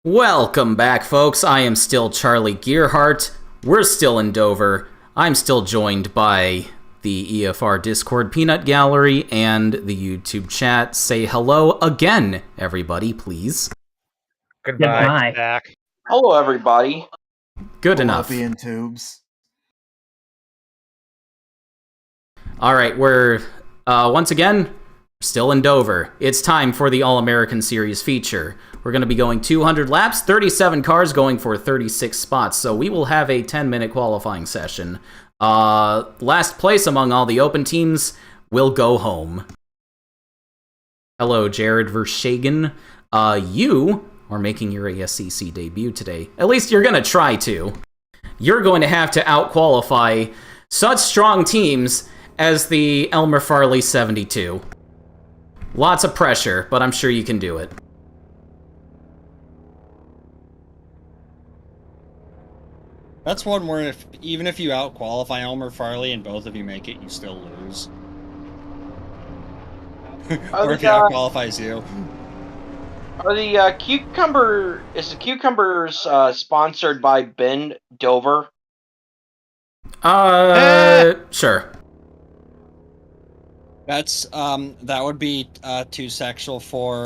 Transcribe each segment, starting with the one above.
Welcome back, folks. I am still Charlie Gearhart. We're still in Dover. I'm still joined by the EFR Discord Peanut Gallery and the YouTube chat. Say hello again, everybody, please. Goodbye. Back. Hello, everybody. Good enough. Fallopian tubes. All right, we're once again still in Dover. It's time for the All American Series feature. We're going to be going 200 laps, 37 cars going for 36 spots, so we will have a 10-minute qualifying session. Last place among all the open teams will go home. Hello, Jared Vershagen. You are making your ASCC debut today. At least you're going to try to. You're going to have to out-qualify such strong teams as the Elmer Farley 72. Lots of pressure, but I'm sure you can do it. That's one where even if you out-qualify Elmer Farley and both of you make it, you still lose. Or if he out-qualifies you. Are the Cucumbers sponsored by Ben Dover? Sure. That's that would be too sexual for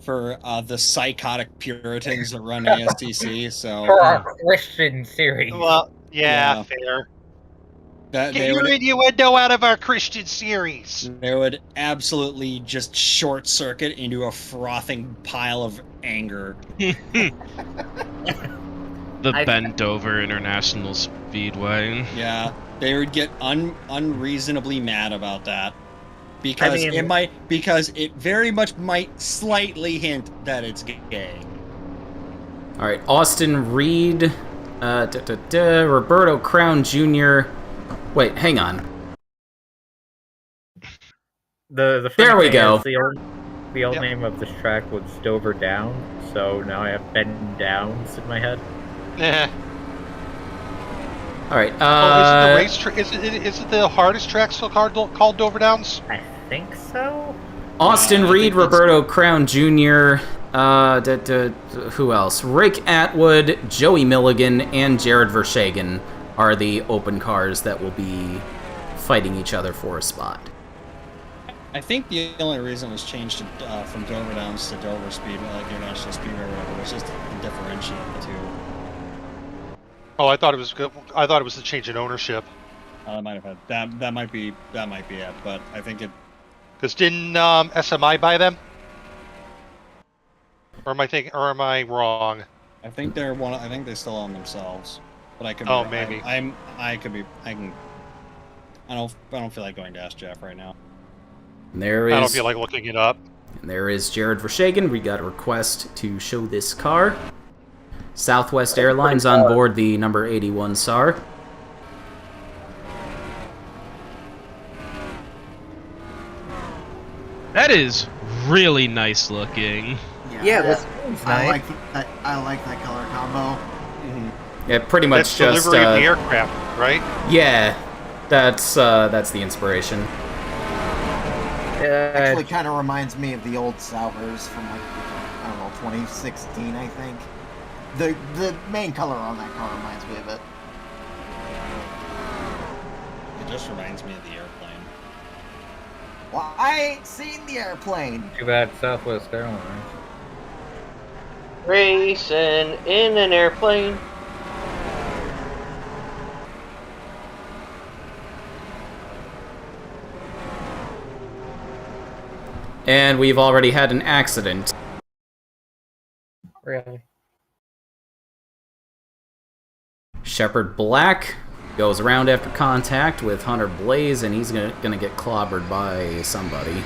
the psychotic Puritans that run ASCC. So for our Christian series. Well, yeah. Fair. Get your innuendo out of our Christian series. They would absolutely just short circuit into a frothing pile of anger. The Ben Dover International Speedway. Yeah, they would get unreasonably mad about that because it very much might slightly hint that it's gay. All right, Austin Reed, Roberto Crown Jr. Wait, hang on. The there we go. The old name of this track was Dover Down, so now I have Ben Downs in my head. Yeah. All right. Is it the hardest track still called Dover Downs? I think so. Austin Reed, Roberto Crown Jr. Who else? Rick Atwood, Joey Milligan, and Jared Vershagen are the open cars that will be fighting each other for a spot. I think the only reason it was changed from Dover Downs to Dover Speedway, like International Speedway or whatever, was just to differentiate the two. Oh, I thought it was good. I thought it was the change in ownership. I might have had that. Might be it, but I think it. Because didn't SMI buy them? Or am I wrong? I think they're one. I think they still own themselves, but I could. Oh, be, maybe. I could be. I can. I don't feel like going to ask Jeff right now. I don't feel like looking it up. And there is Jared Vershagen. We got a request to show this car. Southwest Airlines on board the number 81 SAR. That is really nice looking. Yeah, that's nice. I like that color combo. Yeah, pretty much That's just delivery of the aircraft, right? Yeah, that's the inspiration. Actually, kind of reminds me of the old Salvers from like, I don't know, 2016, I think. The main color on that car reminds me of it. It just reminds me of the airplane. Well, I ain't seen the airplane. Too bad Southwest Airlines. Racing in an airplane. And we've already had an accident. Really? Shepard Black goes around after contact with Hunter Blaze, and he's gonna get clobbered by somebody.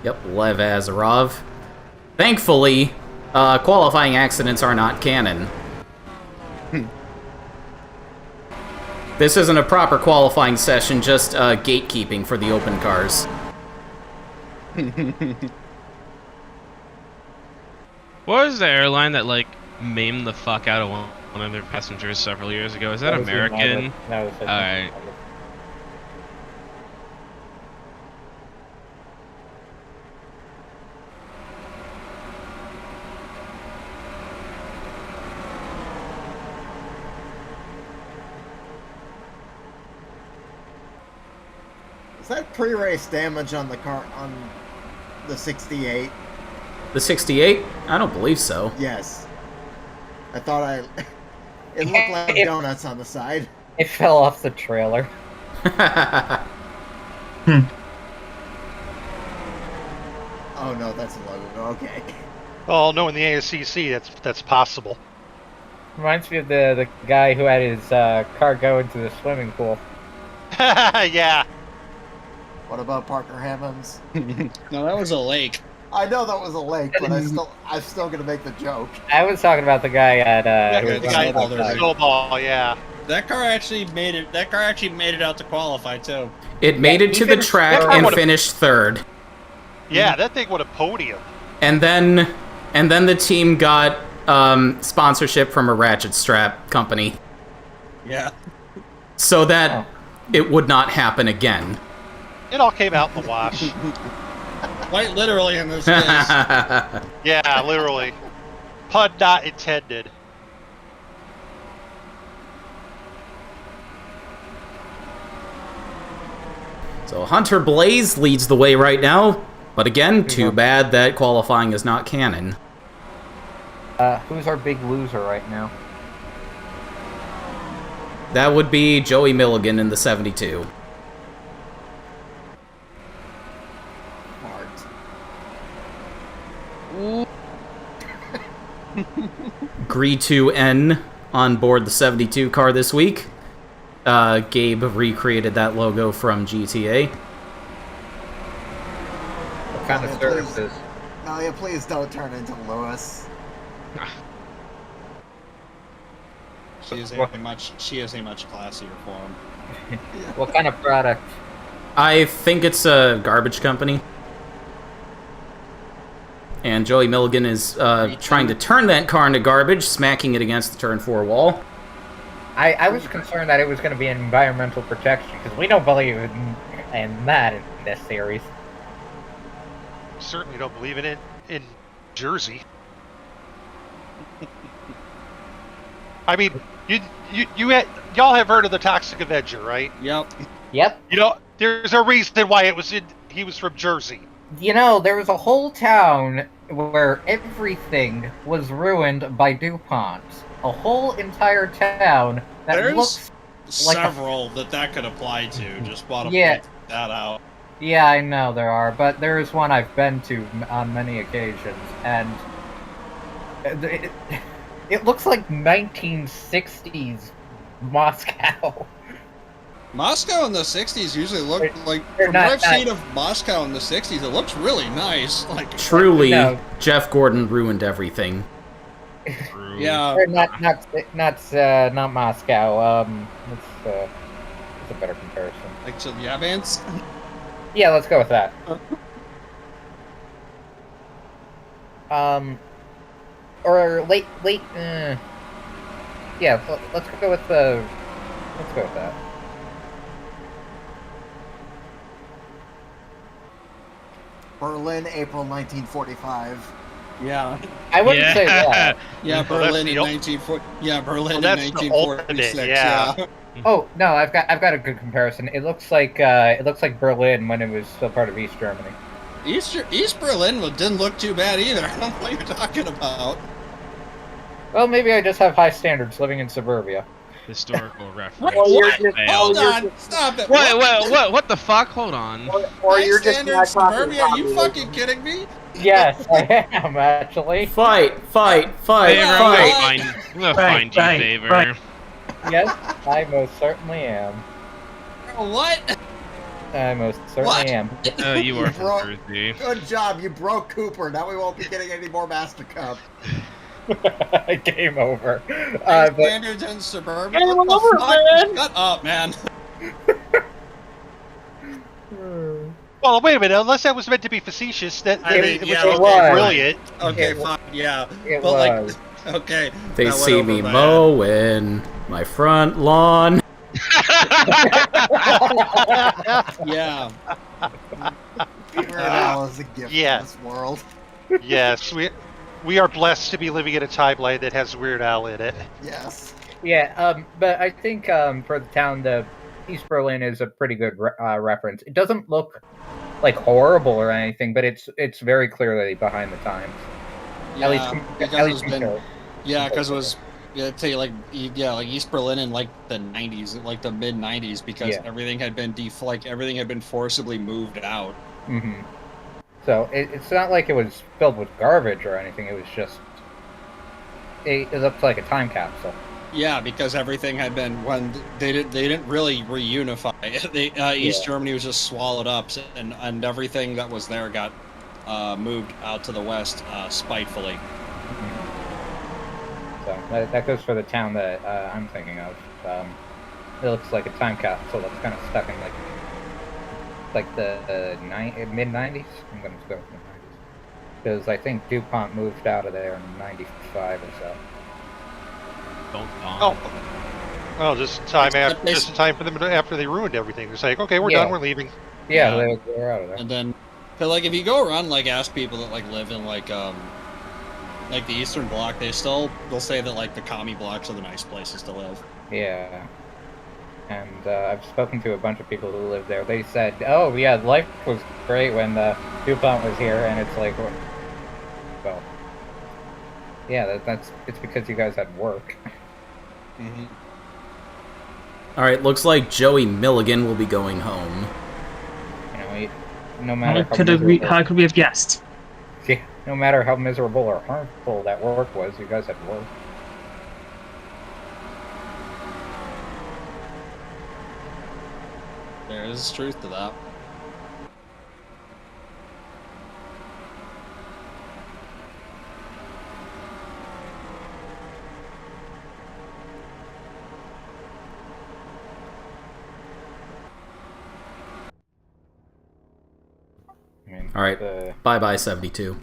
Yep, Lev Azarov. Thankfully, qualifying accidents are not canon. This isn't a proper qualifying session, just gatekeeping for the open cars. What was the airline that, like, maimed the fuck out of one of their passengers several years ago? Is that American? Alright. Is that pre-race damage on the car on the 68? The 68? I don't believe so. Yes. I thought it looked like donuts on the side. It fell off the trailer. Oh no, that's a logo. Okay. Oh, no, in the ASCC, that's possible. Reminds me of the guy who had his car go into the swimming pool. Yeah. What about Parker Hammonds? No, that was a lake. I know that was a lake, but I'm still gonna make the joke. I was talking about the guy at The guy Snowball with the derby. snowball, yeah. That car actually made it. That car actually made it out to qualify too. It made it to the track that and would've- finished third. Yeah, that thing would have podium. And then the team got sponsorship from a ratchet strap company, Yeah. so that it would not happen again. It all came out in the wash. Quite literally in this case. Yeah, literally. Pun not intended. So Hunter Blaze leads the way right now, but again, too bad that qualifying is not canon. who's our big loser right now? That would be Joey Milligan in the 72. Gree2N on board the 72 car this week. Gabe recreated that logo from GTA. What kind of services? Malia, please don't turn into Lewis. She is a much classier form. What kind of product? I think it's a garbage company. And Joey Milligan is trying to turn that car into garbage, smacking it against the turn 4 wall. I was concerned that it was going to be an environmental protection, because we don't believe in that in this series. Certainly don't believe in it in Jersey. I mean, y'all have heard of the Toxic Avenger, right? Yep. Yep. You know, there's a reason why he was from Jersey. You know, there was a whole town where everything was ruined by DuPont. A whole entire town that There's looks like several that could apply to. Just want to Yeah. point that out. Yeah, I know there are, but there is one I've been to on many occasions, and it looks like 1960s Moscow. Moscow in the 60s usually looked like, they're from not- what I've seen of Moscow in the 60s, it looks really nice. Like, Truly, No. Jeff Gordon ruined everything. yeah. Or not Moscow. What's a better comparison? Like Chelyabinsk. Yeah, let's go with that. Or late. Yeah, let's go with the. Let's go with that. Berlin, April 1945. Yeah. I wouldn't say that. Yeah, Well, Berlin that's in the 1940. Yeah, Berlin in that's the 1946. alternate, Yeah. yeah. Oh no, I've got a good comparison. It looks like Berlin when it was still part of East Germany. East Berlin didn't look too bad either. I don't know what you're talking about. Well, maybe I just have high standards living in suburbia. Historical reference. What? Failed. Hold on, stop it. Wait, what the fuck? Hold on. Or High you're just standard not talking suburbia? Are you communism. fucking kidding me? Yes, I am actually. Fight! Favor, Fight! I'm gonna find you, Favor. Yes, I most certainly am. What? I most certainly What? am. Oh, you are Bro- from Jersey. Good job, you broke Cooper. Now we won't be getting any more Master Cup. Game over. High But standards in suburbia? Game What the over, fuck? man. Shut up, man. Well, wait a minute. Unless that was meant to be facetious, that I mean, it was yeah, supposed to okay. be brilliant. Okay, It wa- fine, yeah. it But was. like, okay. They that went see over me my mowing my front lawn. head. Yeah. Weird Al is a gift Yeah. in this world. Yes, we are blessed to be living in a timeline that has Weird Al in it. Yes. Yeah, but I think for the town to East Berlin is a pretty good reference. It doesn't look like horrible or anything, but it's very clearly behind the times. Yeah, At least because it was like East Berlin in like the 90s, like the mid 90s, because everything had been forcibly moved out. Mm-hmm. So it's not like it was filled with garbage or anything. It was just it looked like a time capsule. Yeah, because everything had been when they didn't really reunify. East Germany was just swallowed up, and everything that was there got moved out to the west spitefully. So that goes for the town that I'm thinking of. It looks like a time capsule that's kind of stuck in like the mid 90s. I'm going to go with the 90s because I think DuPont moved out of there in '95 or so. Well, just in time for them after they ruined everything. They're like, okay, we're done, we're leaving. Yeah, they're out of there. And then, but like if you go around like ask people that like live in like the Eastern Bloc, they'll say that like the commie blocks are the nice places to live. Yeah. And I've spoken to a bunch of people who live there. They said, "Oh yeah, life was great when DuPont was here," and it's like, well, yeah, it's because you guys had work. Mm-hmm. All right, looks like Joey Milligan will be going home. You know, no matter how could we have guessed? Yeah, no matter how miserable or harmful that work was, you guys had work. There is truth to that. All right, bye-bye 72.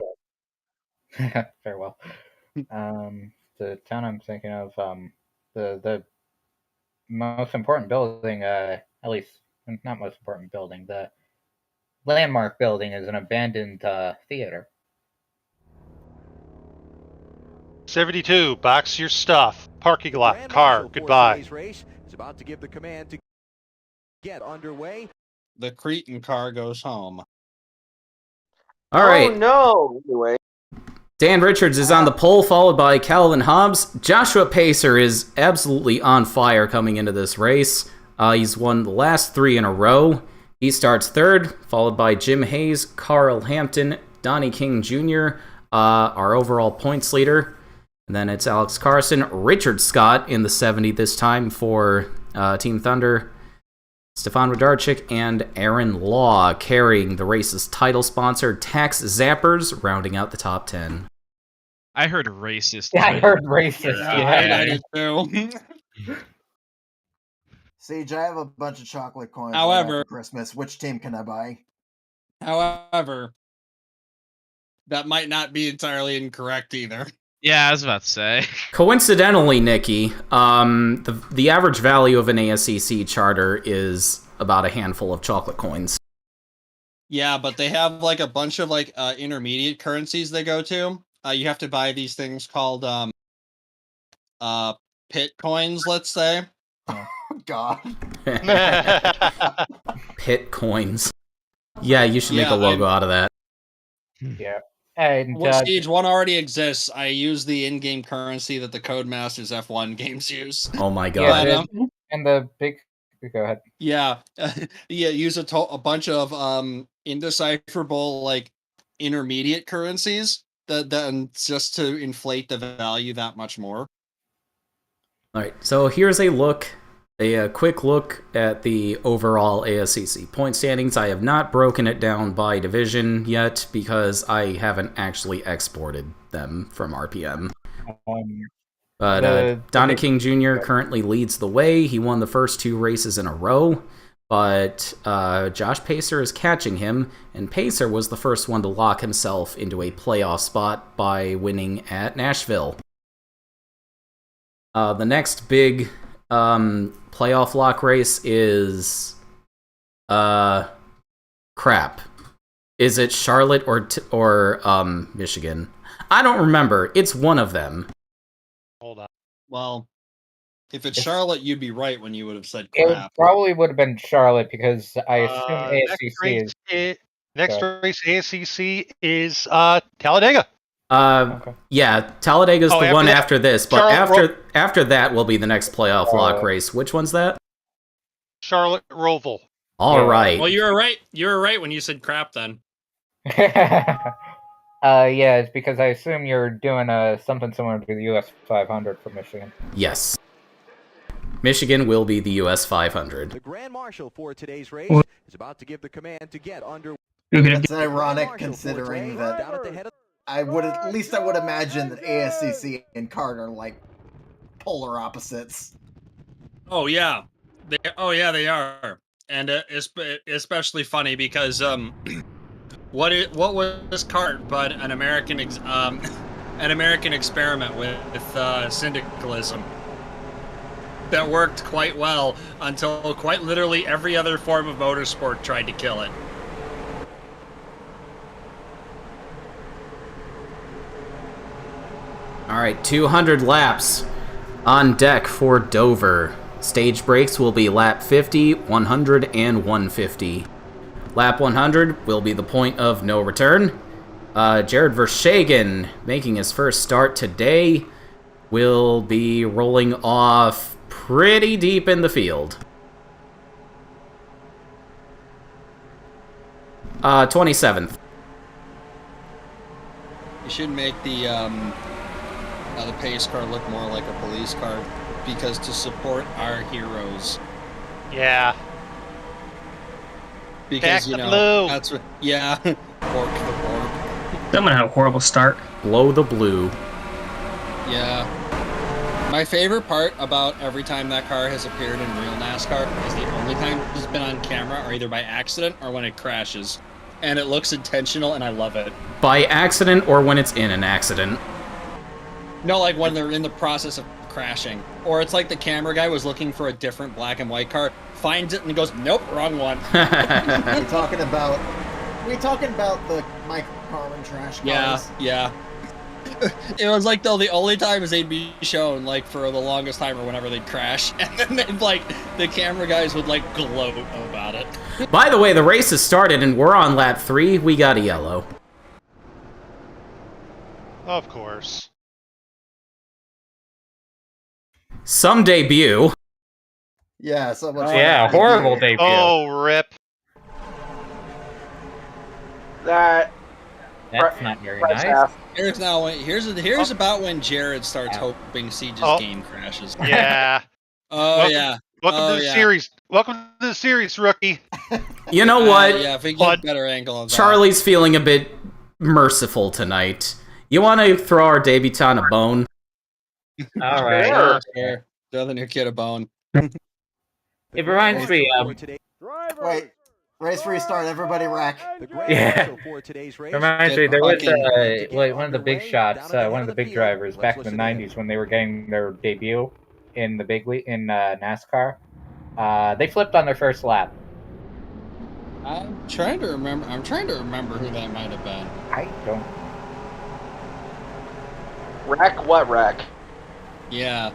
Farewell. The town I'm thinking of, the most important building, at least not most important building, the landmark building is an abandoned theater. 72, box your stuff. Parking lot, car, goodbye. Race is about to give the command to get underway. The Cretan car goes home. All right. Oh no! Anyway. Dan Richards is on the pole, followed by Calvin Hobbs. Joshua Pacer is absolutely on fire coming into this race. He's won the last 3 in a row. He starts third, followed by Jim Hayes, Carl Hampton, Donnie King Jr., our overall points leader. And then it's Alex Carson, Richard Scott in the 70 this time for Team Thunder, Stefan Radarczyk, and Aaron Law carrying the race's title sponsor, Tax Zappers, rounding out the top 10. I heard racist. Yeah, I heard racist. I did too. Sage, I have a bunch of chocolate coins However, for Christmas. Which team can I buy? However, that might not be entirely incorrect either. Yeah, I was about to say. Coincidentally, Nikki, the average value of an ASCC charter is about a handful of chocolate coins. Yeah, but they have like a bunch of like intermediate currencies they go to. You have to buy these things called pit coins, let's say. Oh, God. Pit coins. Yeah, you should make a logo out of that. Yeah. And Stage 1 already exists. I use the in-game currency that the Codemasters F1 games use. Oh my god. Yeah, and the big... Go ahead. Yeah. Use a bunch of indecipherable, like, intermediate currencies that just to inflate the value that much more. Alright, so here's a quick look at the overall ASCC point standings. I have not broken it down by division yet because I haven't actually exported them from RPM. But Donnie King Jr. currently leads the way. He won the first 2 races in a row, but Josh Pacer is catching him, and Pacer was the first one to lock himself into a playoff spot by winning at Nashville. The next big playoff lock race is crap. Is it Charlotte or Michigan? I don't remember. It's one of them. Hold on. Well, If it's Charlotte, you'd be right when you would have said It crap. probably would have been Charlotte because I assume Next ASCC race, is. next Sorry. race ASCC is Talladega. Okay. Yeah, Talladega's Oh, the after one that- after this, but Charlotte after that will be the next playoff lock race. Which one's that? Charlotte Roval. All right. Well, you were right. You were right when you said crap. Then. Yeah, it's because I assume you're doing something similar to the US 500 for Michigan. Yes. Michigan will be the US 500. The Grand Marshal for today's race is about to give the command to get under. It's ironic considering that I would imagine that ASCC and CART are like polar opposites. Oh yeah, they are, and it's especially funny because what was CART but an American experiment with syndicalism that worked quite well until quite literally every other form of motorsport tried to kill it. All right, 200 laps on deck for Dover. Stage breaks will be lap 50, 100, and 150. Lap 100 will be the point of no return. Jared Vershagen, making his first start today, will be rolling off pretty deep in the field. 27th. You should make the pace car look more like a police car, because to support our heroes. Yeah. Because Back the blue. That's what. Yeah. Bork the bork. I'm gonna have a horrible start. Blow the blue. Yeah. My favorite part about every time that car has appeared in real NASCAR is the only time it's been on camera are either by accident or when it crashes. And it looks intentional, and I love it. By accident or when it's in an accident. No, like when they're in the process of crashing. Or it's like the camera guy was looking for a different black and white car, finds it, and goes, nope, wrong one. We talking about the Mike Carlin trash cars? Yeah. It was like, though, the only times they'd be shown, like, for the longest time or whenever they'd crash, and then they'd, like, the camera guys would, like, gloat about it. By the way, the race has started and we're on lap 3. We got a yellow. Of course. Some debut. Yeah, so much. Yeah, horrible debut. Oh, rip. That That's not very press nice. half. Here's about when Jared starts hoping Siege's game crashes. Yeah. Welcome to the yeah. series. Welcome to the series, rookie. You know what? Yeah, if we get a better angle on that. Charlie's feeling a bit merciful tonight. You want to throw our debutant a bone? All right. Sure. Throw the new kid a bone. It reminds me. Wait, race restart. Everybody rack. Yeah. Reminds me. There was fucking- one of the big shots. One of the big drivers back in the '90s when they were getting their debut in the big league in NASCAR. They flipped on their first lap. I'm trying to remember who that might have been. I don't. Rack what rack? Yeah.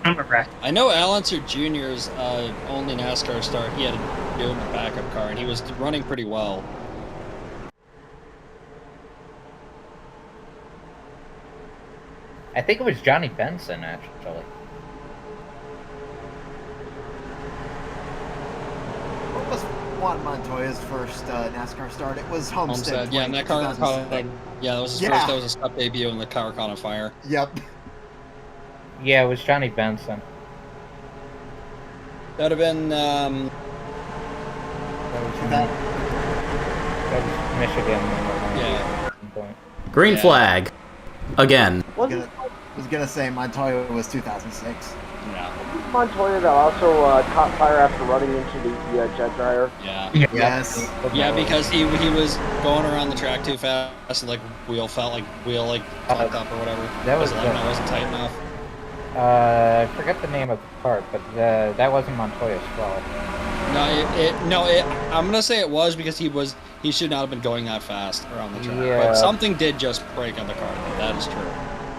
I'm a wreck. I know Alancer Jr.'s only NASCAR start, he had to do in a backup car, and he was running pretty well. I think it was Johnny Benson actually. What was Juan Montoya's first NASCAR start? It was Homestead. Yeah, and that car caught, 2006. yeah, that was his first. That was a stop debut, and the car caught on fire. Yep. Yeah, it was Johnny Benson. That would have been. That was Michigan. Yeah. Green flag. Again. I was gonna say Montoya was 2006. Yeah. Montoya that also caught fire after running into the jet dryer. Yeah. Yes. Yeah, because he was going around the track too fast, and like wheel tucked up or whatever. That was that wasn't tight enough. I forget the name of the part, but that wasn't Montoya's fault. I'm gonna say it was because he should not have been going that fast around the track. Yeah. But something did just break on the car. That is true.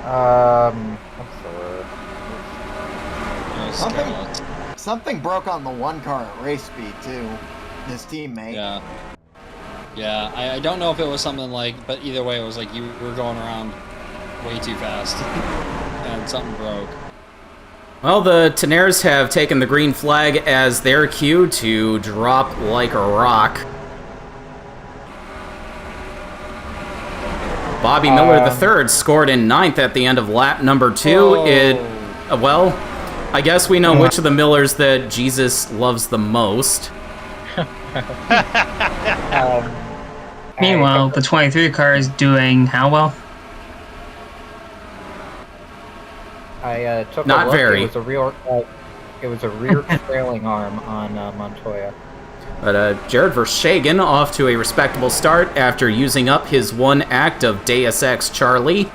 What's the word? It Something broke on the one car at race speed too. His teammate. Yeah. Yeah, I don't know if it was something like, but either way, it was like you were going around way too fast, and something broke. Well, the Tenaires have taken the green flag as their cue to drop like a rock. Bobby Miller III scored in 9th at the end of lap number 2. Well, I guess we know which of the Millers that Jesus loves the most. Meanwhile, the 23 car is doing how well? I took Not a look. very. It was a rear trailing arm on Montoya. But Jared Verstegen off to a respectable start after using up his one act of Deus Ex Charlie.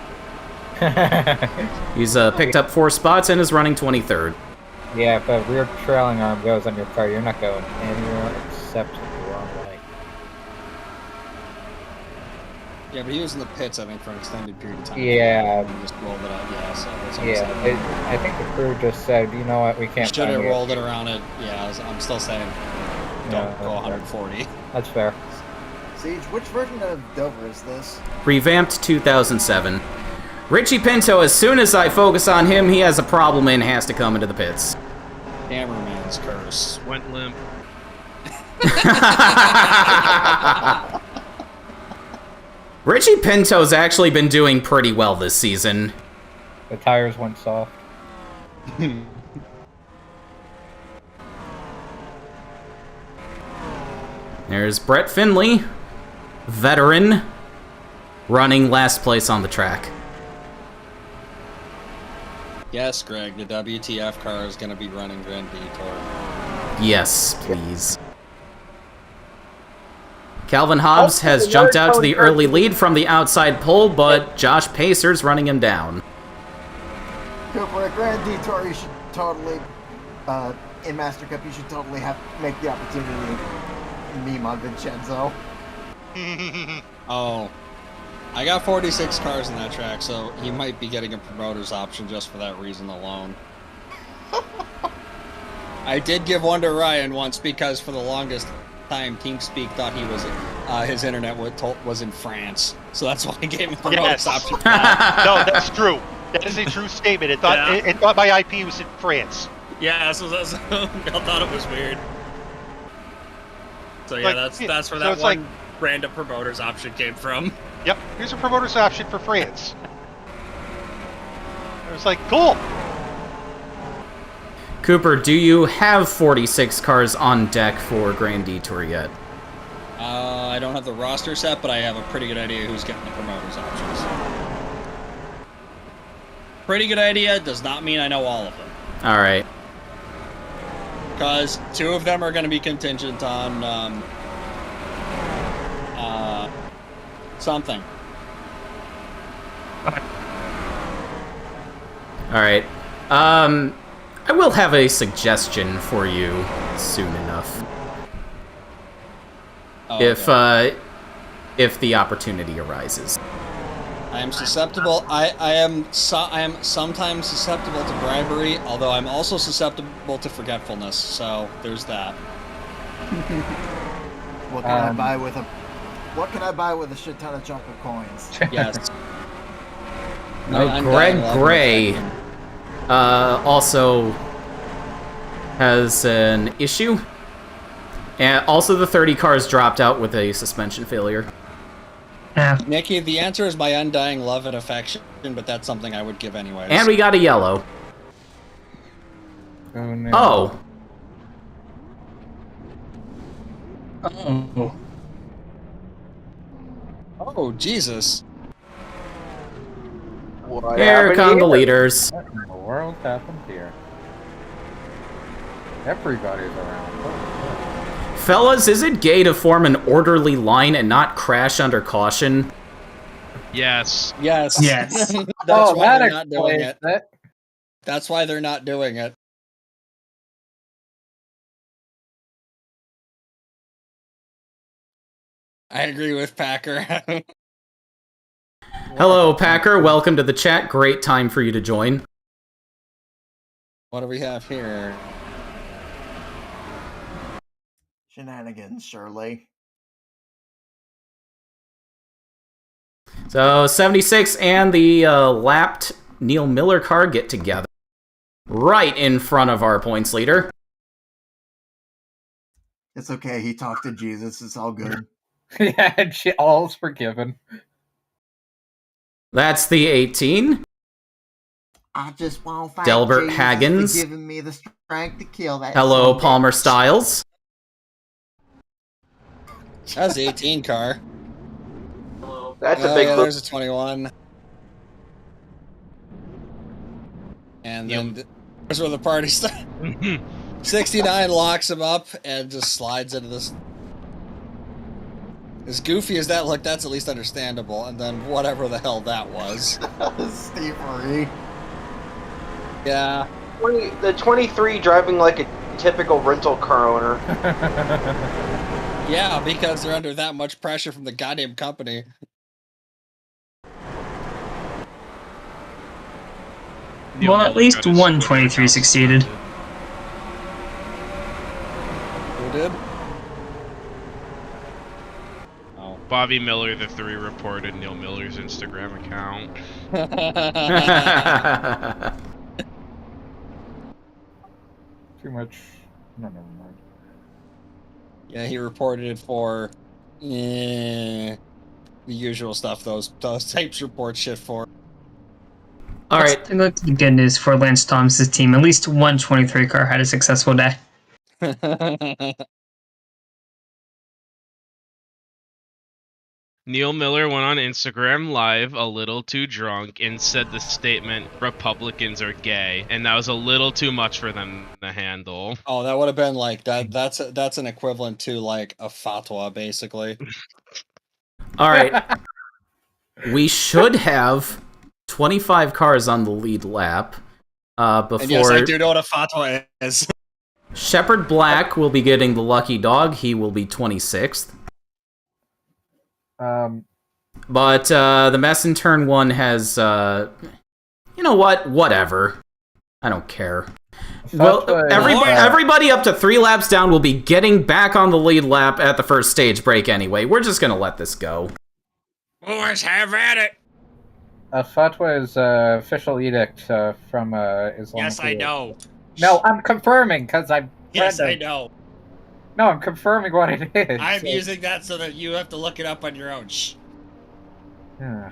He's picked up 4 spots and is running 23rd. Yeah, if a rear trailing arm goes on your car, you're not going anywhere except the wrong way. Yeah, but he was in the pits, I think, for an extended period of time. Yeah. And just rolled it out. Yeah, so that's what I'm saying. I think the crew just said, you know what, we can't. Should have rolled it around it. Yeah, I'm still saying, don't go 140. That's fair. Siege, which version of Dover is this? Revamped 2007. Richie Pinto, as soon as I focus on him, he has a problem and has to come into the pits. Cameraman's curse. Went limp. Richie Pinto's actually been doing pretty well this season. The tires went soft. There's Brett Finley, veteran, running last place on the track. Yes, Greg, the WTF car is going to be running Grand Detour. Yes, please. Calvin Hobbs has jumped out to the early lead from the outside pole, but Josh Pacer's running him down. Cooper, at Grand Detour, you should totally, in Master Cup, you should totally make the opportunity to meme on Vincenzo. Oh. I got 46 cars in that track, so he might be getting a promoter's option just for that reason alone. I did give one to Ryan once because for the longest time, TeamSpeak thought he was his internet was in France, so that's why I gave him the promoter's option. For that. No, that's true. That is a true statement. It thought my IP was in France. Yeah, so I thought it was weird. So yeah, Like, that's where so that it's one like- random promoter's option came from. Yep, here's a promoter's option for France. It was like, cool. Cooper, do you have 46 cars on deck for Grand Detour yet? I don't have the roster set, but I have a pretty good idea who's getting the promoters options. Pretty good idea does not mean I know all of them. All right. Because 2 of them are going to be contingent on something. All right. I will have a suggestion for you soon enough. Oh, okay. If the opportunity arises. I am susceptible. I am sometimes susceptible to bribery, although I'm also susceptible to forgetfulness. So there's that. What can I buy with a shit ton of chocolate coins? Yes. Greg Gray also has an issue. And also the 30 cars dropped out with a suspension failure. Yeah. Nikki, the answer is my undying love and affection, but that's something I would give anyways. And we got a yellow. Oh, no. Oh. Oh. Oh, Jesus. What Here happened come the here? leaders. What in the world happened here? Everybody's around. Oh, Fellas, is it gay to form an orderly line and not crash under caution? Yes. Yes. Yes. That's oh, why that they're not doing explains it. it. That's why they're not doing it. I agree with Packer. Hello, Packer. Welcome to the chat. Great time for you to join. What do we have here? Shenanigans, surely. So 76 and the lapped Neil Miller car get together right in front of our points leader. It's okay. He talked to Jesus. It's all good. Yeah, and all's forgiven. That's the 18. I just won't fight Delbert Jesus Haggins. for giving me the strength to kill that. Hello, son Palmer bitch. Styles. That's the 18 car. That's a big yeah, loop. there's a 21. And then there's where the party starts. 69 locks him up and just slides into this. As goofy as that looked, that's at least understandable. And then whatever the hell that was. Steve Marie. Yeah. The 23 driving like a typical rental car owner. Yeah, because they're under that much pressure from the goddamn company. Well, at least one 23 succeeded. Who did? Oh. Bobby Miller, the 3, reported Neil Miller's Instagram account. Too much. No, never mind. Yeah, he reported it for the usual stuff those tapes report shit for. All right. Look, the good news for Lance Thomas's team. At least one 23 car had a successful day. Neil Miller went on Instagram Live a little too drunk and said the statement, Republicans are gay, and that was a little too much for them to handle. Oh, that would have been like that. That's an equivalent to like a fatwa, basically. All right. We should have 25 cars on the lead lap before. And yes, I do know what a fatwa is. Shepard Black will be getting the lucky dog. He will be 26th. But the mess in turn 1 has, you know what? Whatever. I don't care. Well, everybody up to 3 laps down will be getting back on the lead lap at the first stage break anyway. We're just gonna let this go. Boys, have at it. A fatwa is an official edict from Islam. Yes, I know. No, I'm confirming because I'm. Yes, I know. No, I'm confirming what it is. I'm using that so that you have to look it up on your own. Shh. Yeah.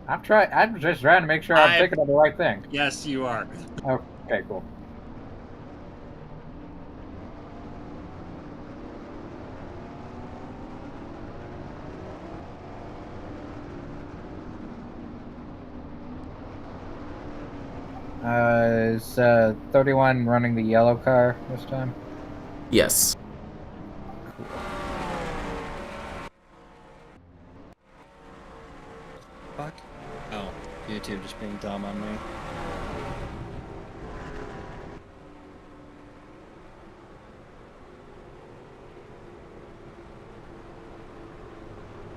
I'm just trying to make sure I'm thinking of the right thing. Yes, you are. Okay, cool. Is 31 running the yellow car this time? Yes. Fuck. Oh, YouTube just being dumb on me.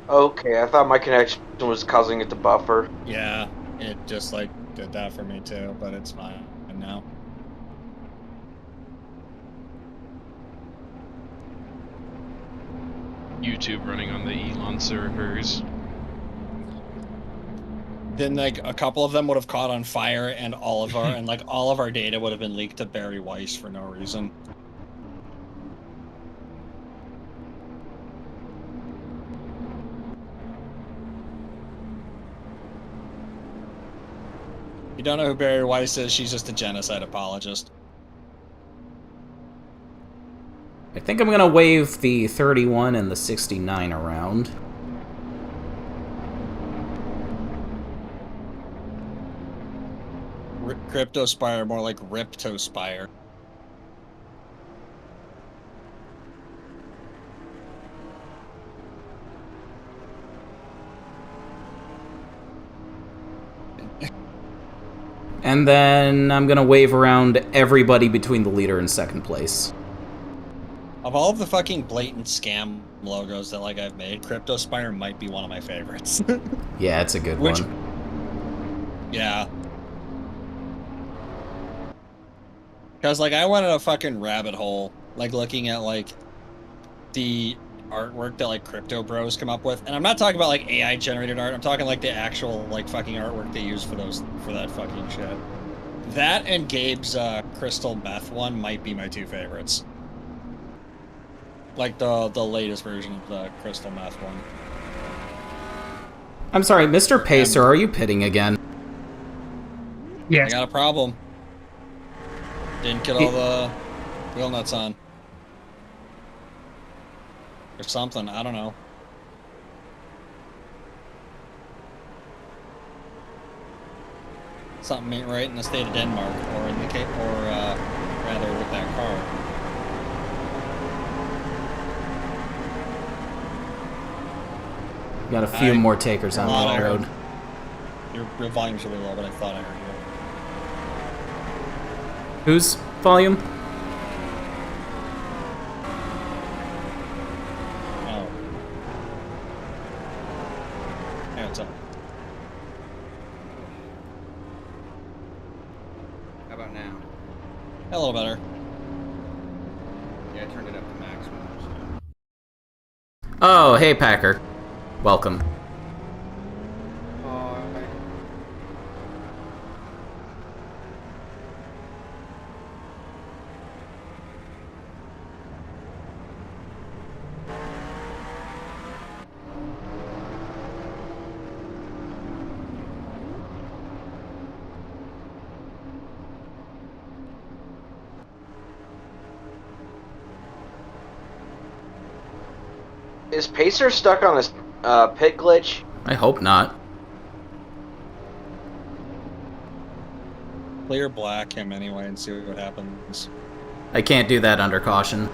Okay, I thought my connection was causing it to buffer. Yeah, it just like did that for me too, but it's fine now. YouTube running on the Elon servers. Then like a couple of them would have caught on fire, and all of our data would have been leaked to Barry Weiss for no reason. You don't know who Barry Weiss is? She's just a genocide apologist. I think I'm gonna wave the 31 and the 69 around. Cryptospire, more like Riptospire. And then I'm gonna wave around everybody between the leader and second place. Of all of the fucking blatant scam logos that like I've made, Cryptospire might be one of my favorites. Yeah, it's a good one. Yeah. Because, like, I went in a fucking rabbit hole, like, looking at, like, the artwork that, like, crypto bros come up with. And I'm not talking about, like, AI-generated art. I'm talking, like, the actual, like, fucking artwork they use for that fucking shit. That and Gabe's crystal meth one might be my two favorites. Like, the latest version of the crystal meth one. I'm sorry, Mr. Pacer, are you pitting again? Yes. I got a problem. Didn't get all the wheel nuts on. Or something, I don't know. Something ain't right in the state of Denmark, or in the rather with that car. Got a few more takers on the road. Your volume's really low, but I thought I heard you. Whose volume? Oh. Yeah, what's up? How about now? A little better. Yeah, I turned it up to maximum. So. Oh, hey, Packer. Welcome. Is Pacer stuck on his pit glitch? I hope not. Clear black him anyway and see what happens. I can't do that under caution.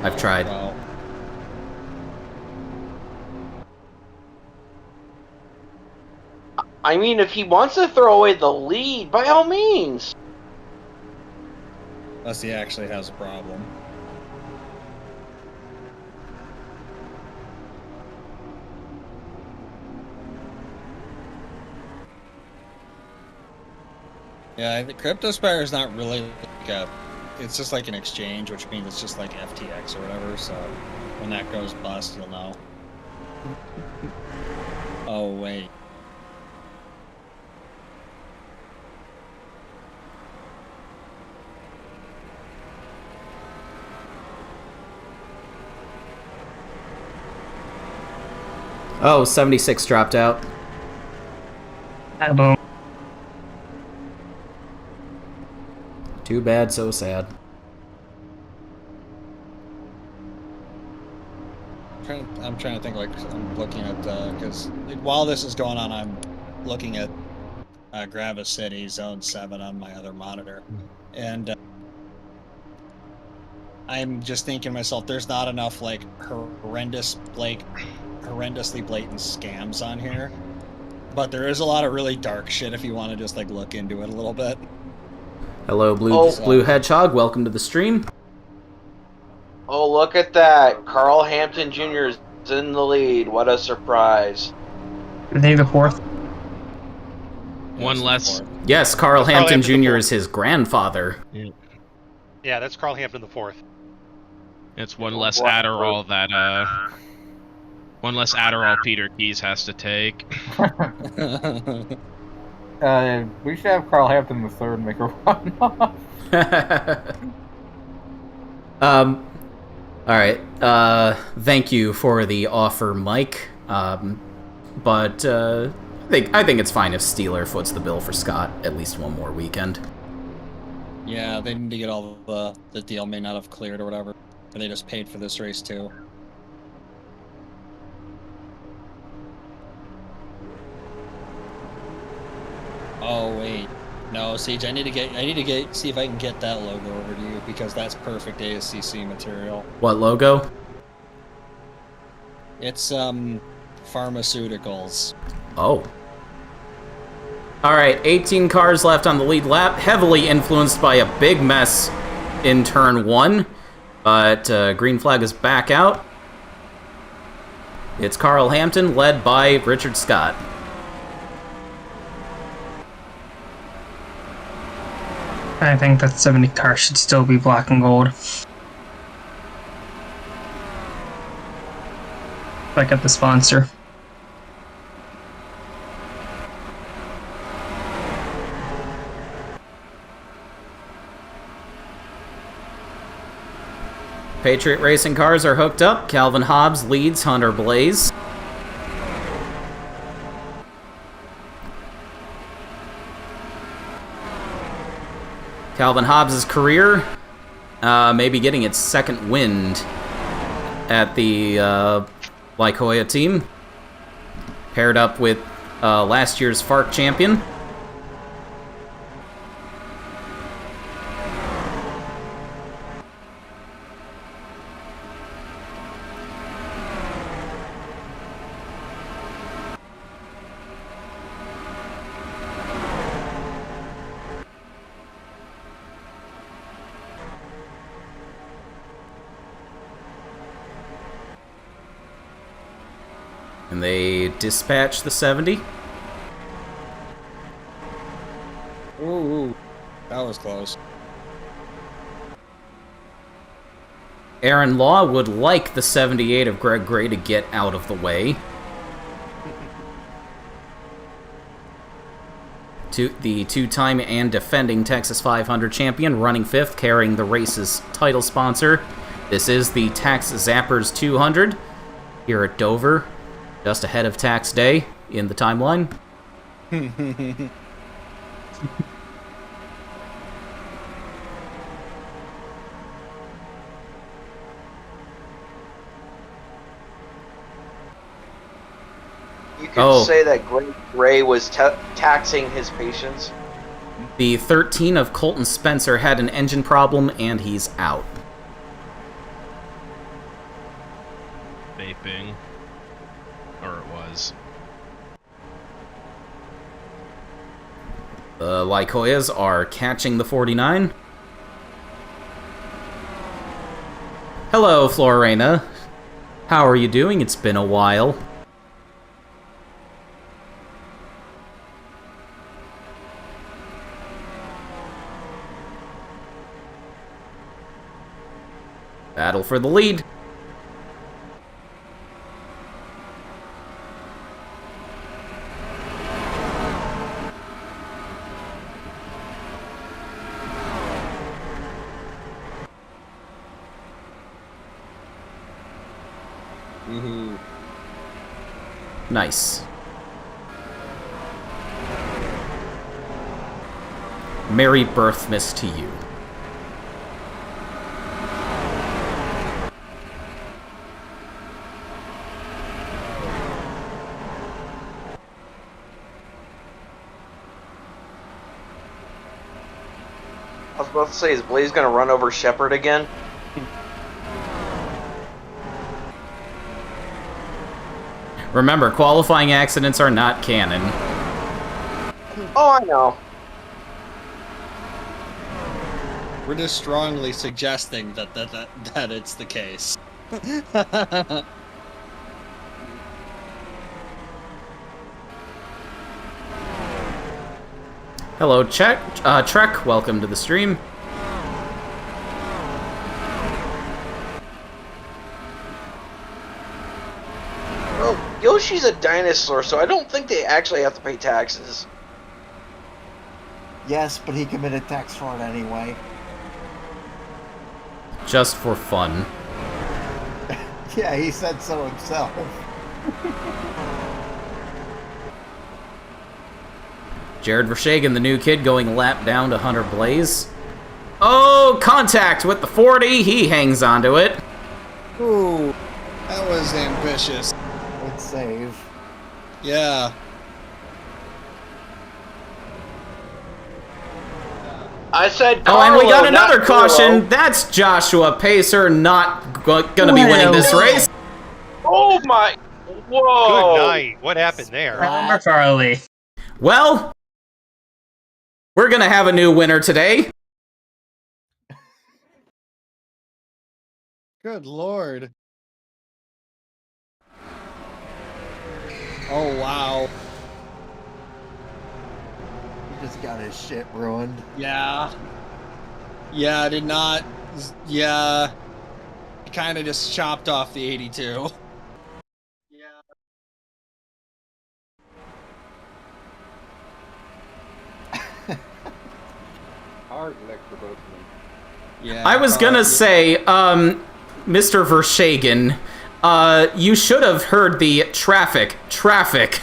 I've tried. Well, I mean, if he wants to throw away the lead, by all means. unless he actually has a problem. Yeah, the CryptoSpire is not really like a... It's just like an exchange, which means it's just like FTX or whatever, so when that goes bust, you'll know. Oh, wait. Oh, 76 dropped out. Boom. Too bad, so sad. I'm trying to think, like, I'm looking at, because while this is going on, I'm looking at Gravis City, Zone 7 on my other monitor. And I'm just thinking to myself, there's not enough, like, horrendously blatant scams on here. But there is a lot of really dark shit if you want to just, like, look into it a little bit. Hello, Blue Hedgehog. Welcome to the stream. Oh, look at that. Carl Hampton Jr. is in the lead. What a surprise. Are they the fourth? One less. Yes, Carl Carl Hampton Hampton Jr. IV. is his grandfather. Yeah, that's Carl Hampton IV. It's one less Adderall that one less Adderall Peter Keys has to take. We should have Carl Hampton the third make a run off. All right. Thank you for the offer, Mike. But I think it's fine if Steeler foots the bill for Scott at least one more weekend. Yeah, they need to get all the deal may not have cleared or whatever. Or they just paid for this race too. Oh wait. No, Siege, I need to see if I can get that logo over to you because that's perfect ASCC material. What logo? It's pharmaceuticals. Oh. All right, 18 cars left on the lead lap, heavily influenced by a big mess in turn 1. But green flag is back out. It's Carl Hampton, led by Richard Scott. I think that 70 car should still be black and gold. Back at the sponsor. Patriot Racing cars are hooked up. Calvin Hobbs leads Hunter Blaze. Calvin Hobbs' career may be getting its second wind at the Lycoya team. Paired up with last year's FARC champion. And they dispatch the 70. Ooh, that was close. Aaron Law would like the 78 of Greg Gray to get out of the way. The two-time and defending Texas 500 champion, running fifth, carrying the race's title sponsor. This is the Tax Zappers 200 here at Dover, just ahead of tax day in the timeline. You could say that Greg Gray was taxing his patience. The 13 of Colton Spencer had an engine problem, and he's out. Vaping. Or it was. The Lycoyas are catching the 49. Hello, Florena. How are you doing? It's been a while. Battle for the lead. Nice. Merry Birthmas to you. I was about to say, is Blaze gonna run over Shepard again? Remember, qualifying accidents are not canon. Oh, I know. We're just strongly suggesting that it's the case. Hello, Trek. Welcome to the stream. Well, Yoshi's a dinosaur, so I don't think they actually have to pay taxes. Yes, but he committed tax fraud anyway. Just for fun. Yeah, he said so himself. Jared Vershagen, the new kid, going a lap down to Hunter Blaze. Oh, contact with the 40. He hangs onto it. Ooh, that was ambitious. Good save. Yeah. I said Oh, and we got Carlo, another not caution. Carlo. That's Joshua Pacer not gonna be winning this race. Oh my! Whoa! Good night. What happened there? Palmer Farley. Well, we're gonna have a new winner today. Good lord. Oh wow. He just got his shit ruined. Yeah. Yeah, I did not. Yeah, kind of just chopped off the 82. Yeah. Hard lick for both of them. Yeah. I was gonna say, Mr. Vershagen, you should have heard the traffic. Traffic.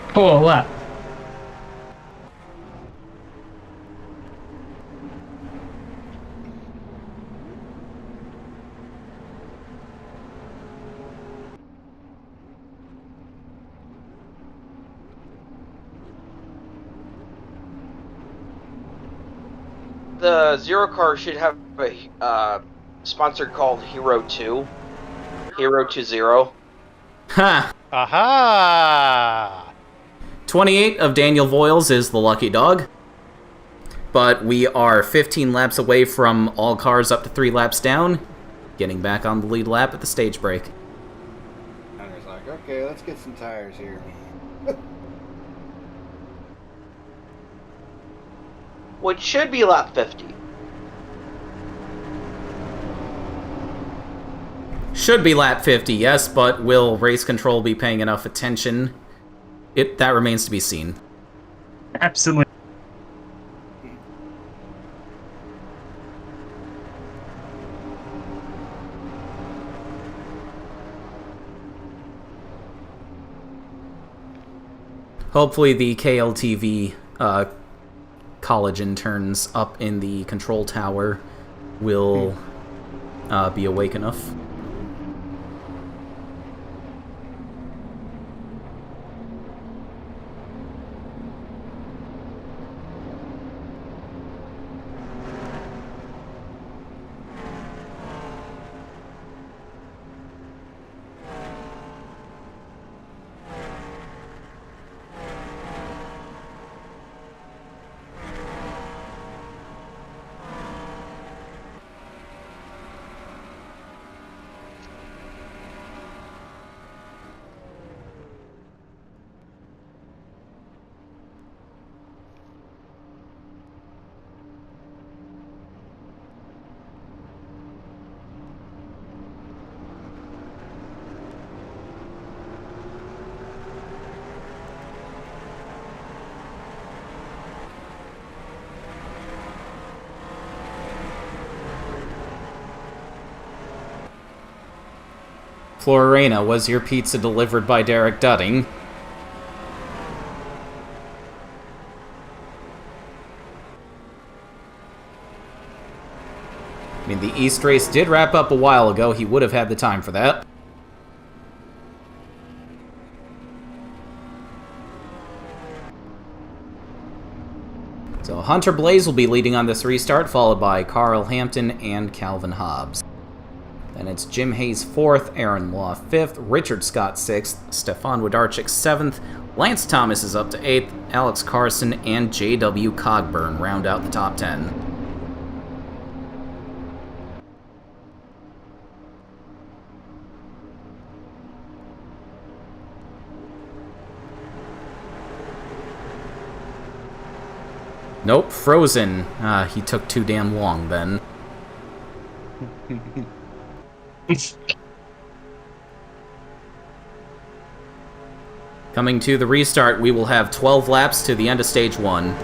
Pull up. The Zero car should have a sponsor called Hero 2. Hero 20. Ha! Aha! 28 of Daniel Voiles is the lucky dog. But we are 15 laps away from all cars up to 3 laps down, getting back on the lead lap at the stage break. Hunter's like, okay, let's get some tires here. Which should be lap 50. Should be lap 50, yes, but will race control be paying enough attention? That remains to be seen. Absolutely. Hopefully the KLTV college interns up in the control tower will be awake enough. Florena, was your pizza delivered by Derek Dudding? I mean, the East race did wrap up a while ago. He would have had the time for that. So Hunter Blaze will be leading on this restart, followed by Carl Hampton and Calvin Hobbs. Then it's Jim Hayes 4th, Aaron Law 5th, Richard Scott 6th, Stefan Wodarczyk 7th, Lance Thomas is up to 8th, Alex Carson and J.W. Cogburn round out the top 10. Nope, frozen. He took too damn long then. Coming to the restart, we will have 12 laps to the end of stage 1.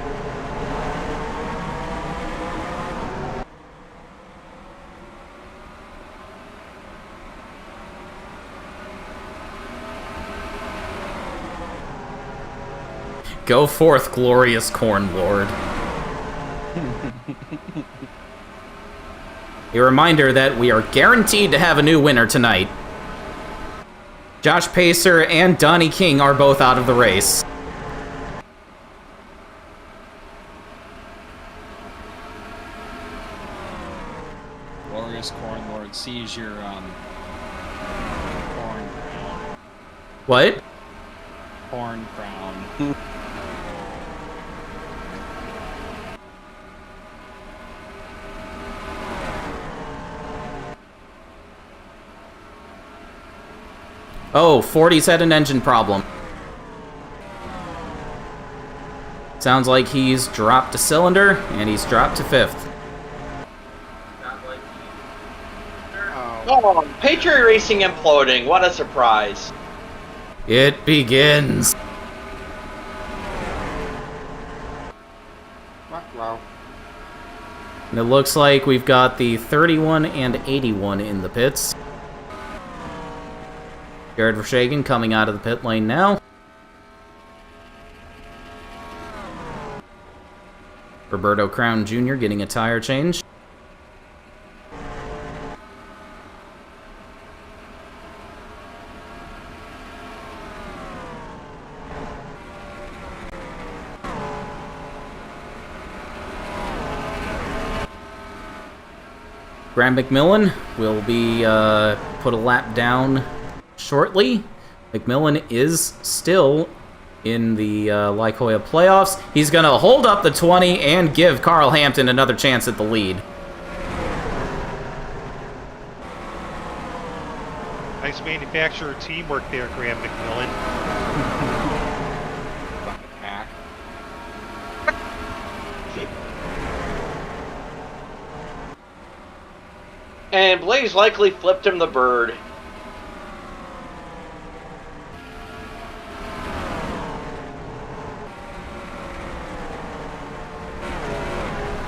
Go forth, glorious Corn Lord. A reminder that we are guaranteed to have a new winner tonight. Josh Pacer and Donnie King are both out of the race. Glorious Corn Lord sees your corn crown. What? Corn crown. Oh, 40's had an engine problem. Sounds like he's dropped a cylinder, and he's dropped to 5th. Oh, Patriot Racing imploding. What a surprise. It begins. Wow. And it looks like we've got the 31 and 81 in the pits. Jared Vershagen coming out of the pit lane now. Roberto Crown Jr. getting a tire change. Graham McMillan will be put a lap down shortly. McMillan is still in the Lycoya playoffs. He's going to hold up the 20 and give Carl Hampton another chance at the lead. Nice manufacturer teamwork there, Graham McMillan. Fucking hack. And Blaze likely flipped him the bird.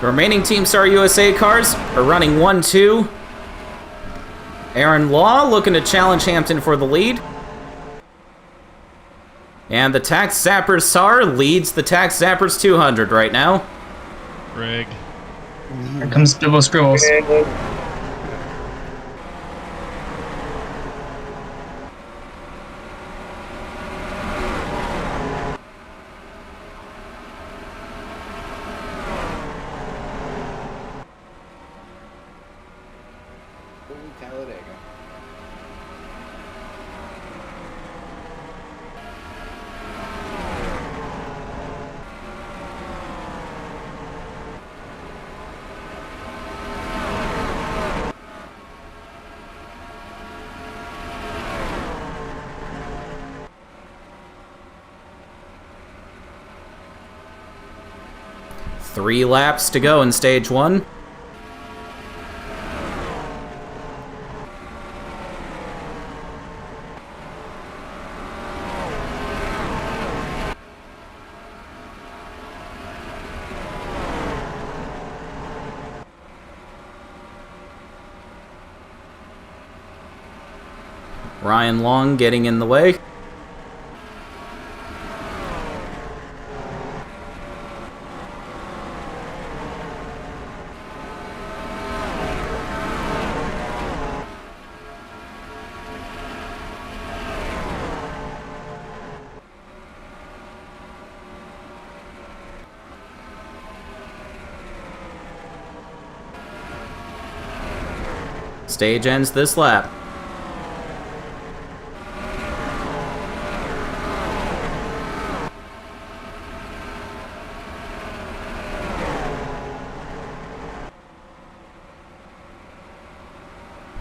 The remaining Team Star USA cars are running 1-2. Aaron Law looking to challenge Hampton for the lead. And the Tax Zappers SAR leads the Tax Zappers 200 right now. Rig. Here comes Bibble Scribbles. Talladega. Three laps to go in stage 1. Ryan Long getting in the way. Stage ends this lap.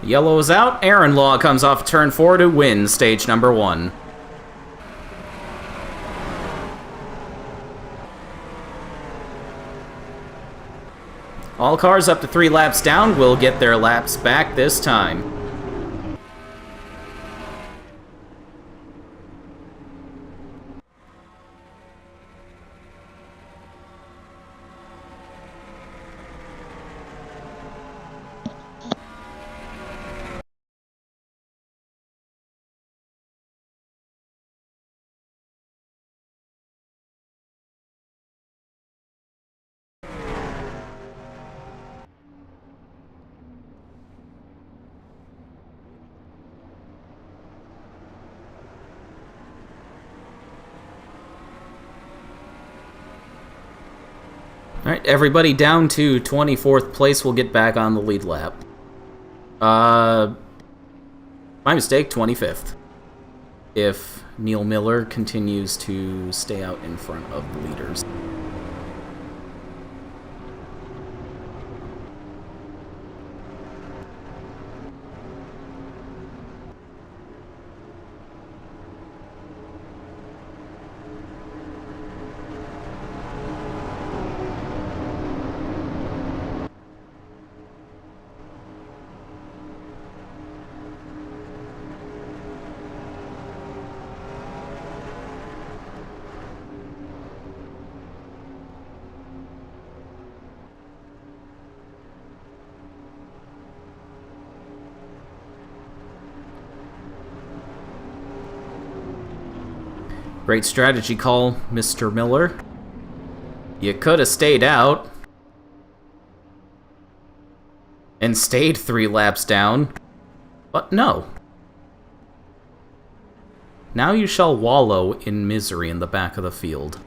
Yellow is out. Aaron Law comes off turn 4 to win stage number 1. All cars up to 3 laps down will get their laps back this time. Alright, everybody down to 24th place will get back on the lead lap. My mistake, 25th. If Neil Miller continues to stay out in front of the leaders. Great strategy call, Mr. Miller. You could have stayed out. And stayed 3 laps down. But no. Now you shall wallow in misery in the back of the field.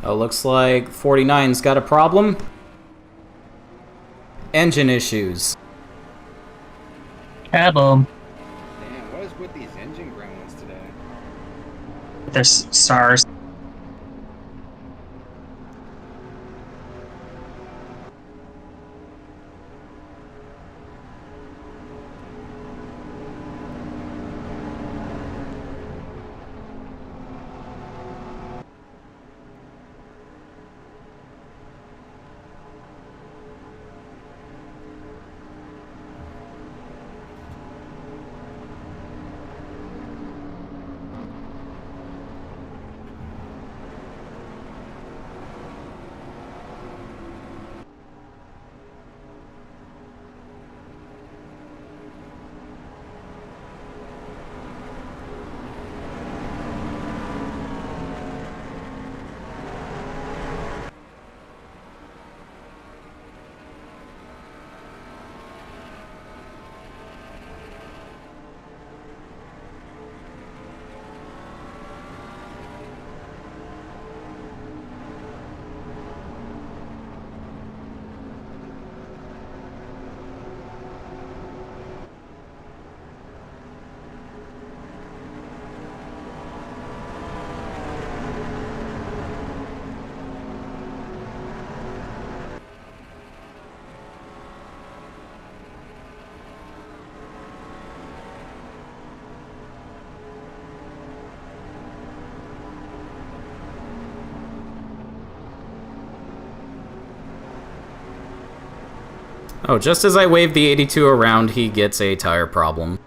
Oh, looks like 49's got a problem. Engine issues. Kaboom. Damn, what is with these engine gremlins today? There's SARS. Oh, just as I wave the 82 around, he gets a tire problem.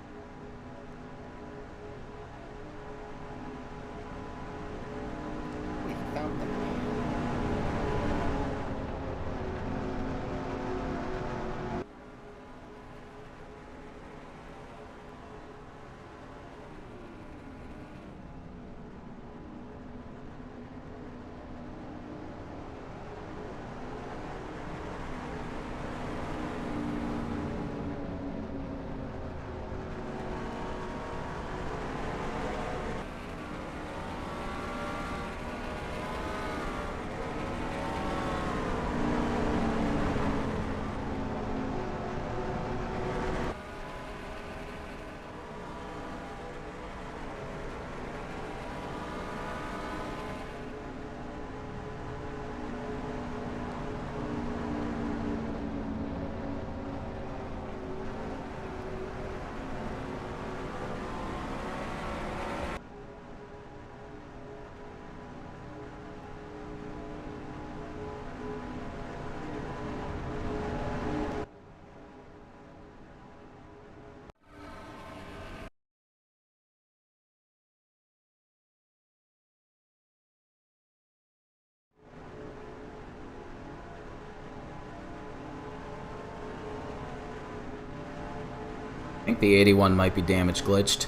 I think the 81 might be damage glitched.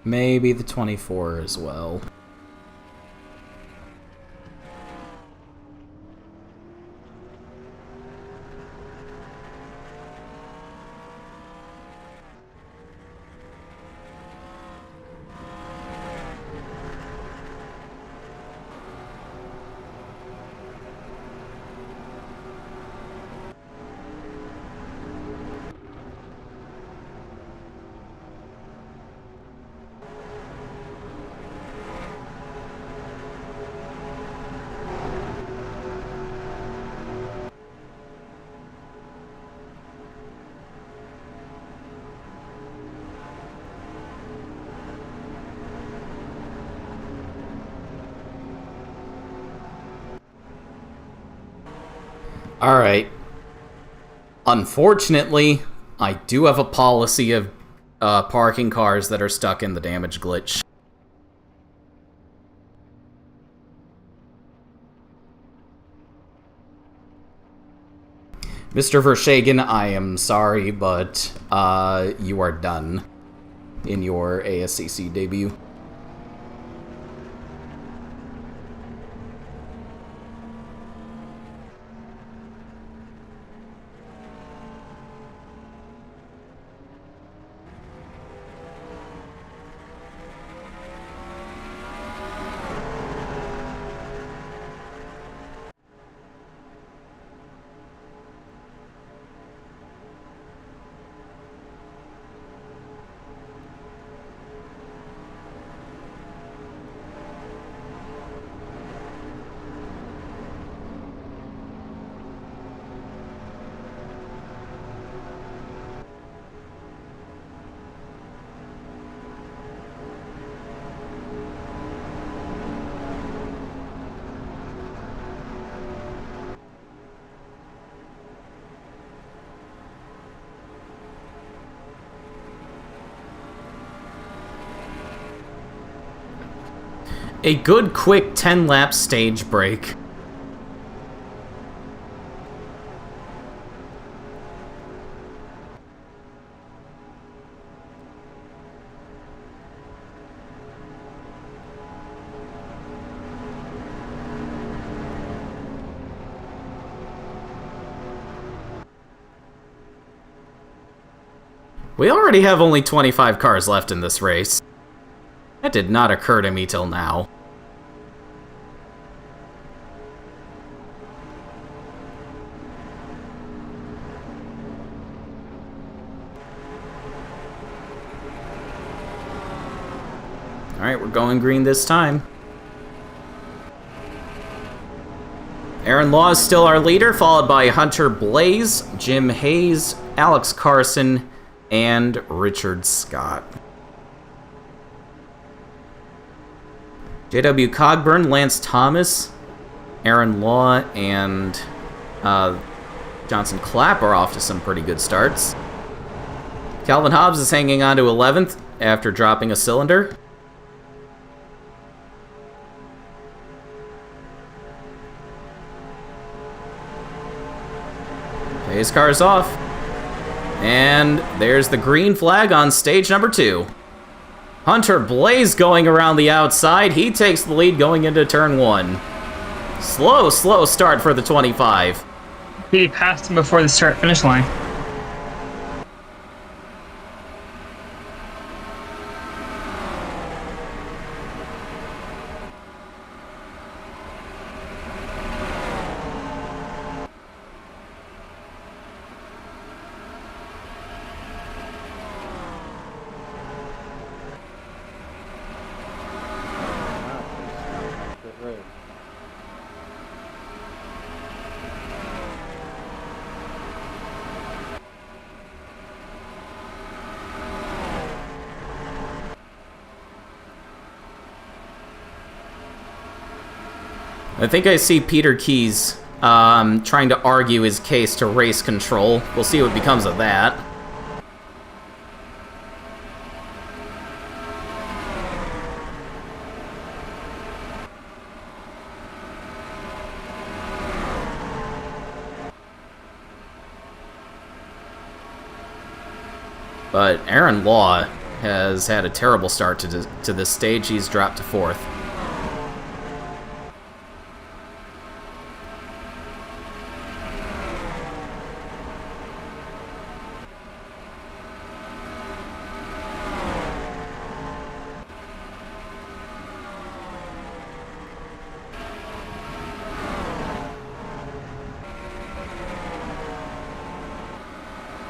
Maybe the 24 as well. Alright. Unfortunately, I do have a policy of parking cars that are stuck in the damage glitch. Mr. Vershagen, I am sorry, but you are done in your ASCC debut. A good, quick 10-lap stage break. We already have only 25 cars left in this race. That did not occur to me till now. Alright, we're going green this time. Aaron Law is still our leader, followed by Hunter Blaze, Jim Hayes, Alex Carson, and Richard Scott. JW Cogburn, Lance Thomas, Aaron Law, and Johnson Clapp are off to some pretty good starts. Calvin Hobbs is hanging on to 11th after dropping a cylinder. His car's off. And there's the green flag on stage number 2. Hunter Blaze going around the outside. He takes the lead going into turn 1. Slow start for the 25. He passed him before the start-finish line. I think I see Peter Keys trying to argue his case to race control. We'll see what becomes of that. But Aaron Law has had a terrible start to this stage. He's dropped to 4th.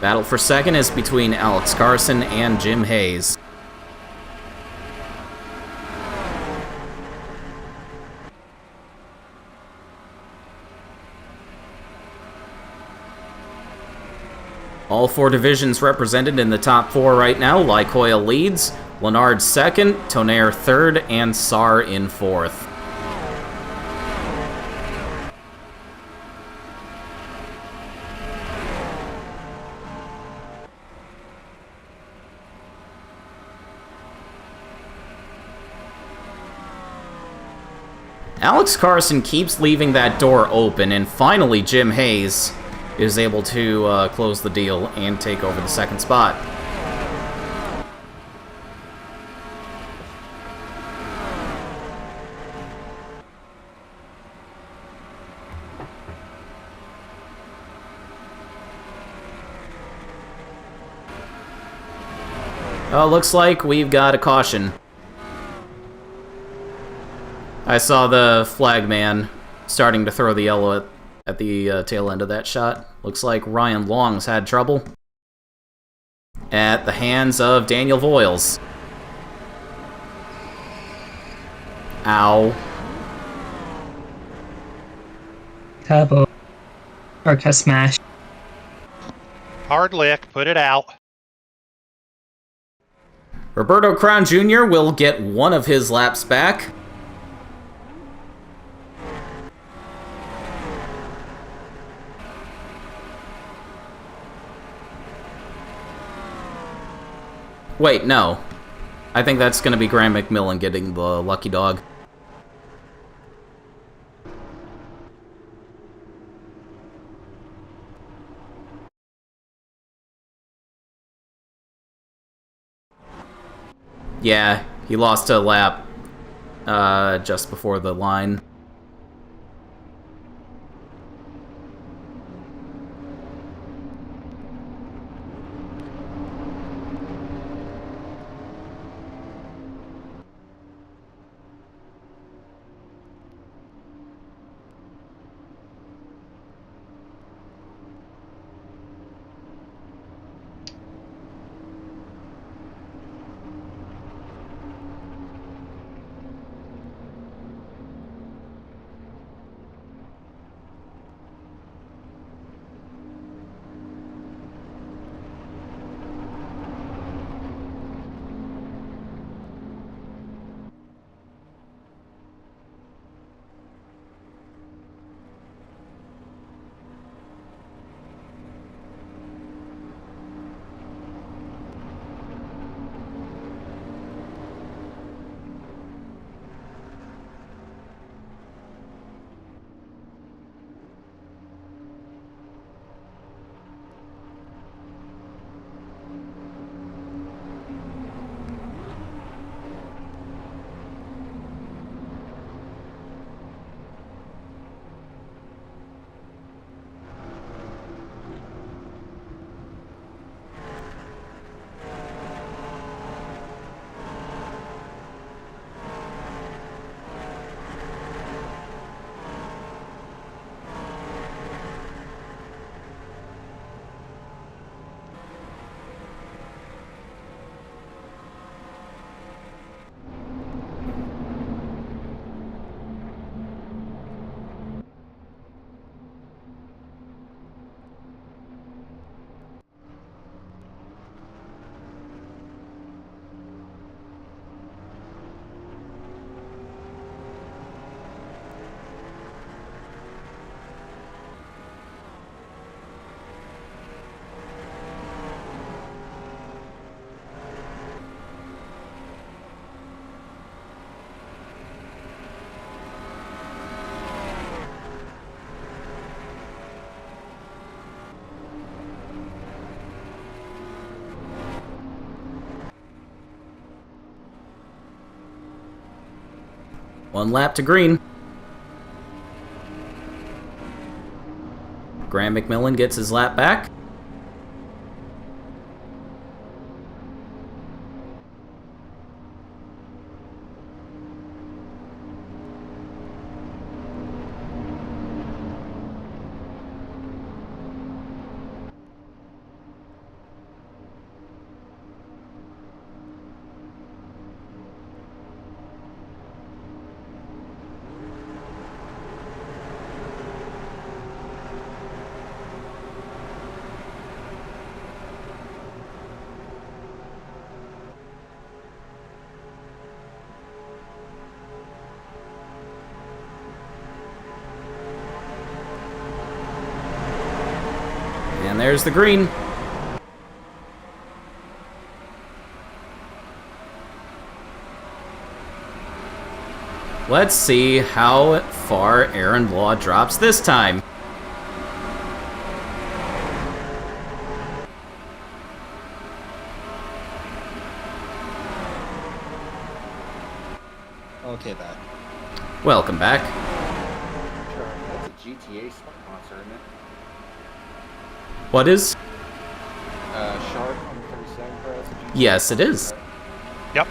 Battle for second is between Alex Carson and Jim Hayes. All 4 divisions represented in the top 4 right now. Lycoya leads, Lennard second, Tonnerre third, and Saar in 4th. Alex Carson keeps leaving that door open, and finally Jim Hayes is able to close the deal and take over the second spot. Looks like we've got a caution. I saw the flagman starting to throw the yellow at the tail end of that shot. Looks like Ryan Long's had trouble at the hands of Daniel Voiles. Ow. Turbo. Orca smash. Hard lick, put it out. Roberto Crown Jr. will get one of his laps back. Wait, no. I think that's going to be Graham McMillan getting the lucky dog. Yeah, he lost a lap just before the line. 1 lap to green. Graham McMillan gets his lap back. And there's the green. Let's see how far Aaron Law drops this time. Okay, back. Welcome back. Sure, that's a GTA sponsor, isn't it? What is? Shark on the 37 Pro. That's a GTA Yes, it is. sponsor, right? Yep.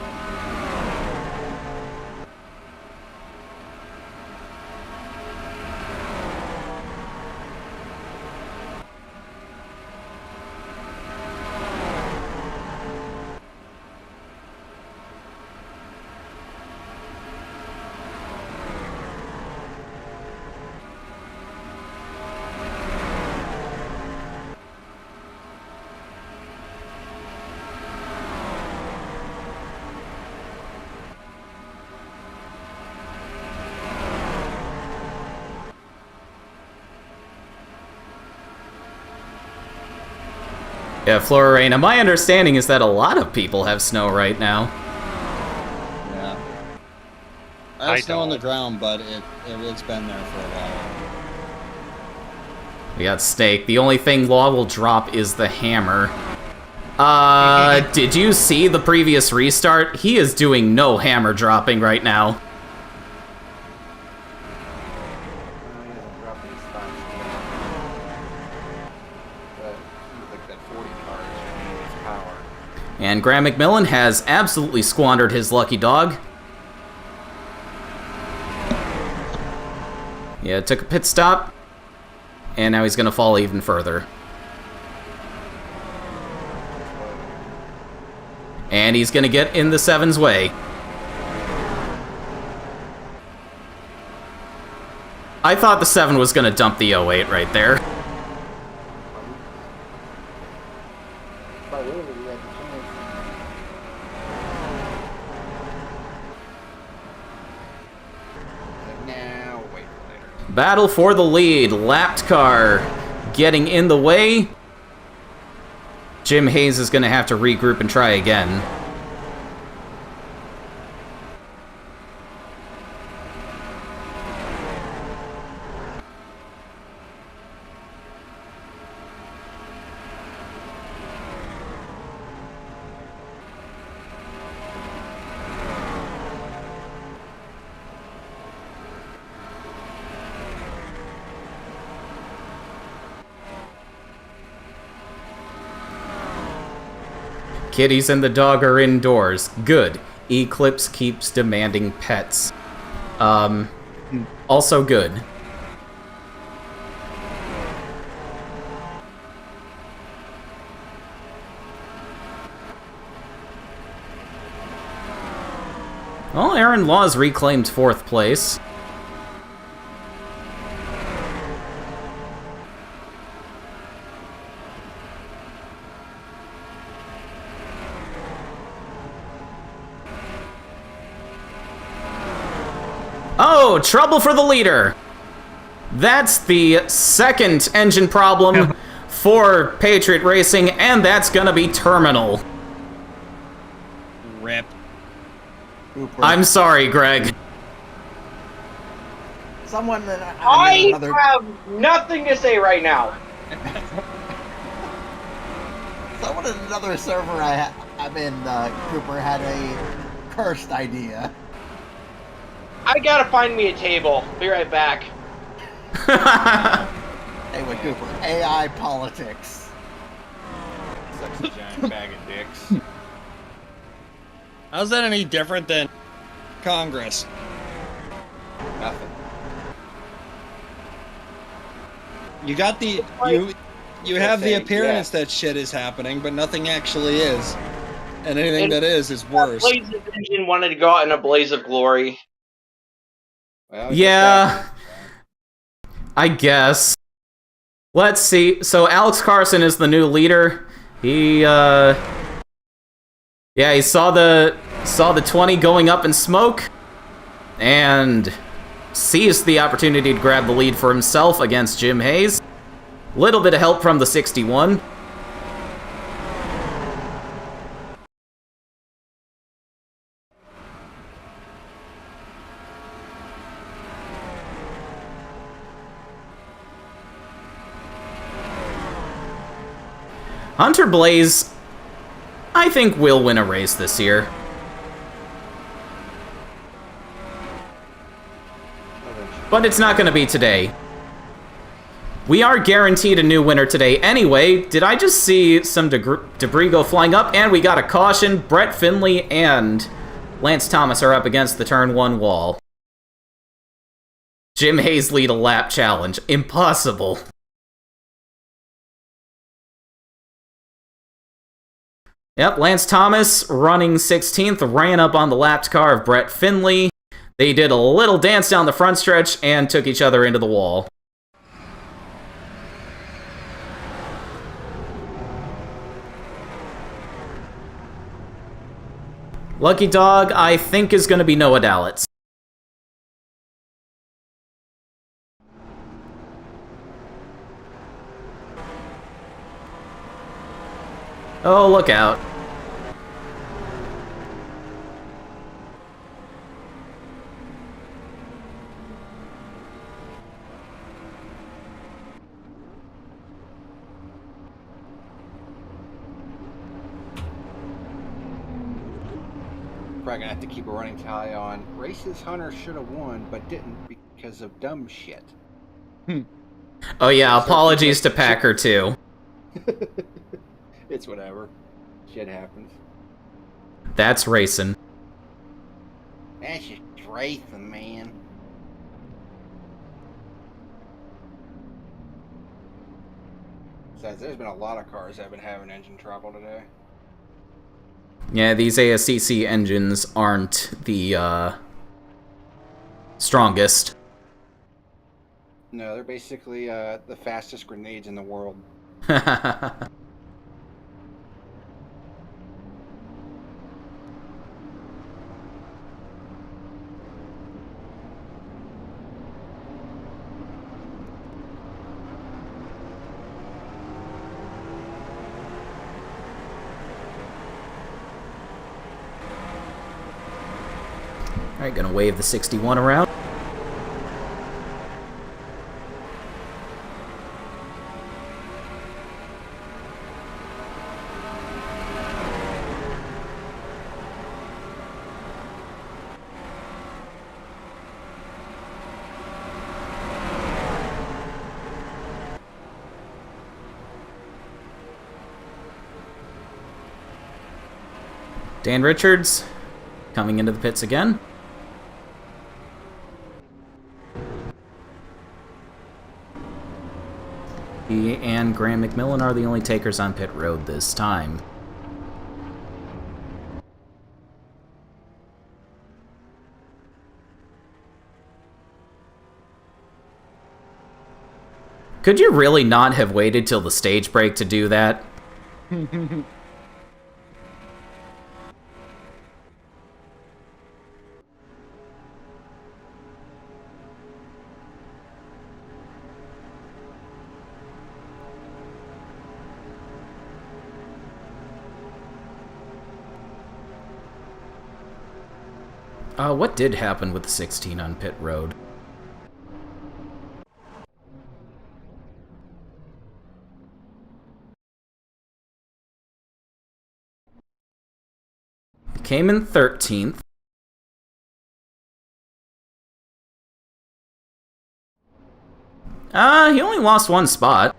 Yeah, Florarena, my understanding is that a lot of people have snow right now. Yeah. I I have snow on the don't. ground, but it's been there for a while. We got Snake. The only thing Law will drop is the hammer. Did you see the previous restart? He is doing no hammer dropping right now. He hasn't dropped any spots yet. But like that 40 car is really its power. And Graham McMillan has absolutely squandered his lucky dog. Yeah, took a pit stop. And now he's going to fall even further. And he's going to get in the 7's way. I thought the 7 was going to dump the 08 right there. If I would have, he had the chance. Like, now, wait for later. Battle for the lead. Lapped car getting in the way. Jim Hayes is going to have to regroup and try again. Kitties and the dog are indoors. Good. Eclipse keeps demanding pets. Also good. Well, Aaron Law's reclaimed 4th place. Oh, trouble for the leader. That's the 2nd engine problem for Patriot Racing, and that's gonna be terminal. Rip. Cooper. I'm sorry, Greg. Someone that I another. have nothing to say right now. Someone in another server I'm in, Cooper, had a cursed idea. I gotta find me a table. Be right back. Hey, wait, Cooper. AI politics. Such a giant bag of dicks. How's that any different than Congress? Nothing. You got the you have the appearance that shit is happening, but nothing actually is, and anything that is worse. Blaze of Engine wanted to go out in a blaze of glory. Well, Yeah, I guess. Let's see. So Alex Carson is the new leader. He he saw the 20 going up in smoke and seized the opportunity to grab the lead for himself against Jim Hayes. Little bit of help from the 61. Hunter Blaze, I think, will win a race this year. But it's not going to be today. We are guaranteed a new winner today anyway. Did I just see some debris go flying up? And we got a caution. Brett Finley and Lance Thomas are up against the turn 1 wall. Jim Hayes lead a lap challenge. Impossible. Yep, Lance Thomas, running 16th, ran up on the lapped car of Brett Finley. They did a little dance down the front stretch and took each other into the wall. Lucky Dog, I think, is going to be Noah Dalitz. Oh, look out. Probably gonna have to keep a running tally on races Hunter should have won, but didn't because of dumb shit. Oh yeah, apologies to Packer too. It's whatever. Shit happens. That's racing. That's just racing, man. Besides, there's been a lot of cars that have been having engine trouble today. Yeah, these ASCC engines aren't the strongest. No, they're basically the fastest grenades in the world. Alright, gonna wave the 61 around. Dan Richards coming into the pits again. He and Graham McMillan are the only takers on pit road this time. Could you really not have waited till the stage break to do that? What did happen with the 16 on pit road? Came in 13th. He only lost one spot.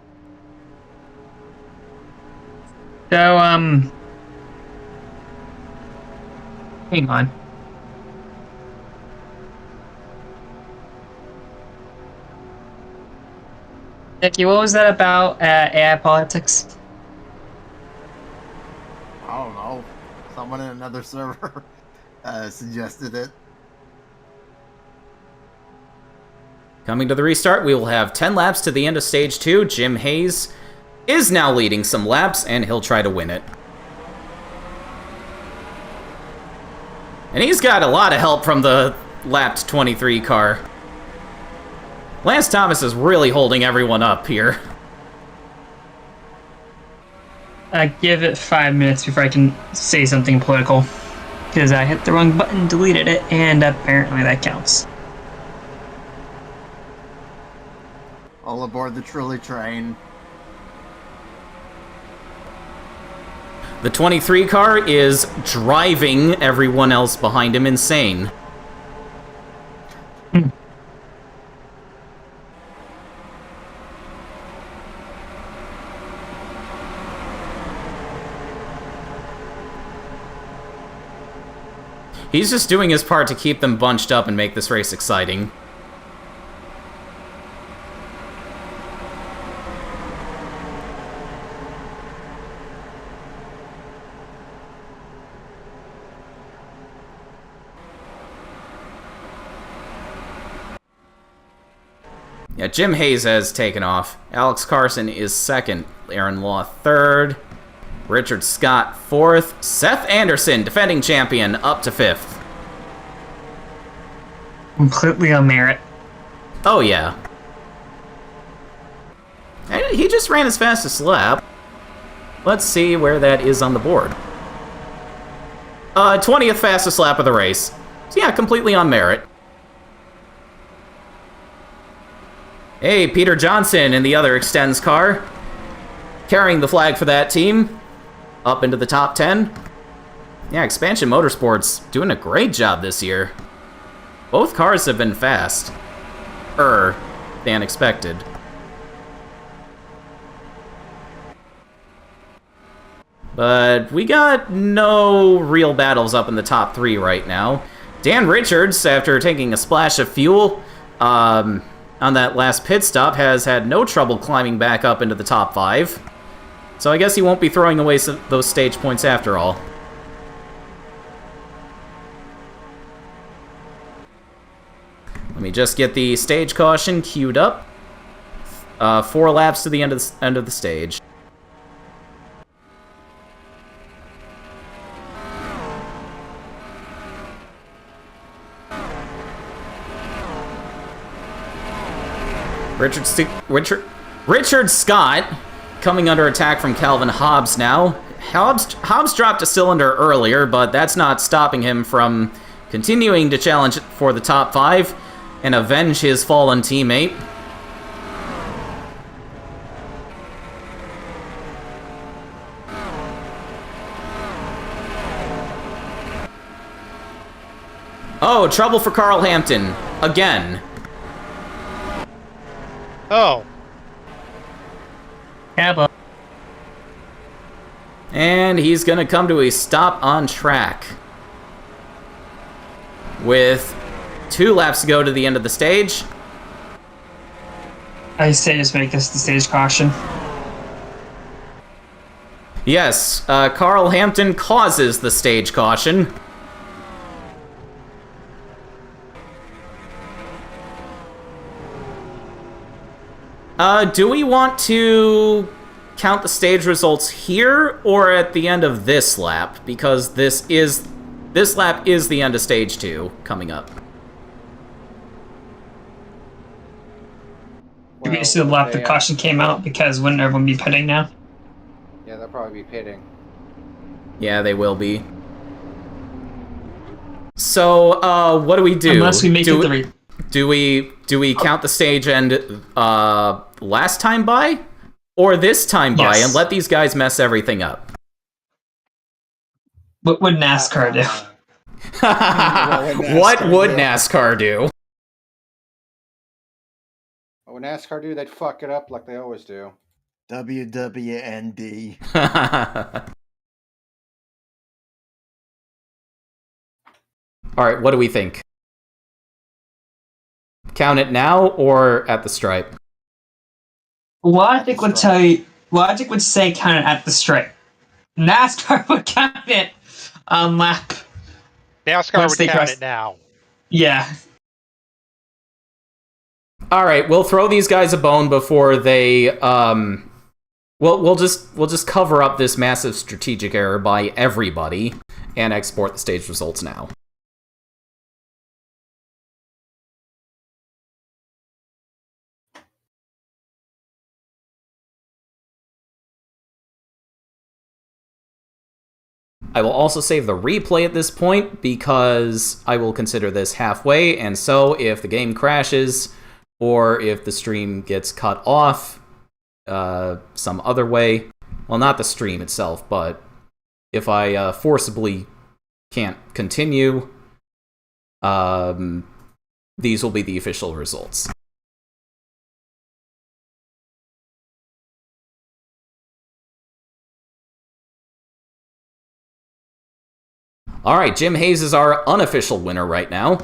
So, hang on. Nikki, what was that about AI politics? I don't know. Someone in another server suggested it. Coming to the restart, we will have 10 laps to the end of Stage 2. Jim Hayes is now leading some laps, and he'll try to win it. And he's got a lot of help from the lapped 23 car. Lance Thomas is really holding everyone up here. Give it 5 minutes before I can say something political. Because I hit the wrong button, deleted it, and apparently that counts. All aboard the trolley train. The 23 car is driving everyone else behind him insane. He's just doing his part to keep them bunched up and make this race exciting. Yeah, Jim Hayes has taken off. Alex Carson is second. Aaron Law third. Richard Scott fourth. Seth Anderson, defending champion, up to fifth. Completely on merit. Oh, yeah. And he just ran his fastest lap. Let's see where that is on the board. 20th fastest lap of the race. So yeah, completely on merit. Hey, Peter Johnson in the other Extends car. Carrying the flag for that team. Up into the top 10. Yeah, Expansion Motorsports doing a great job this year. Both cars have been fast. Than expected. But we got no real battles up in the top 3 right now. Dan Richards, after taking a splash of fuel on that last pit stop, has had no trouble climbing back up into the top 5. So I guess he won't be throwing away those stage points after all. Let me just get the stage caution queued up. 4 laps to the end of the stage. Richard Scott coming under attack from Calvin Hobbs now. Hobbs dropped a cylinder earlier, but that's not stopping him from continuing to challenge for the top 5 and avenge his fallen teammate. Oh, trouble for Carl Hampton. Again. Oh. Cabba. And he's gonna come to a stop on track. With 2 laps to go to the end of the stage. I say just make this the stage caution. Yes, Carl Hampton causes the stage caution. Do we want to count the stage results here or at the end of this lap? Because this lap is the end of stage 2 coming up. Well, basically the lap the caution came out, because wouldn't everyone be pitting now? Yeah, they'll probably be pitting. Yeah, they will be. So, what do we do? Unless we make it the Do we count the stage end last time by? Or this time by, and let these guys mess everything up? What would NASCAR do? What would NASCAR do? what NASCAR do, they'd fuck it up like they always do. WWND. All right, what do we think? Count it now or at the stripe? Logic would tell you. Logic would say count it at the stripe. NASCAR would count it on lap. NASCAR Once would they count cross- it now. Yeah. All right, we'll throw these guys a bone before they. We'll just cover up this massive strategic error by everybody and export the stage results now. I will also save the replay at this point because I will consider this halfway, and so if the game crashes or if the stream gets cut off some other way, well, not the stream itself, but if I forcibly can't continue, these will be the official results. All right, Jim Hayes is our unofficial winner right now.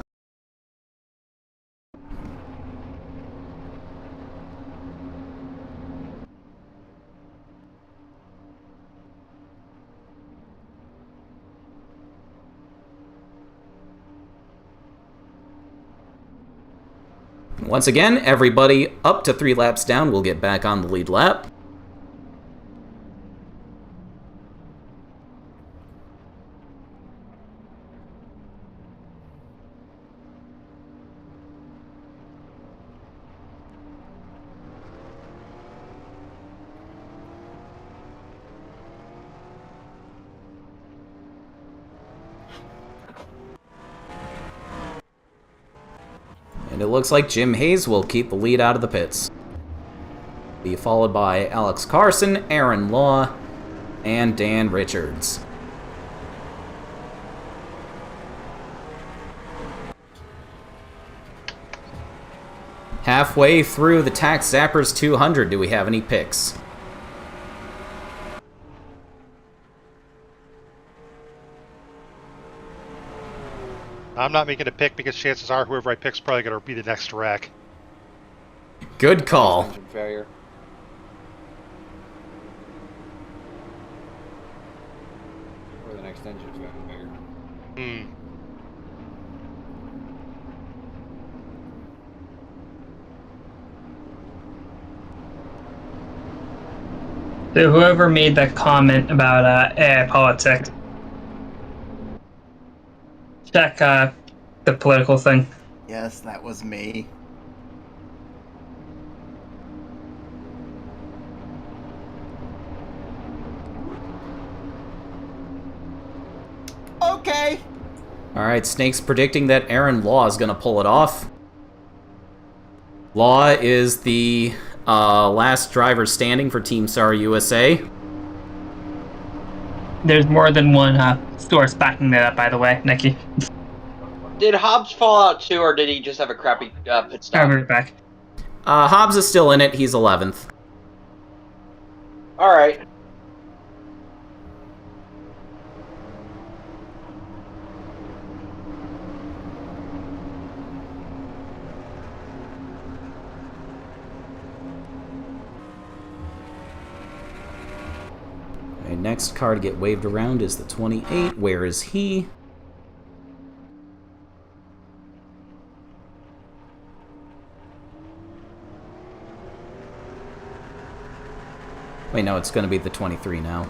Once again, everybody up to 3 laps down will get back on the lead lap. And it looks like Jim Hayes will keep the lead out of the pits. Be followed by Alex Carson, Aaron Law, and Dan Richards. Halfway through the Tax Zappers 200, do we have any picks? I'm not making a pick because chances are whoever I pick's probably going to be the next wreck. Good call. Engine failure. Or the next engine failure. Hmm. So whoever made that comment about AI politics, check the political thing. Yes, that was me. Okay. All right, Snake's predicting that Aaron Law is going to pull it off. Law is the last driver standing for Team SAR USA. There's more than one source backing that up, by the way, Nikki. Did Hobbs fall out too, or did he just have a crappy pit stop? I'll be right back. Hobbs is still in it. He's 11th. All right. Okay, next car to get waved around is the 28. Where is he? Wait, no, it's going to be the 23 now.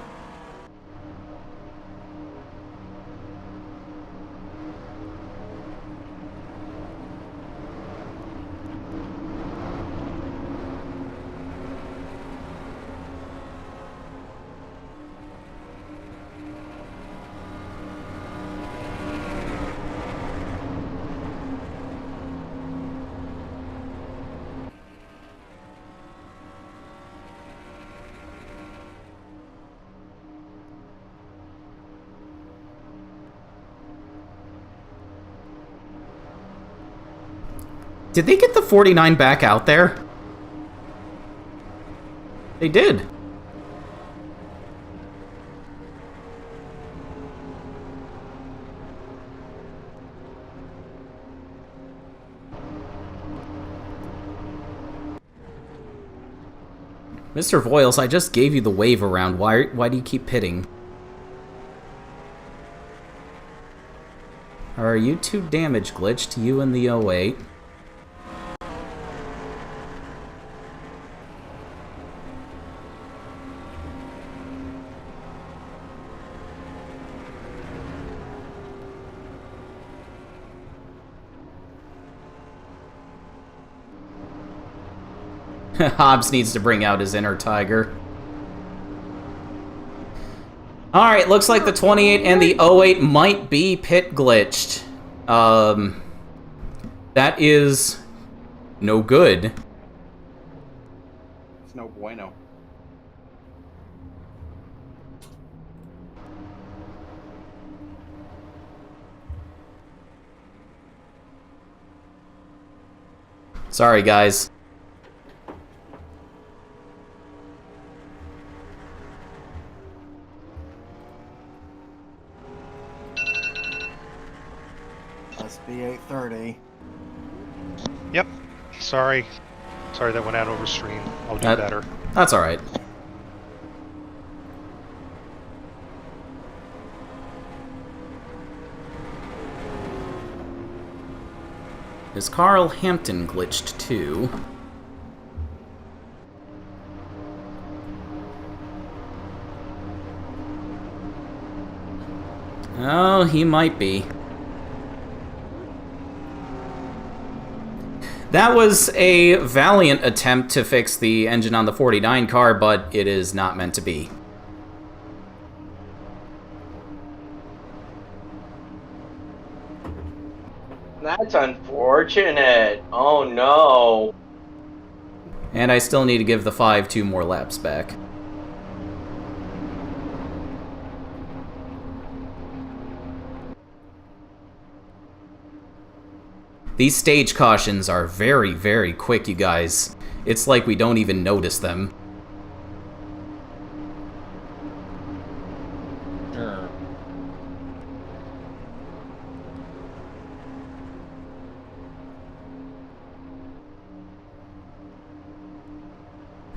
Did they get the 49 back out there? They did. Mr. Voiles, I just gave you the wave around. Why do you keep pitting? Are you too damage glitched, you and the 08? Hobbs needs to bring out his inner tiger. Alright, looks like the 28 and the 08 might be pit glitched. That is no good. It's no bueno. Sorry, guys. Must be 8:30. Yep. Sorry. Sorry that went out over stream. I'll do better. That's alright. Is Carl Hampton glitched too? Oh, he might be. That was a valiant attempt to fix the engine on the 49 car, but it is not meant to be. That's unfortunate. Oh no. And I still need to give the 5 2 more laps back. These stage cautions are very, very quick, you guys. It's like we don't even notice them. Sure.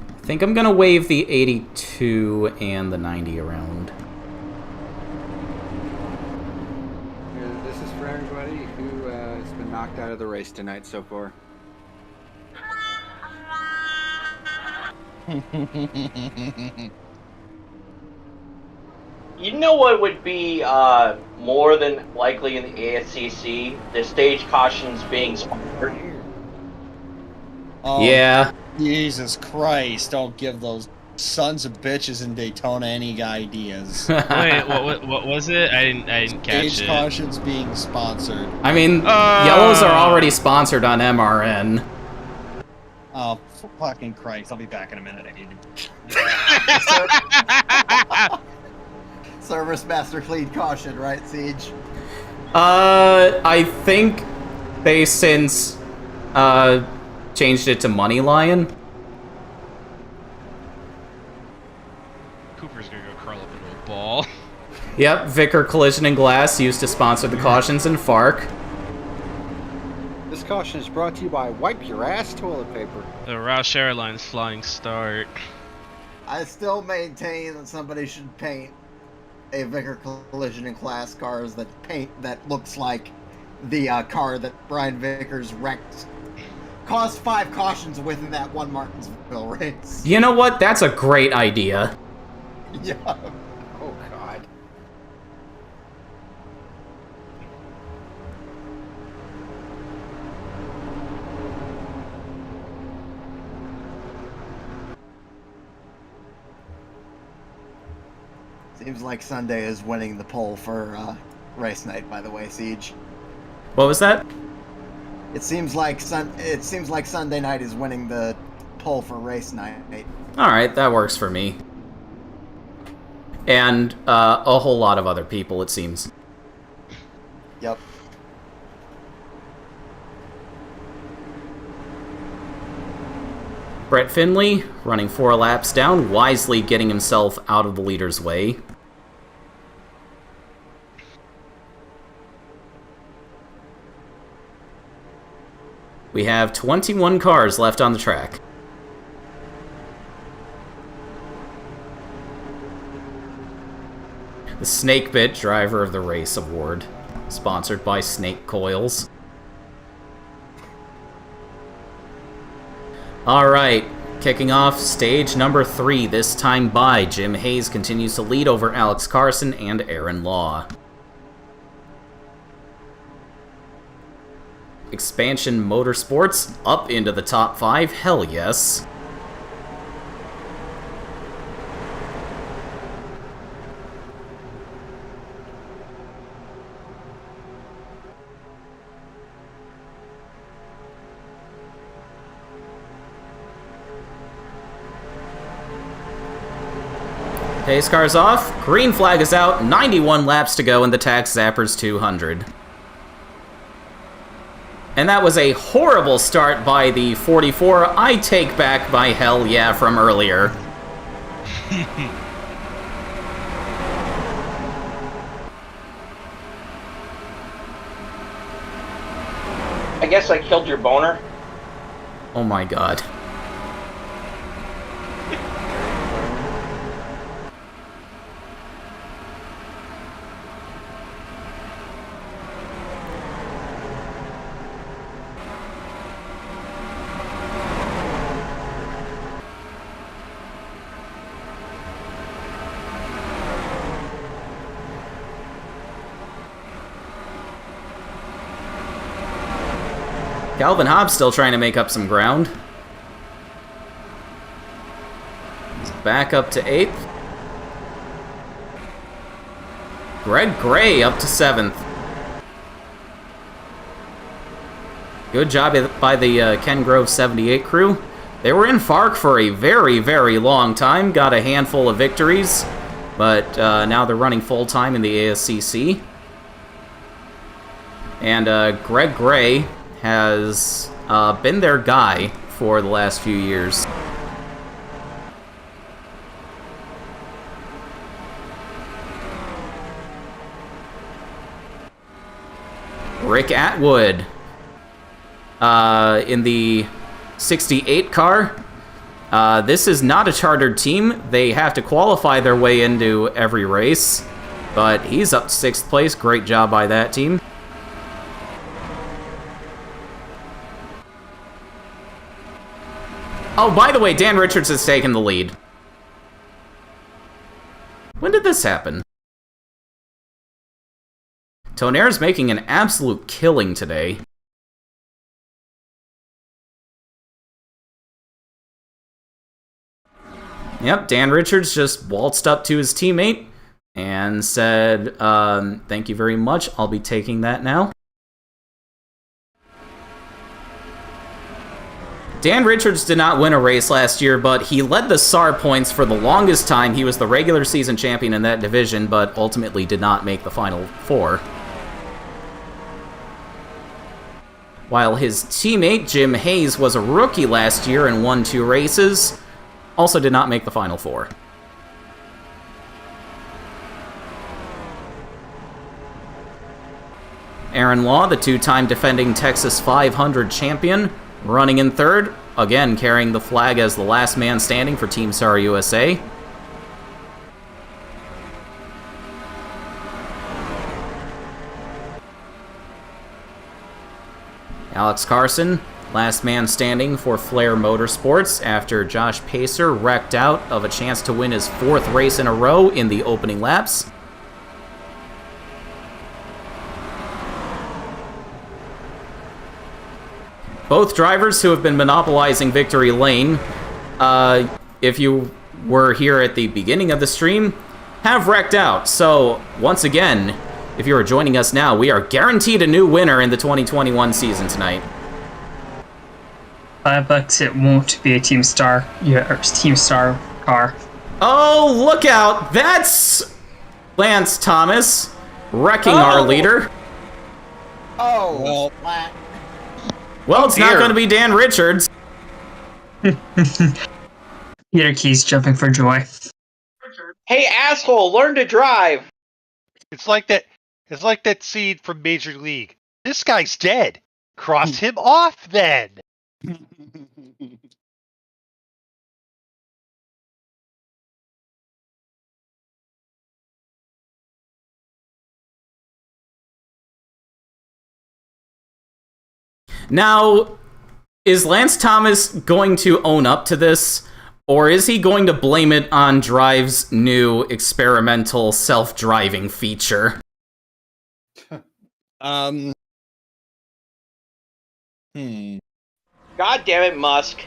I think I'm gonna wave the 82 and the 90 around. This is for everybody who has been knocked out of the race tonight so far. You know what would be more than likely in the ASCC? The stage cautions being sponsored. Oh, Yeah. Jesus Christ, don't give those sons of bitches in Daytona any ideas. Wait, what was it? I didn't catch Stage it. cautions being sponsored. I mean, yellows are already sponsored on MRN. Oh, for fucking Christ, I'll be back in a minute. I need to... Service Master Fleet caution, right, Siege? I think they since changed it to Money Lion. Cooper's gonna go curl up into a ball. Yep, Vicker Collision and Glass used to sponsor the cautions in FARC. This caution is brought to you by Wipe Your Ass Toilet Paper. The Roush Airlines flying start. I still maintain that somebody should paint a Vicker Collision and Glass cars that looks like the car that Brian Vickers wrecked. Caused 5 cautions within that one Martinsville race. You know what? That's a great idea. Yeah. Oh, God. Seems like Sunday is winning the poll for race night, by the way, Siege. What was that? It seems like Sunday night is winning the poll for race night. Alright, that works for me. And a whole lot of other people, it seems. Yep. Brett Finley running 4 laps down, wisely getting himself out of the leader's way. We have 21 cars left on the track. The Snake Bit Driver of the Race Award, sponsored by Snake Coils. Alright, kicking off stage number 3, this time by Jim Hayes continues to lead over Alex Carson and Aaron Law. Expansion Motorsports up into the top 5, hell yes. Pace car's off, green flag is out, 91 laps to go in the Tax Zappers 200. And that was a horrible start by the 44. I take back my hell yeah from earlier. I guess I killed your boner. Oh my god. Calvin Hobbs still trying to make up some ground. He's back up to 8th. Greg Gray up to 7th. Good job by the Ken Grove 78 crew. They were in FARC for a very, very long time. Got a handful of victories, but now they're running full-time in the ASCC. And Greg Gray has been their guy for the last few years. Rick Atwood in the 68 car. This is not a chartered team. They have to qualify their way into every race, but he's up to 6th place. Great job by that team. Oh, by the way, Dan Richards has taken the lead. When did this happen? Tonaire's making an absolute killing today. Yep, Dan Richards just waltzed up to his teammate and said, thank you very much, I'll be taking that now. Dan Richards did not win a race last year, but he led the SAR points for the longest time. He was the regular season champion in that division, but ultimately did not make the Final Four. While his teammate, Jim Hayes, was a rookie last year and won 2 races, also did not make the Final Four. Aaron Law, the 2-time defending Texas 500 champion, running in 3rd, again carrying the flag as the last man standing for Team SAR USA. Alex Carson, last man standing for Flair Motorsports after Josh Pacer wrecked out of a chance to win his 4th race in a row in the opening laps. Both drivers who have been monopolizing victory lane, if you were here at the beginning of the stream, have wrecked out. So, once again, if you are joining us now, we are guaranteed a new winner in the 2021 season tonight. $5, it won't be a Team Star, Team Star car. Oh, look out! That's Lance Thomas wrecking our leader. Oh, well. Well, it's not going to be Dan Richards. Peter Key's jumping for joy. Hey, asshole, learn to drive. It's like that. It's like that scene from Major League. This guy's dead. Cross him off then. Now, is Lance Thomas going to own up to this, or is he going to blame it on Drive's new experimental self-driving feature? Hmm. God damn it, Musk.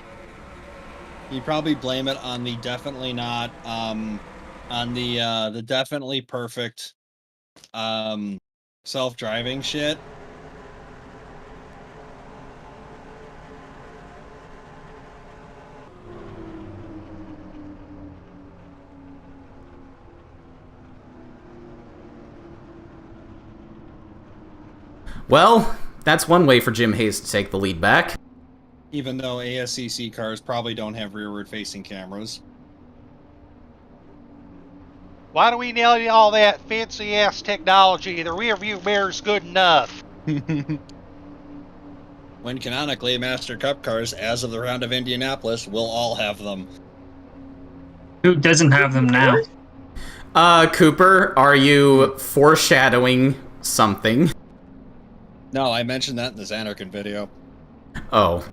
You'd probably blame it on the definitely not, on the definitely perfect, self-driving shit. Well, that's one way for Jim Hayes to take the lead back. Even though ASCC cars probably don't have rearward-facing cameras. Why do we need all that fancy ass technology? The rear view mirror's good enough. When canonically, Master Cup cars, as of the round of Indianapolis, will all have them. Who doesn't have them now? Cooper, are you foreshadowing something? No, I mentioned that in the Xanarkin video. Oh.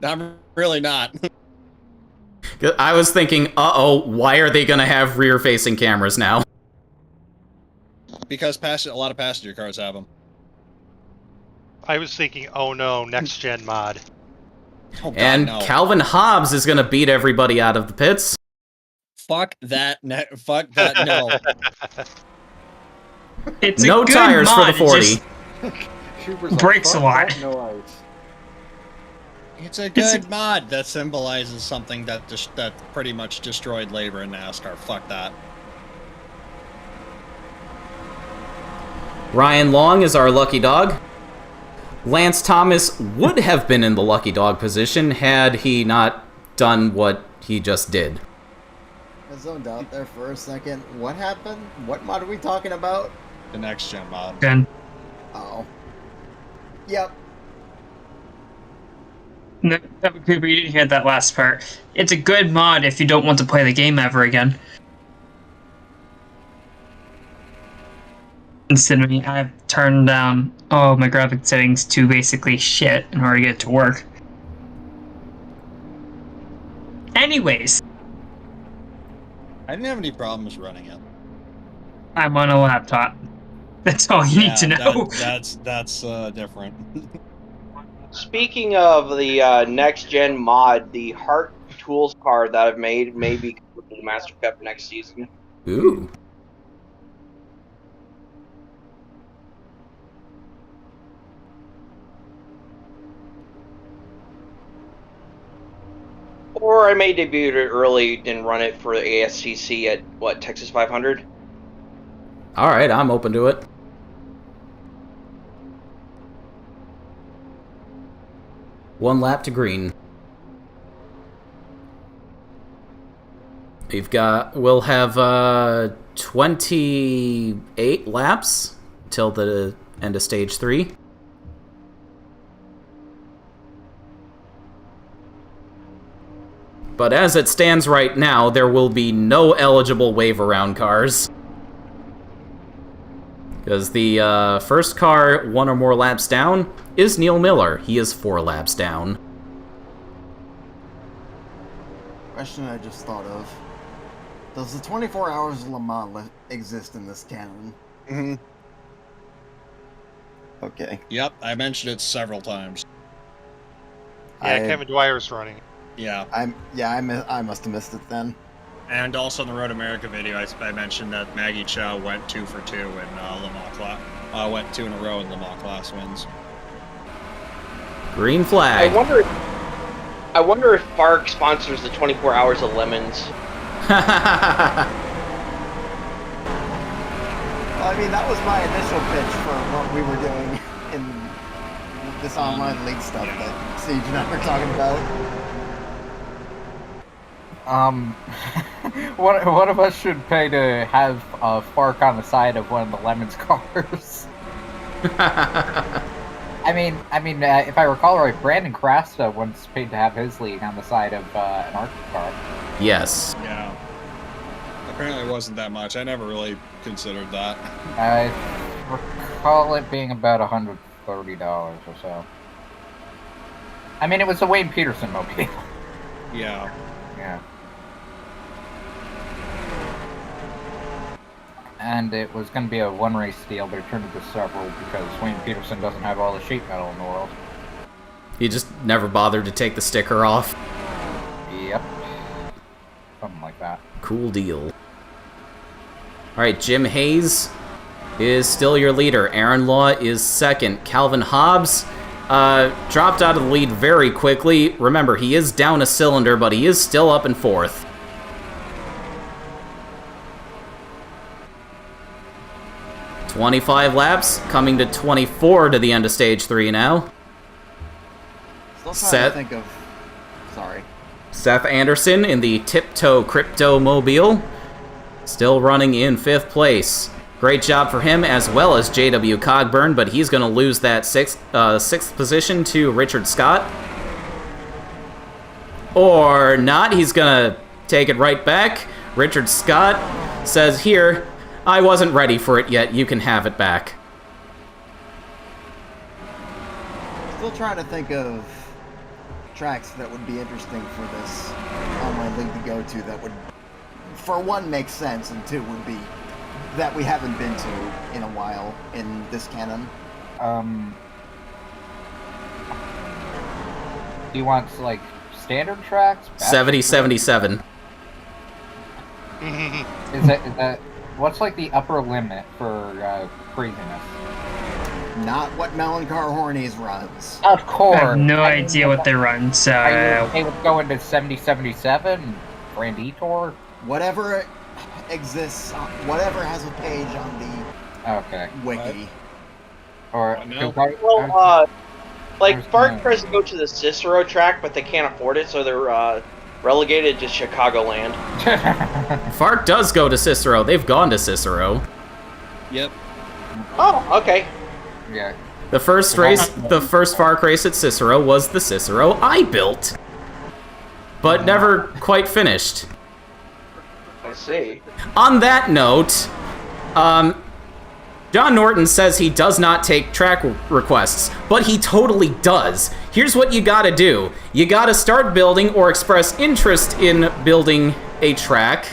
I'm really not. I was thinking, uh-oh, why are they gonna have rear-facing cameras now? Because a lot of passenger cars have them. I was thinking, oh no, next gen mod. Oh, God, And no. Calvin Hobbs is gonna beat everybody out of the pits. Fuck that, fuck that, no. It's No a good tires mod, for the 40. It Cooper's just breaks a "Fuck lot. that noise." It's a good mod that symbolizes something that that pretty much destroyed labor in NASCAR. Fuck that. Ryan Long is our lucky dog. Lance Thomas would have been in the lucky dog position had he not done what he just did. I zoned out there for a second. What happened? What mod are we talking about? The next gen mod. Again. Oh. Yep. No, Cooper, you didn't hear that last part. It's a good mod if you don't want to play the game ever again. Instead of me, I've turned down all my graphic settings to basically shit in order to get it to work. Anyways, I didn't have any problems running it. I'm on a laptop. That's all you need to know. That's different. Speaking of the next gen mod, the Heart Tools car that I've made may be coming to the Master Cup next season. Ooh. Or I may debut it early and run it for the ASCC at, what, Texas 500? Alright, I'm open to it. One lap to green. We'll have 28 laps till the end of stage 3. But as it stands right now, there will be no eligible wave-around cars. Because the first car 1 or more laps down is Neil Miller. He is 4 laps down. Question I just thought of. Does the 24 Hours of Le Mans exist in this canon? Mm-hmm. Okay. Yep, I mentioned it several times. Yeah, Kevin Dwyer's running. Yeah. I must have missed it then. And also in the Road America video, I mentioned that Maggie Chow went 2 for 2 in Le Mans class. Went 2 in a row in Le Mans class wins. Green flag. I wonder if Bark sponsors the 24 Hours of Lemons. Well, I mean, that was my initial pitch for what we were doing in this online league stuff that Siege and I were talking about. One of us should pay to have a Fark on the side of one of the Lemons cars. I mean, if I recall right, Brandon Crasta once paid to have his league on the side of an Arctic car. Yes. Yeah. Apparently it wasn't that much. I never really considered that. I recall it being about $130 or so. I mean, it was the Wayne Peterson mobile. Yeah. Yeah. And it was going to be a one-race deal, but it turned into several because Wayne Peterson doesn't have all the sheet metal in the world. He just never bothered to take the sticker off. Yep. Something like that. Cool deal. Alright, Jim Hayes is still your leader. Aaron Law is second. Calvin Hobbs dropped out of the lead very quickly. Remember, he is down a cylinder, but he is still up in fourth. "25 laps, coming to 24 to the end of stage 3 now. Still trying Seth. to think of... Sorry. Seth Anderson in the Tiptoe Crypto Mobile, still running in 5th place. Great job for him, as well as JW Cogburn, but he's going to lose that sixth position to Richard Scott. Or not, he's going to take it right back. Richard Scott says, "Here, I wasn't ready for it yet, you can have it back." Still trying to think of tracks that would be interesting for this online league to go to that would, for one, make sense, and two, would be that we haven't been to in a while in this canon. Do you want, like, standard tracks? 70-77. Is that what's, like, the upper limit for craziness? Not what Melon Car Hornies runs. Of course. I have no idea what they run, so... Are you okay with going to 70-77? Grand Tour? Whatever exists, whatever has a page on the wiki. Or No. Well, like There's Spark no- tries to go to the Cicero track, but they can't afford it, so they're relegated to Chicagoland. Fark does go to Cicero. They've gone to Cicero. Yep. Oh, okay. Yeah. The first Fark race at Cicero was the Cicero I built, but never quite finished. I see. On that note, John Norton says he does not take track requests, but he totally does. Here's what you gotta do. You gotta start building or express interest in building a track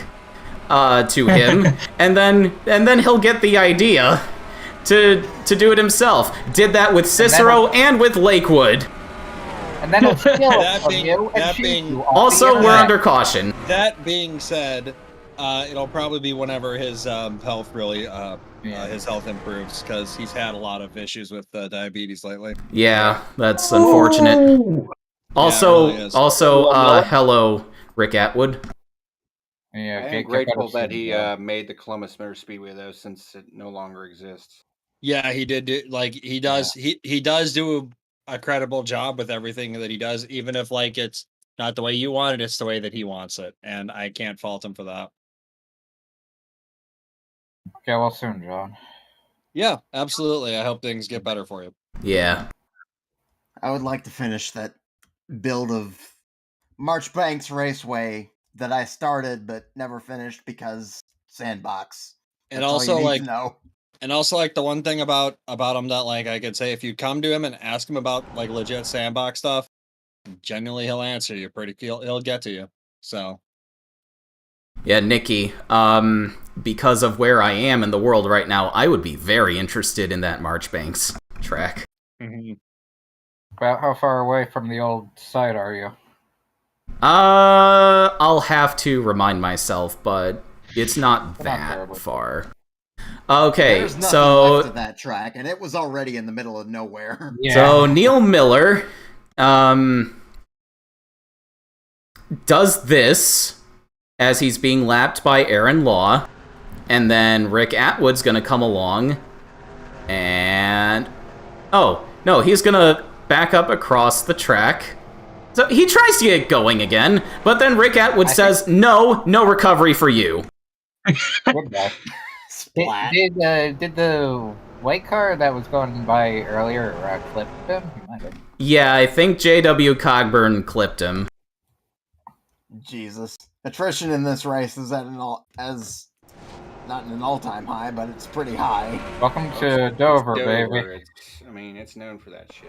to him, and then he'll get the idea to do it himself. Did that with Cicero and with Lakewood. And then he'll steal That from being- you and that shoot being- you off Also, the we're internet. under caution. That being said, it'll probably be whenever his health really his health improves, because he's had a lot of issues with diabetes lately. Yeah, that's unfortunate. Also, Yeah, it really is. hello, Rick Atwood. Yeah, I am get grateful better that he soon, made the Columbus Motor Speedway, though, since it no longer exists. Yeah, he did do, like he does he does do a credible job with everything that he does, even if like it's not the way you want it, it's the way that he wants it, and I can't fault him for that. Okay, well, soon, John. Yeah, absolutely. I hope things get better for you. Yeah. I would like to finish that build of Marchbanks Raceway that I started but never finished because Sandbox. And That's all you also need like to know. And also, like, the one thing about him that, like, I could say, if you come to him and ask him about, like, legit sandbox stuff, genuinely he'll answer you he'll get to you. So, Yeah, Nikki, because of where I am in the world right now, I would be very interested in that Marchbanks track. About how far away from the old site are you? I'll have to remind myself, but it's not that terribly. far. Okay, There's nothing so left of that track, and it was already in the middle of nowhere. Yeah. So Neil Miller does this as he's being lapped by Aaron Law, and then Rick Atwood's gonna come along and oh no, he's gonna back up across the track. So he tries to get going again, but then Rick Atwood says, no recovery for you. Splat. Did the white car that was going by earlier clip him? He might have. Yeah, I think J.W. Cogburn clipped him. Jesus. Attrition in this race is at not an all-time high, but it's pretty high. Welcome to Dover, baby. It's known for that shit.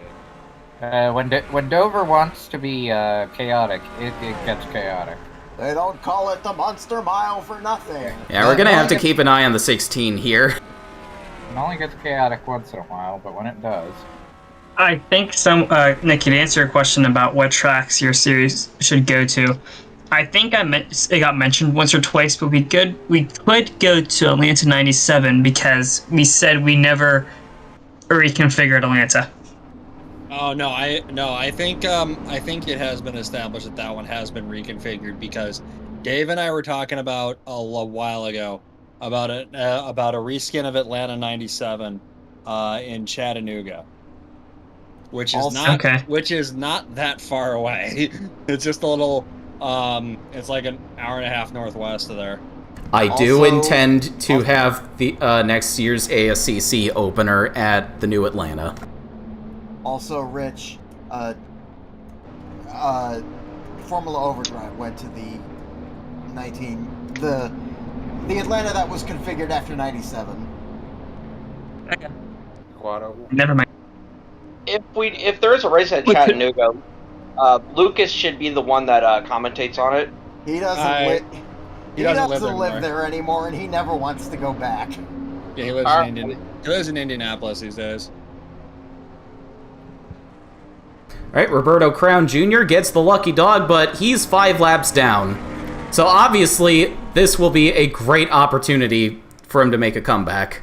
When Dover wants to be chaotic, it gets chaotic. They don't call it the Monster Mile for nothing. Yeah, we're gonna have to keep an eye on the 16 here. It only gets chaotic once in a while, but when it does... I think Nick, you'd answer a question about what tracks your series should go to. I think it got mentioned once or twice, but we could go to Atlanta 97 because we said we never reconfigured Atlanta. Oh no, I think it has been established that one has been reconfigured because Dave and I were talking about a while ago about a reskin of Atlanta 97 in Chattanooga, which is not that far away. It's just a little it's like an hour and a half northwest of there. I do intend to have the next year's ASCC opener at the New Atlanta. Also, Rich, Formula Overdrive went to the Atlanta that was configured after 97. Okay. Quad oval. Never mind. If there is a race at Chattanooga, Lucas should be the one that commentates on it. He doesn't live there anymore, and he never wants to go back. Yeah, he lives in Indianapolis these days. All right, Roberto Crown Jr. gets the lucky dog, but he's 5 laps down. So obviously, this will be a great opportunity for him to make a comeback.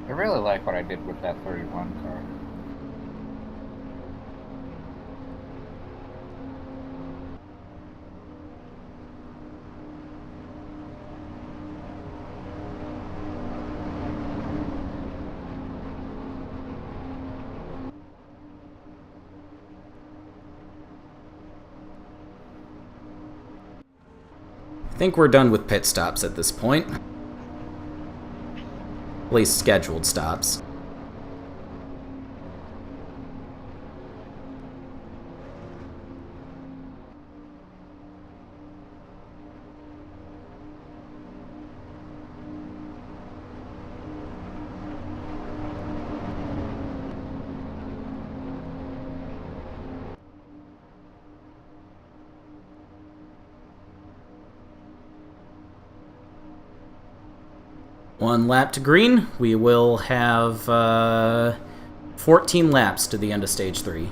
I really like what I did with that 31 car. I think we're done with pit stops at this point. At least scheduled stops. One lap to green. We will have 14 laps to the end of stage 3.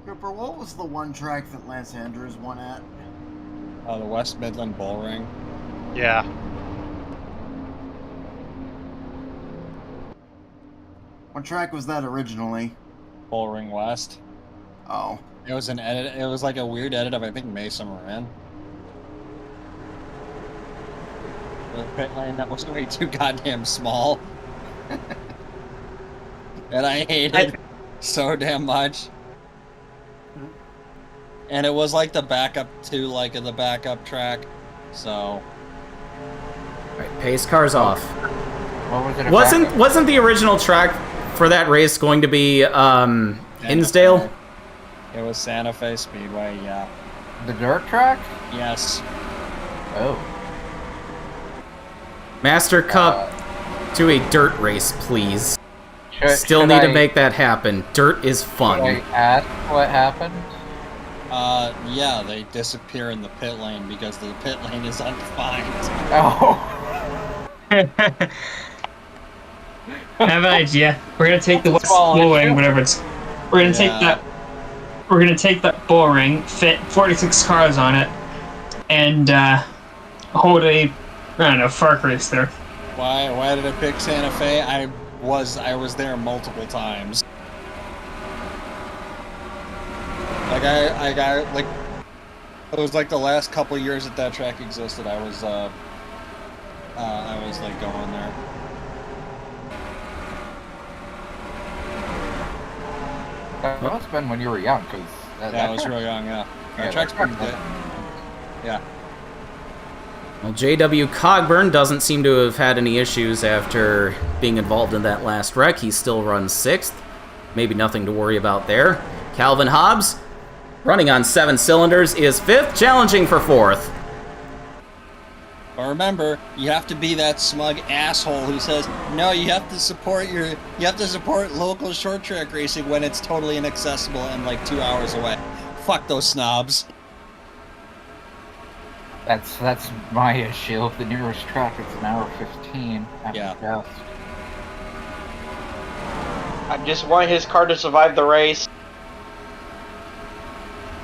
Cooper, what was the one track that Lance Andrews won at? The West Midland Bull Ring. Yeah. What track was that originally? Bull Ring West. Oh. It was an edit. It was like a weird edit of, I think, Mesa Moran. The pit lane that was way too goddamn small. And I hated it so damn much. And it was like the backup to the backup track. So. Alright, pace car's off. What was it? Wasn't the original track for that race going to be Hinsdale? It was Santa Fe Speedway, yeah. The dirt track? Yes. Oh. Master Cup to a dirt race, please. Still need to make that happen. Dirt is fun. Should I ask what happened? Yeah, they disappear in the pit lane because the pit lane is undefined. Oh. I have an idea. We're gonna take the West Bull Ring, whatever it's. We're gonna take that. We're gonna take that bull ring, fit 46 cars on it, and hold a, I don't know, FARC race there. Why did I pick Santa Fe? I was there multiple times. Like it was like the last couple years that track existed. I was like going there. That must have been when you were young, because I was real young. Yeah, that track's pretty good. Yeah. Well, J.W. Cogburn doesn't seem to have had any issues after being involved in that last wreck. He still runs 6th. Maybe nothing to worry about there. Calvin Hobbs, running on 7 cylinders, is 5th, challenging for 4th. But remember, you have to be that smug asshole who says, no, you have to support local short track racing when it's totally inaccessible and like 2 hours away. Fuck those snobs. That's my issue. The nearest track is an hour 15 at best. I just want his car to survive the race.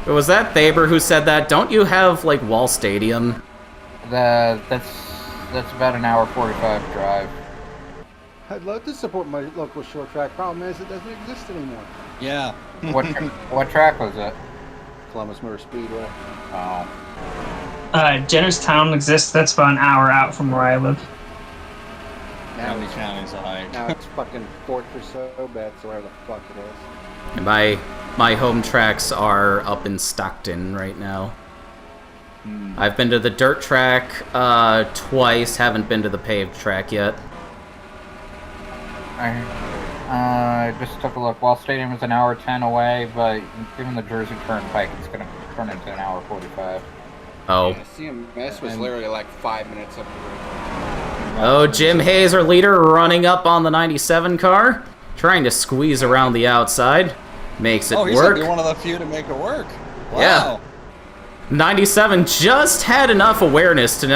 Was that Thaber who said that? Don't you have, like, Wall Stadium? That's about an hour 45 drive. I'd love to support my local short track. Problem is, it doesn't exist anymore. Yeah. What track was it? Columbus Motor Speedway. Oh. Jennerstown exists. That's about an hour out from where I live. Now County County's a hike. Now it's fucking Fortress Obets, or whatever the fuck it is. And my home tracks are up in Stockton right now. I've been to the dirt track twice, haven't been to the paved track yet. I just took a look. Wall Stadium is an hour 10 away, but given the Jersey Turnpike, it's going to turn into an hour 45. Oh. Yeah, CMS was literally like 5 minutes up the road. Oh, Jim Hayes, our leader, running up on the 97 car, trying to squeeze around the outside. Makes it he's work. like one of the few to make it work. Wow. Yeah. 97 just had enough awareness to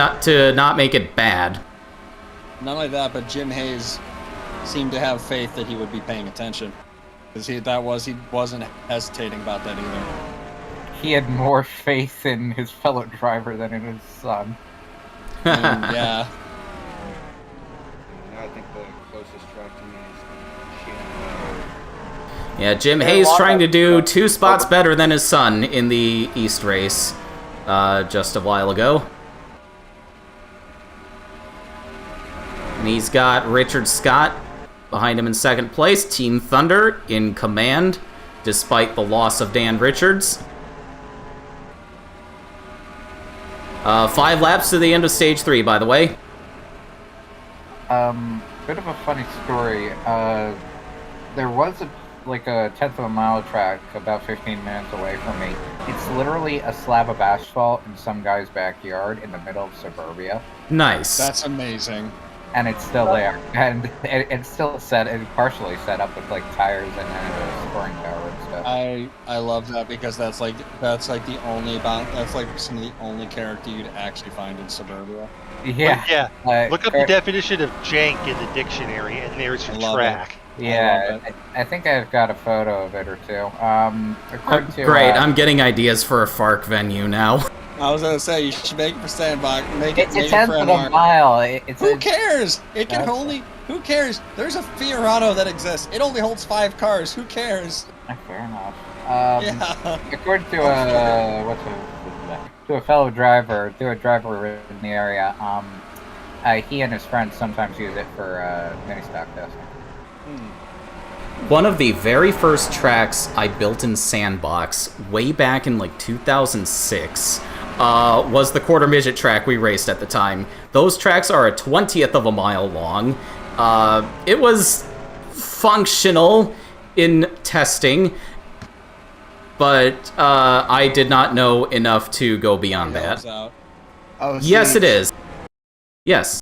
not make it bad. Not only that, but Jim Hayes seemed to have faith that he would be paying attention. Because he wasn't hesitating about that either. He had more faith in his fellow driver than in his son. Yeah. I think the closest track to me is shit. Yeah, Jim Hayes trying to do 2 spots better than his son in the East race just a while ago. And he's got Richard Scott behind him in 2nd place. Team Thunder in command, despite the loss of Dan Richards. 5 laps to the end of Stage 3, by the way. Bit of a funny story. There was a 1/10 of a mile track about 15 minutes away from me. It's literally a slab of asphalt in some guy's backyard in the middle of suburbia. Nice. That's amazing. And it's still there. And it's still partially set up with tires and a scoring tower and stuff. I love that because that's like some of the only character you'd actually find in suburbia. Yeah. Look up the definition of jank in the dictionary, and there's your track. Yeah, I think I've got a photo of it or two. Great, I'm getting ideas for a FARC venue now. I was gonna say you should make it for Sandbox. It's a 10th of a mile. Who cares? Who cares? There's a Fiorano that exists. It only holds 5 cars. Who cares? Fair enough. Yeah. According to a fellow driver, in the area, he and his friends sometimes use it for mini stock testing. One of the very first tracks I built in Sandbox, way back in 2006, was the quarter midget track we raced at the time. Those tracks are a 20th of a mile long. It was functional in testing, but I did not know enough to go beyond that. Oh, yes, it is. Yes.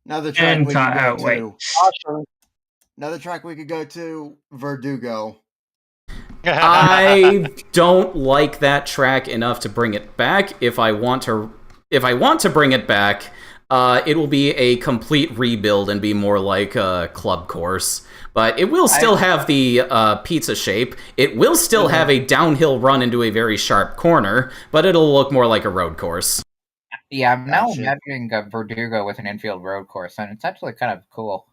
Another track we could go to. Awesome. Another track we could go to, Verdugo. I don't like that track enough to bring it back. If I want to bring it back, it will be a complete rebuild and be more like a club course. But it will still have the pizza shape. It will still have a downhill run into a very sharp corner, but it'll look more like a road course. Yeah, I'm now Gotcha. imagining a Verdugo with an infield road course, and it's actually kind of cool.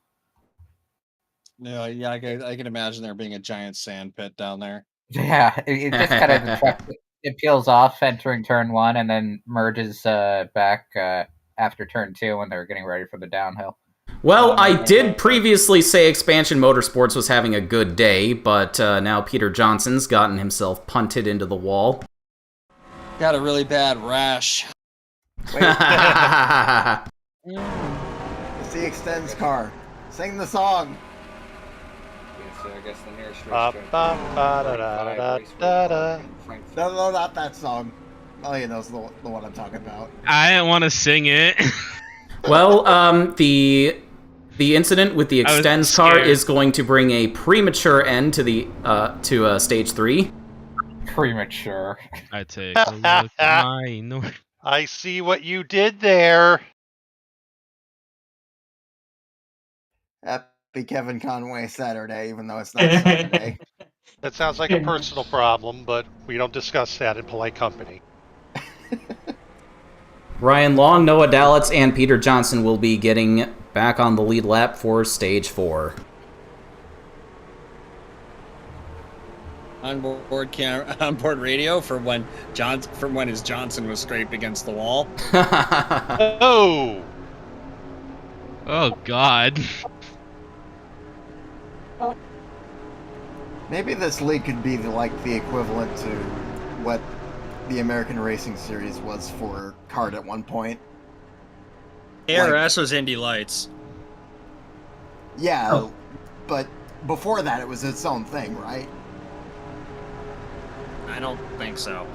Yeah, I can imagine there being a giant sand pit down there. Yeah, it just kind of the truck it peels off entering turn 1 and then merges back after turn 2 when they're getting ready for the downhill. Well, I did previously say Expansion Motorsports was having a good day, but now Peter Johnson's gotten himself punted into the wall. Got a really bad rash. It's the Extends car. Sing the song. Yeah, so I guess the nearest Ba, racetrack ba, is ba, da, da, da, Raceway da, Park da. in Frankfurt. No, not that song. Elliot knows the one I'm talking about. I didn't want to sing it. Well, the incident with the I was Extends car scared. is going to bring a premature end to the stage 3. Premature. I take a look at my north. I see what you did there. Happy Kevin Conway Saturday, even though it's not Saturday. That sounds like a personal problem, but we don't discuss that in polite company. Ryan Long, Noah Dalitz, and Peter Johnson will be getting back on the lead lap for stage 4. Onboard radio for when his Johnson was scraped against the wall. Oh! Oh God. Maybe this league could be the equivalent to what the American Racing Series was for kart at one point. ARS was Indy Lights. Yeah, but before that it was its own thing, right? I don't think so.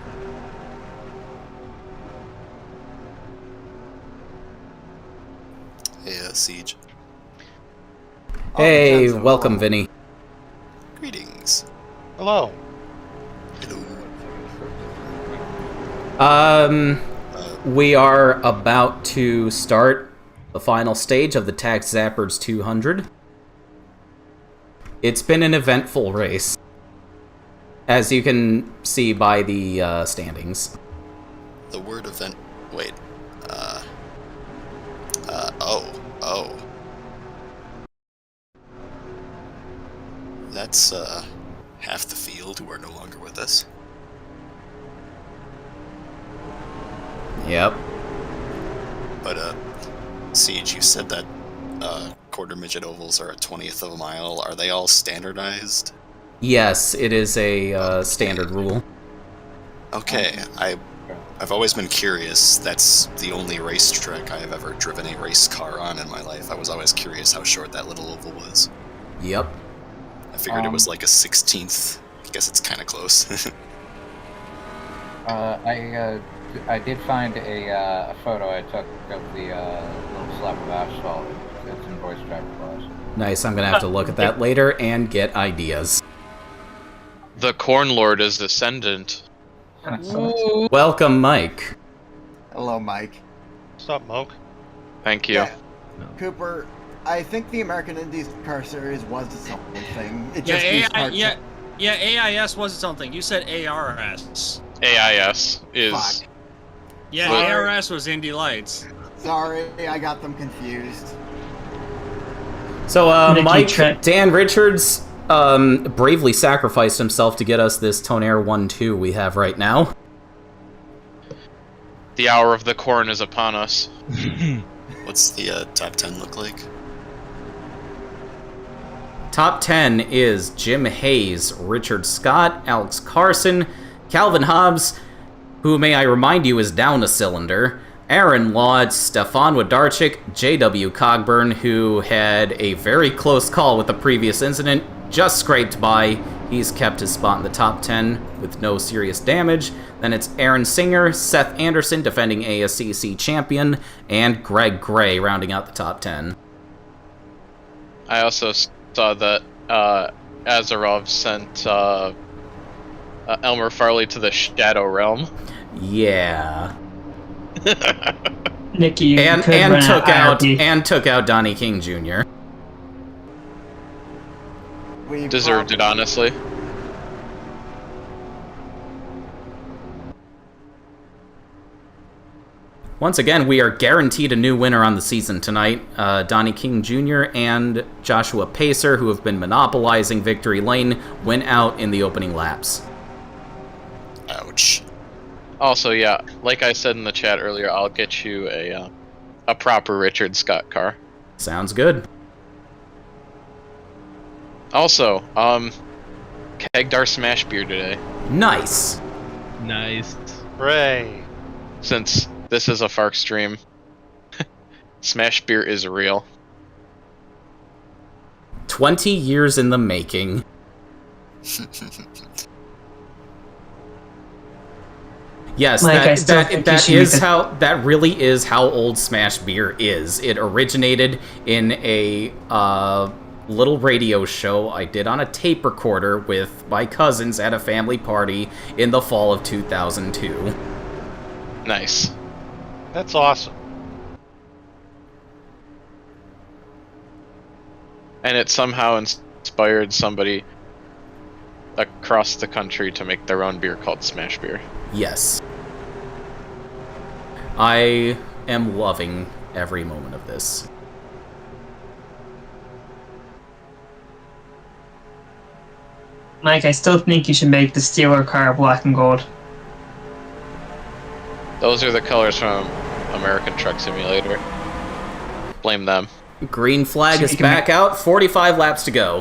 Hey, Siege. Hey, Vincenzo, welcome, hello. Vinny. Greetings. Hello. Hello. We are about to start the final stage of the Tax Zappers 200. It's been an eventful race, as you can see by the standings. The word event. Wait. Oh. That's, half the field who are no longer with us. Yep. But, Siege, you said that, quarter midget ovals are a 20th of a mile. Are they all standardized? Yes, it is a standard rule. Okay, I've always been curious. That's the only racetrack I have ever driven a race car on in my life. I was always curious how short that little oval was. Yep. I figured it was like a 16th. I guess it's kind of close. I did find a photo I took of the little slab of asphalt. It's in voice driver class. Nice, I'm gonna have to look at that later and get ideas. The Corn Lord is descendant. Welcome, Mike. Hello, Mike. What's up, Moke? Thank you. Yeah, Cooper, I think the American IndyCar Series was its own thing. It just used kart- AIS was its own thing. You said ARS. AIS is... Fuck. Yeah, Sorry. ARS was Indy Lights. Sorry, I got them confused. So, Nikki Mike, Trent. Dan Richards bravely sacrificed himself to get us this Tonnerre 1-2 we have right now. The hour of the corn is upon us. What's the top 10 look like? Top 10 is Jim Hayes, Richard Scott, Alex Carson, Calvin Hobbs, who, may I remind you, is down a cylinder, Aaron Laud, Stefan Wodarczyk, J.W. Cogburn, who had a very close call with the previous incident, just scraped by. He's kept his spot in the top 10 with no serious damage. Then it's Aaron Singer, Seth Anderson, defending ASCC champion, and Greg Gray rounding out the top 10. I also saw that Azarov sent Elmer Farley to the Shadow Realm. Yeah. Nikki, you And could run took out Donnie King Jr. We Deserved it, honestly. Once again, we are guaranteed a new winner on the season tonight. Donnie King Jr. and Joshua Pacer, who have been monopolizing victory lane, went out in the opening laps. Ouch. Also, yeah, like I said in the chat earlier, I'll get you a proper Richard Scott car. Sounds good. Also, kegged our Smash beer today. Nice. Nice. Hooray. Since this is a Fark stream, Smash beer is real. 20 years in the making. Yes, Like, that really is how old Smash beer is. It originated in a little radio show I did on a tape recorder with my cousins at a family party in the fall of 2002. Nice. That's awesome. And it somehow inspired somebody across the country to make their own beer called Smash beer. Yes. I am loving every moment of this. Mike, I still think you should make the Steeler car black and gold. Those are the colors from American Truck Simulator. Blame them. Green flag So is you can back out. 45 laps to go.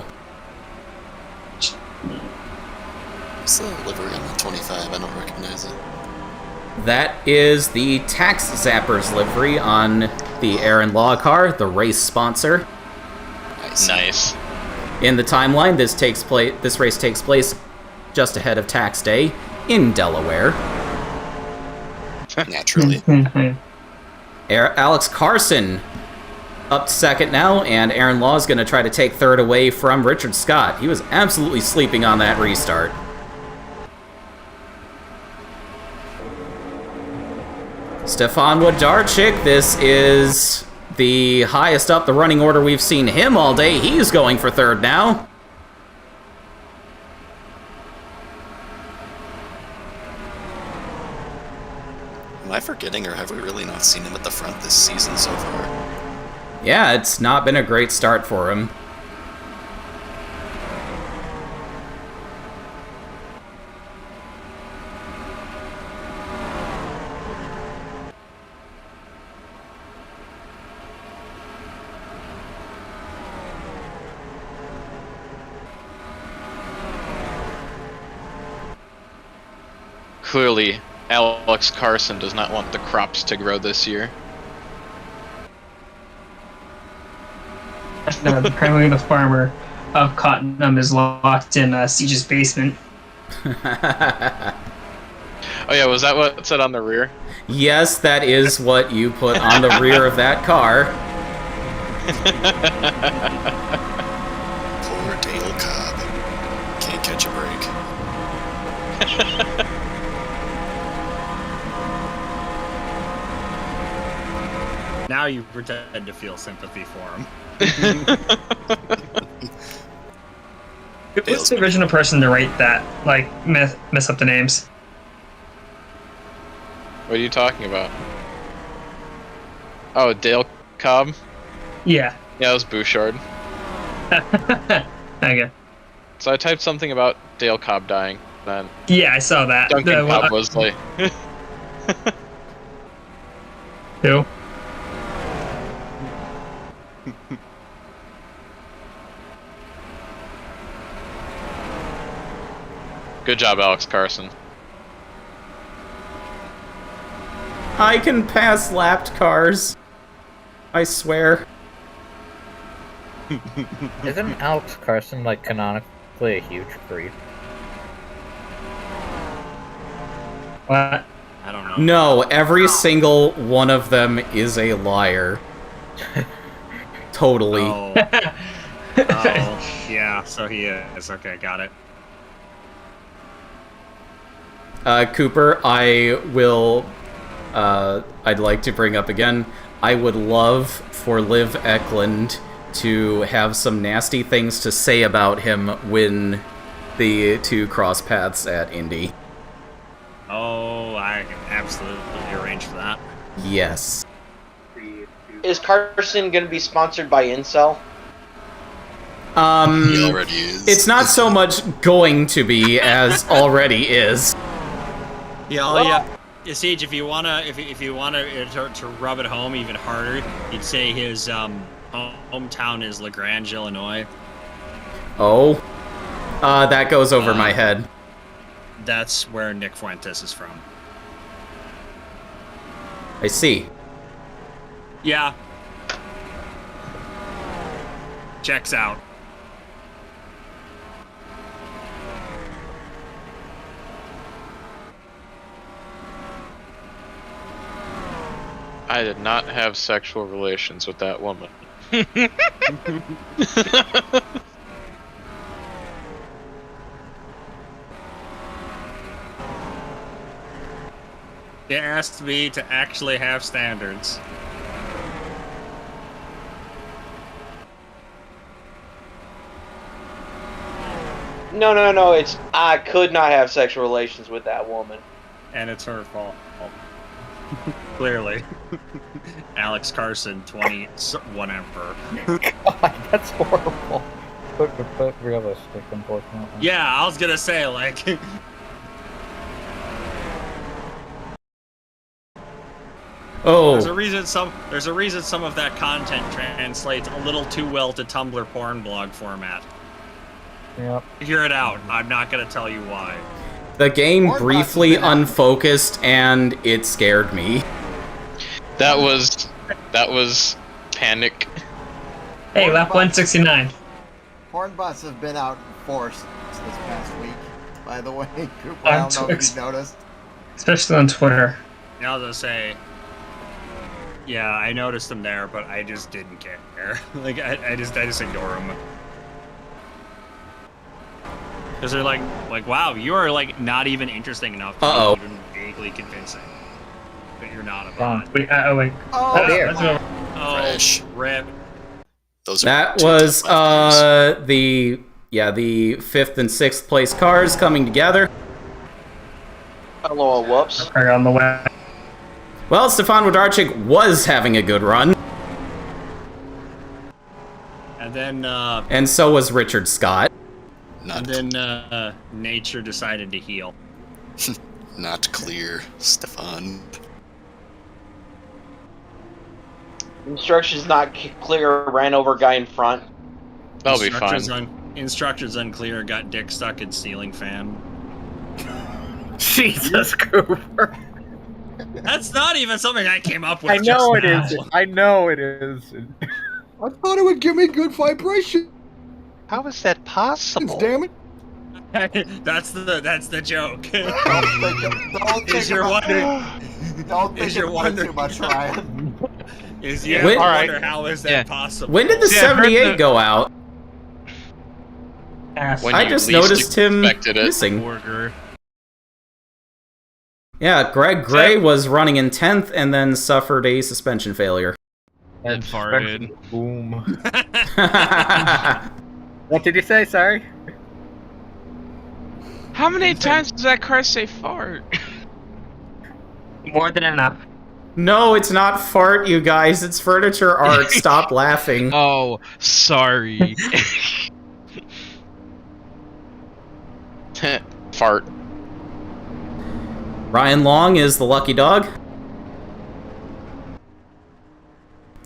What's the livery on the 25? I don't recognize it. That is the Tax Zappers livery on the Aaron Law car, the race sponsor. Nice. In the timeline, this race takes place just ahead of Tax Day in Delaware. Naturally. Alex Carson up second now, and Aaron Law is going to try to take third away from Richard Scott. He was absolutely sleeping on that restart. Stefan Wojdarczyk, this is the highest up the running order we've seen him all day. He's going for third now. Am I forgetting, or have we really not seen him at the front this season so far? Yeah, it's not been a great start for him. Clearly, Alex Carson does not want the crops to grow this year. No, apparently the farmer of Cottenham is locked in Siege's basement. Oh yeah, was that what it said on the rear? Yes, that is what you put on the rear of that car. Poor Dale Cobb. Can't catch a break. Now you pretend to feel sympathy for him. Who's the original person to write that? Like, mess up the names. What are you talking about? Oh, Dale Cobb? Yeah. Yeah, it was Bouchard. Okay. So I typed something about Dale Cobb dying, then Yeah, I saw that. Duncan Cobb was like... Who? Good job, Alex Carson. I can pass lapped cars. I swear. Isn't Alex Carson, like, canonically a huge creep? What? I don't know. No, every single one of them is a liar. Totally. Oh. Oh, yeah, so he is. Okay, got it. Cooper, I will... I'd like to bring up again, I would love for Liv Eklund to have some nasty things to say about him when the two cross paths at Indy. Oh, I can absolutely arrange for that. Yes. Is Carson going to be sponsored by Incel? He already is. It's not so much going to be as already is. Yeah, Siege, if you wanna to rub it home even harder, you'd say his hometown is LaGrange, Illinois. Oh, that goes over my head. That's where Nick Fuentes is from. I see. Yeah. Checks out. I did not have sexual relations with that woman. It asked me to actually have standards. No. It's I could not have sexual relations with that woman. And it's her fault. Clearly. Alex Carson, 20, whatever. God, that's horrible. But realistic, unfortunately. Yeah, I was gonna say, like... Oh. There's a reason some of that content translates a little too well to Tumblr porn blog format. Yep. Figure it out. I'm not gonna tell you why. The game briefly unfocused and it scared me. That was panic. Hey, lap 169. Pornbots have been out in force this past week, by the way. Cooper, I don't know if you noticed. Especially on Twitter. Yeah, I was gonna say... Yeah, I noticed them there, but I just didn't care. Like, I just ignore them. Because they're like, wow, you are, like, not even interesting enough to be even vaguely convincing. But you're not a bot. Wait. Oh, dear. Fresh. Rip. That was, the 5th and 6th place cars coming together. Hello, whoops. Are on the way. Well, Stefan Wojdarczyk was having a good run. And then, and so was Richard Scott. And then, nature decided to heal. Not clear, Stefan. Instructions not clear, ran over guy in front. That'll be fine. Instructions unclear, got dick stuck in ceiling fan. Jesus, Cooper. That's not even something I came up with. I know it isn't. I know it isn't. I thought it would give me good vibration. How is that possible? Damn it! That's the joke. Don't think about it too much, Ryan. Wonder how is that possible? When did the 78 go out? I just noticed him missing. Yeah, Greg Gray was running in 10th and then suffered a suspension failure. And farted. Boom. What did you say? Sorry. How many times does that car say fart? More than enough. No, it's not fart, you guys. It's furniture art. Stop laughing. Oh, sorry. Fart. Ryan Long is the lucky dog.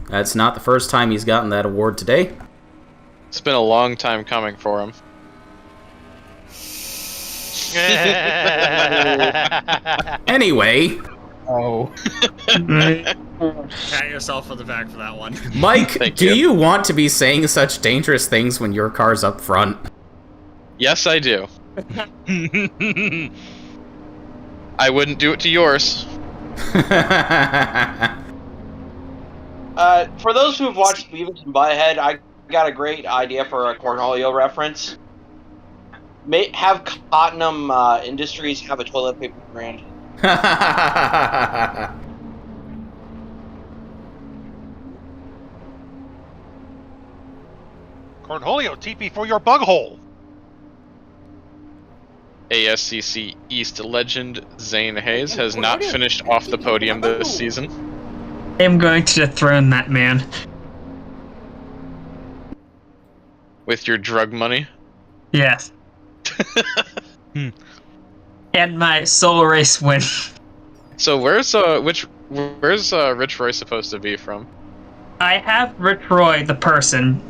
That's not the first time he's gotten that award today. It's been a long time coming for him. Anyway. Oh. Pat yourself on the back for that one. Mike, do you want to be saying such dangerous things when your car's up front? Yes, I do. I wouldn't do it to yours. For those who've watched Beavis and Butthead, I got a great idea for a Cornholio reference. Have Cottenham Industries have a toilet paper brand. Cornholio, TP for your bug hole. ASCC East legend Zane Hayes has not finished off the podium this season. I am going to dethrone that man. With your drug money? Yes. And my solo race win. So where's Rich Roy supposed to be from? I have Rich Roy, the person,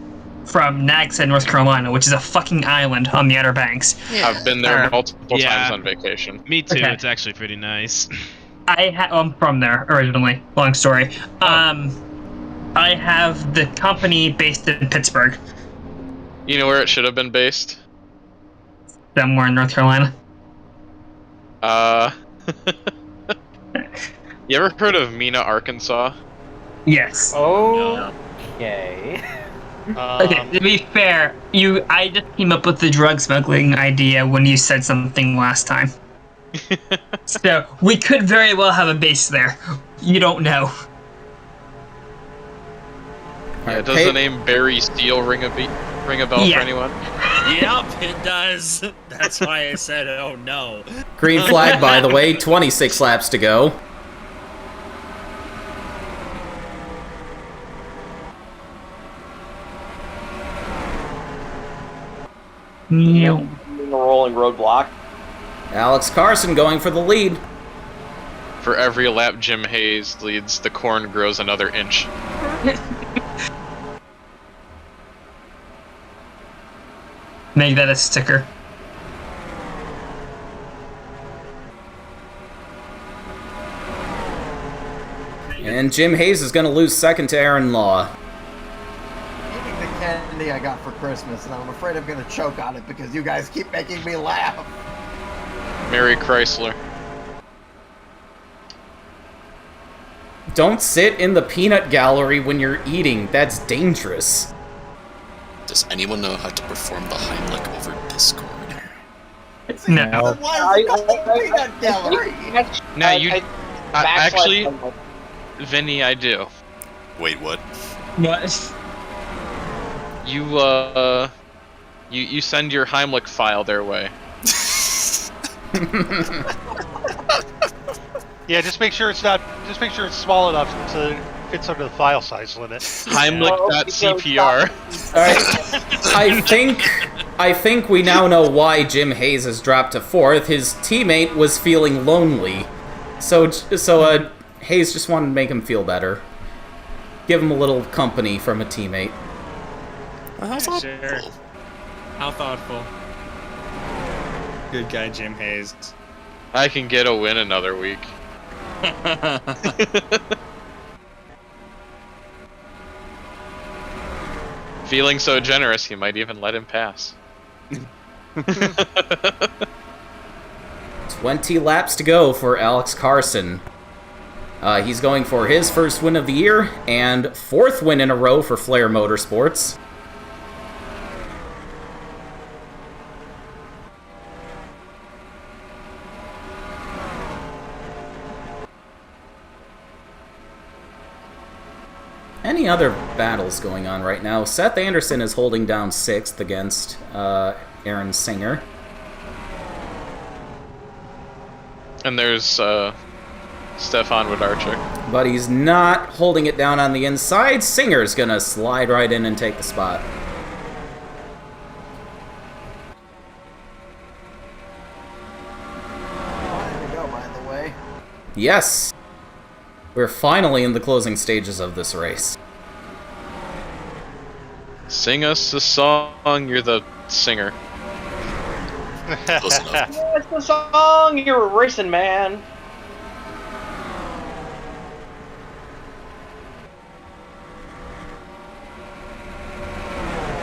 from Nags Head, North Carolina, which is a fucking island on the Outer Banks. I've been there multiple times on vacation. Me too. Okay. It's actually pretty nice. I'm from there originally. Long story. I have the company based in Pittsburgh, You know where it should have been based? somewhere in North Carolina. You ever heard of Mena, Arkansas? Yes. Okay. Okay, to be fair, I just came up with the drug smuggling idea when you said something last time. So, we could very well have a base there. You don't know. Yeah, does the name Barry Steele ring a bell for anyone? Yep, it does. That's why I said, oh no. Green flag, by the way, 26 laps to go. No. The rolling roadblock. Alex Carson going for the lead. For every lap Jim Hayes leads, the corn grows another inch. Make that a sticker. And Jim Hayes is going to lose second to Aaron Law. Eating the candy I got for Christmas, and I'm afraid I'm going to choke on it because you guys keep making me laugh. Mary Chrysler. Don't sit in the peanut gallery when you're eating. That's dangerous. Does anyone know how to perform the Heimlich over Discord? No. Why is it called peanut gallery? Now actually, Vinny, I do. Wait, what? What? You send your Heimlich file their way. Yeah, just make sure it's small enough so it fits under the file size limit. Heimlich.cpr. Alright. I think we now know why Jim Hayes has dropped to fourth. His teammate was feeling lonely. So Hayes just wanted to make him feel better. Give him a little company from a teammate. Sure. How thoughtful. Good guy, Jim Hayes. I can get a win another week. Feeling so generous, he might even let him pass. 20 laps to go for Alex Carson. He's going for his first win of the year and fourth win in a row for Flair Motorsports. Any other battles going on right now? Seth Anderson is holding down sixth against Aaron Singer. And there's Stefan Wodarczyk. But he's not holding it down on the inside. Singer's gonna slide right in and take the spot. Time to go, by the way. Yes! We're finally in the closing stages of this race. Sing us a song, you're the singer. Close enough. It's the song, you're a racing man.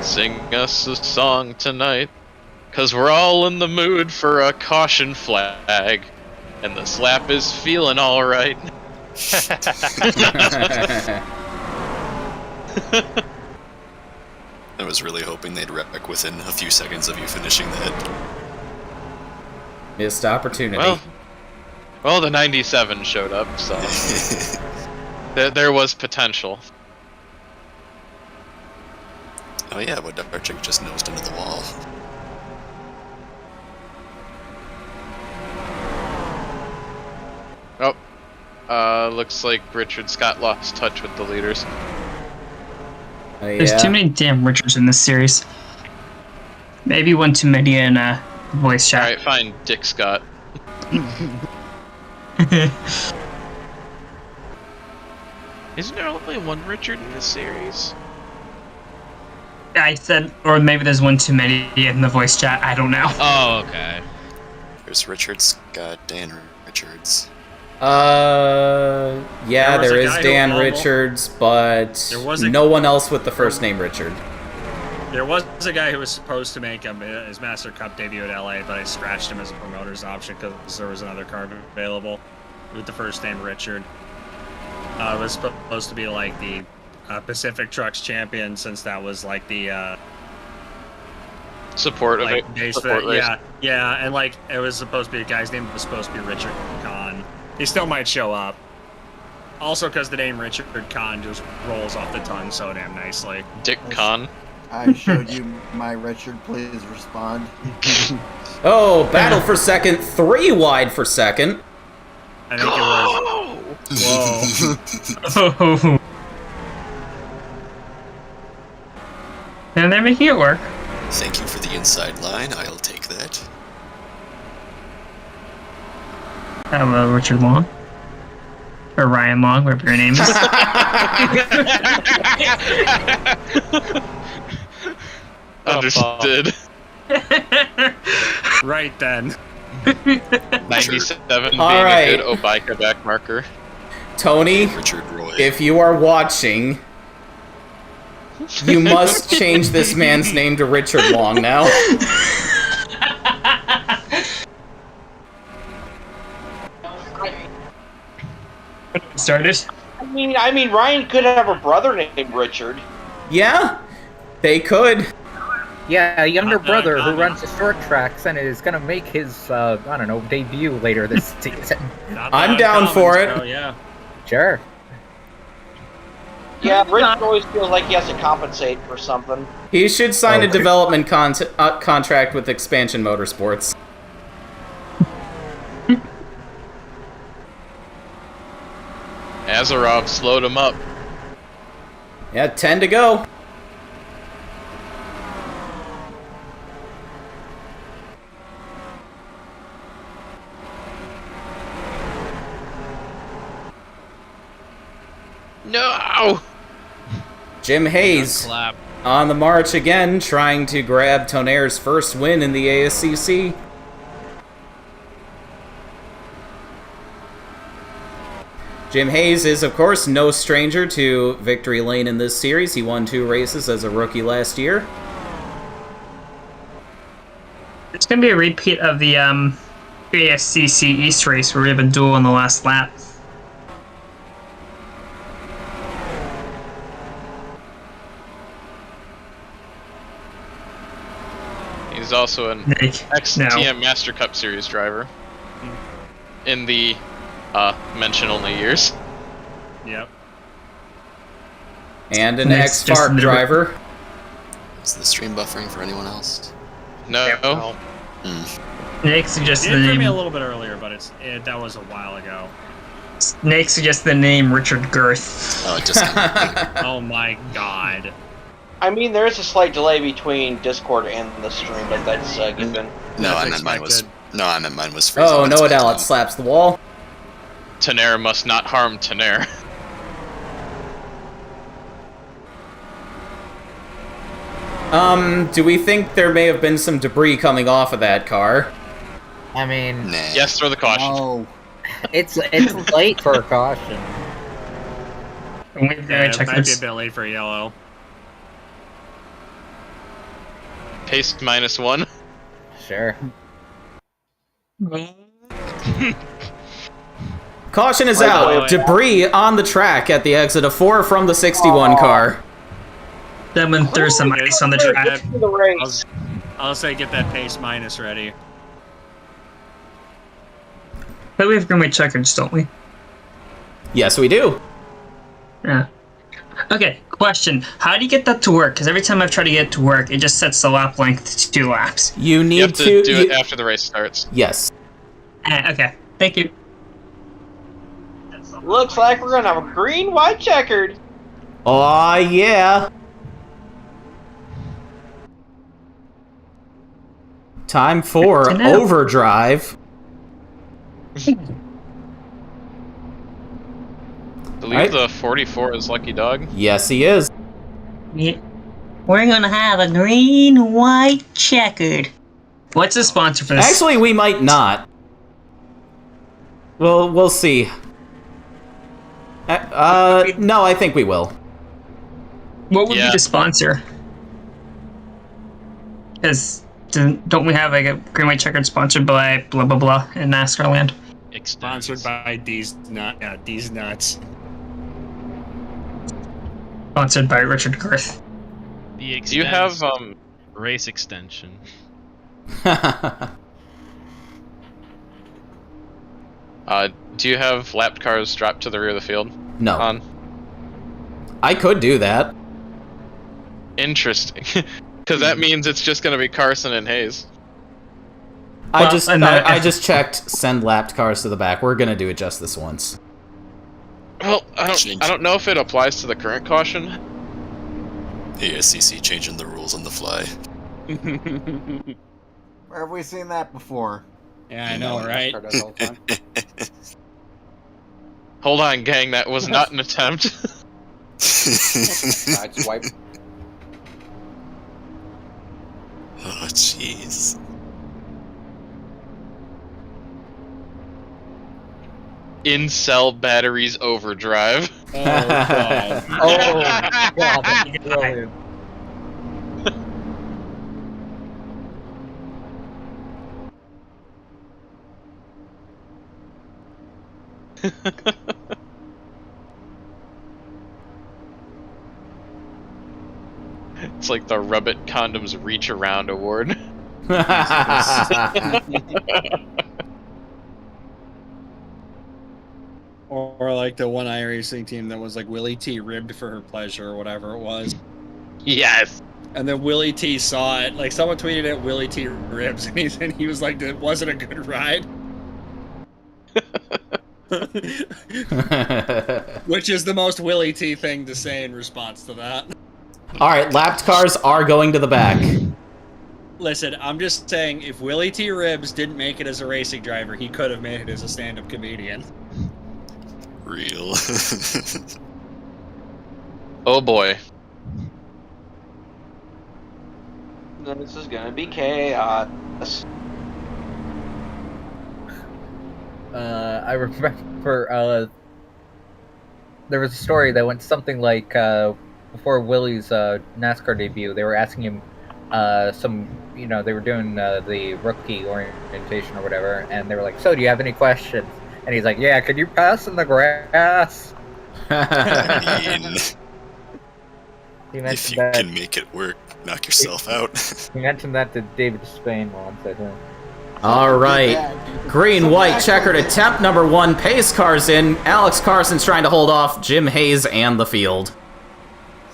Sing us a song tonight, 'cause we're all in the mood for a caution flag, and this lap is feeling alright. I was really hoping they'd wreck within a few seconds of you finishing that. Missed opportunity. Well, the 97 showed up, so there was potential. Oh yeah, Wodarczyk just nosed into the wall. Oh, Looks like Richard Scott lost touch with the leaders. There's Yeah. too many damn Richards in this series. Maybe one too many in voice chat. Alright, fine, Dick Scott. Isn't there only one Richard in this series? I said, or maybe there's one too many in the voice chat. I don't know. Oh, okay. There's Richard Scott, Dan Richards. Yeah, There was there a is guy who Dan almost- Richards, but There was a- no one else with the first name Richard. There was a guy who was supposed to make his Master Cup debut at LA, but I scratched him as a promoter's option because there was another car available with the first name Richard. It was supposed to be like the Pacific Trucks champion, since that was like the Support of like it. base for Support that. race. Yeah, and like it was supposed to be a guy's name was supposed to be Richard Kahn. He still might show up. Also, because the name Richard Kahn just rolls off the tongue so damn nicely. Dick Kahn. I showed you my Richard. Please respond. Oh, battle for second, 3 wide for second. I think it was. Whoa. Oh. And they're making it work. Thank you for the inside line. I'll take that. Hello, Richard Long. Or Ryan Long, whatever your name is. Understood. Right then. 97 being Alright. a good Obika back marker. Tony, Richard Roy. if you are watching, you must change this man's name to Richard Long now. Started. I mean, Ryan could have a brother named Richard. Yeah, they could. Yeah, a younger brother who runs the short tracks and is gonna make his, I don't know, debut later this season. I'm down for it. So, yeah. Sure. Yeah, Richard always feels like he has to compensate for something. He should sign a development contract with Expansion Motorsports. Azarov slowed him up. Yeah, 10 to go. No! Jim Hayes Clap. on the march again, trying to grab Tonnerre's first win in the ASCC. Jim Hayes is, of course, no stranger to victory lane in this series. He won 2 races as a rookie last year. It's going to be a repeat of the ASCC East race where we have a duel on the last lap. He's also an ex-TM Master Cup Series driver. In the mention-only years. Yep. And an Nick's just ex-FARC never- driver. Is the stream buffering for anyone else? No. Nick suggested It the for me a name. little bit earlier, but that was a while ago. Nick suggested the name Richard Girth. Oh, it just Oh my god. I mean, there is a slight delay between Discord and the stream, but that's given. No, I That's meant mine was. expected. No, I meant mine was freezing. Oh, It's Noah back Dallet now. slaps the wall. Tonnerre must not harm Tonnerre. Do we think there may have been some debris coming off of that car? I mean, Nah. Yes, throw the caution. Oh, it's late for a caution. Wait, Yeah, it check might be a this. bit late for yellow. Pace -1. Sure. Caution is Wait, out. wait, wait. Debris on the track at the exit of 4 from the 61 car. Someone threw some ice on the track. Get to the race. I'll say get that pace minus ready. But we have green checkers, don't we? Yes, we do. Yeah. Okay, question. How do you get that to work? Because every time I've tried to get it to work, it just sets the lap length to 2 laps. You need You have to do it after the race starts. Yes. Okay, thank you. Looks like we're gonna have a green, white, checkered. Aw, yeah. Time for Good to know. overdrive. Believe Right. the 44 is Lucky Dog. Yes, he is. Yeah. We're gonna have a green, white, checkered. What's the sponsor for this? Actually, we might not. Well, we'll see. No, I think we will. What would Yeah. be the sponsor? Because don't we have like a green, white, checkered sponsored by blah blah blah in NASCAR land? Sponsored by D's Nuts. Sponsored by Richard Girth. The Do you have race extension? do you have lapped cars strapped to the rear of the field? No. On? I could do that. Interesting. Because that means it's just going to be Carson and Hayes. I just checked send lapped cars to the back. We're gonna do it just this once. Well, I don't know if it applies to the current caution. ASCC changing the rules on the fly. Where have we seen that before? Yeah, I know, right? NASCAR does all the time. Hold on, gang, that was not an attempt. Side swipe. Oh, jeez. Incel batteries overdrive. Oh, God. Oh, God, that's brilliant. It's like the Rubbit Condoms Reach Around Award. Or like the one iRacing team that was like Willie T ribbed for her pleasure or whatever it was. Yes. And then Willie T saw it. Like someone tweeted at Willie T ribs, and he was like, "It wasn't a good ride." Which is the most Willie T thing to say in response to that. All right, lapped cars are going to the back. Listen, I'm just saying, if Willie T Ribs didn't make it as a racing driver, he could have made it as a stand-up comedian. Real. Oh boy. This is gonna be chaos. I remember there was a story that went something like before Willie's NASCAR debut, they were asking him they were doing the rookie orientation or whatever, and they were like, "So, do you have any questions?" And he's like, "Yeah, could you pass in the grass?" I mean, He if mentioned you that. can make it work, knock yourself out. He mentioned that to David Spain once, I think. All right, green, white, checkered attempt number 1. Pace cars in. Alex Carson's trying to hold off Jim Hayes and the field.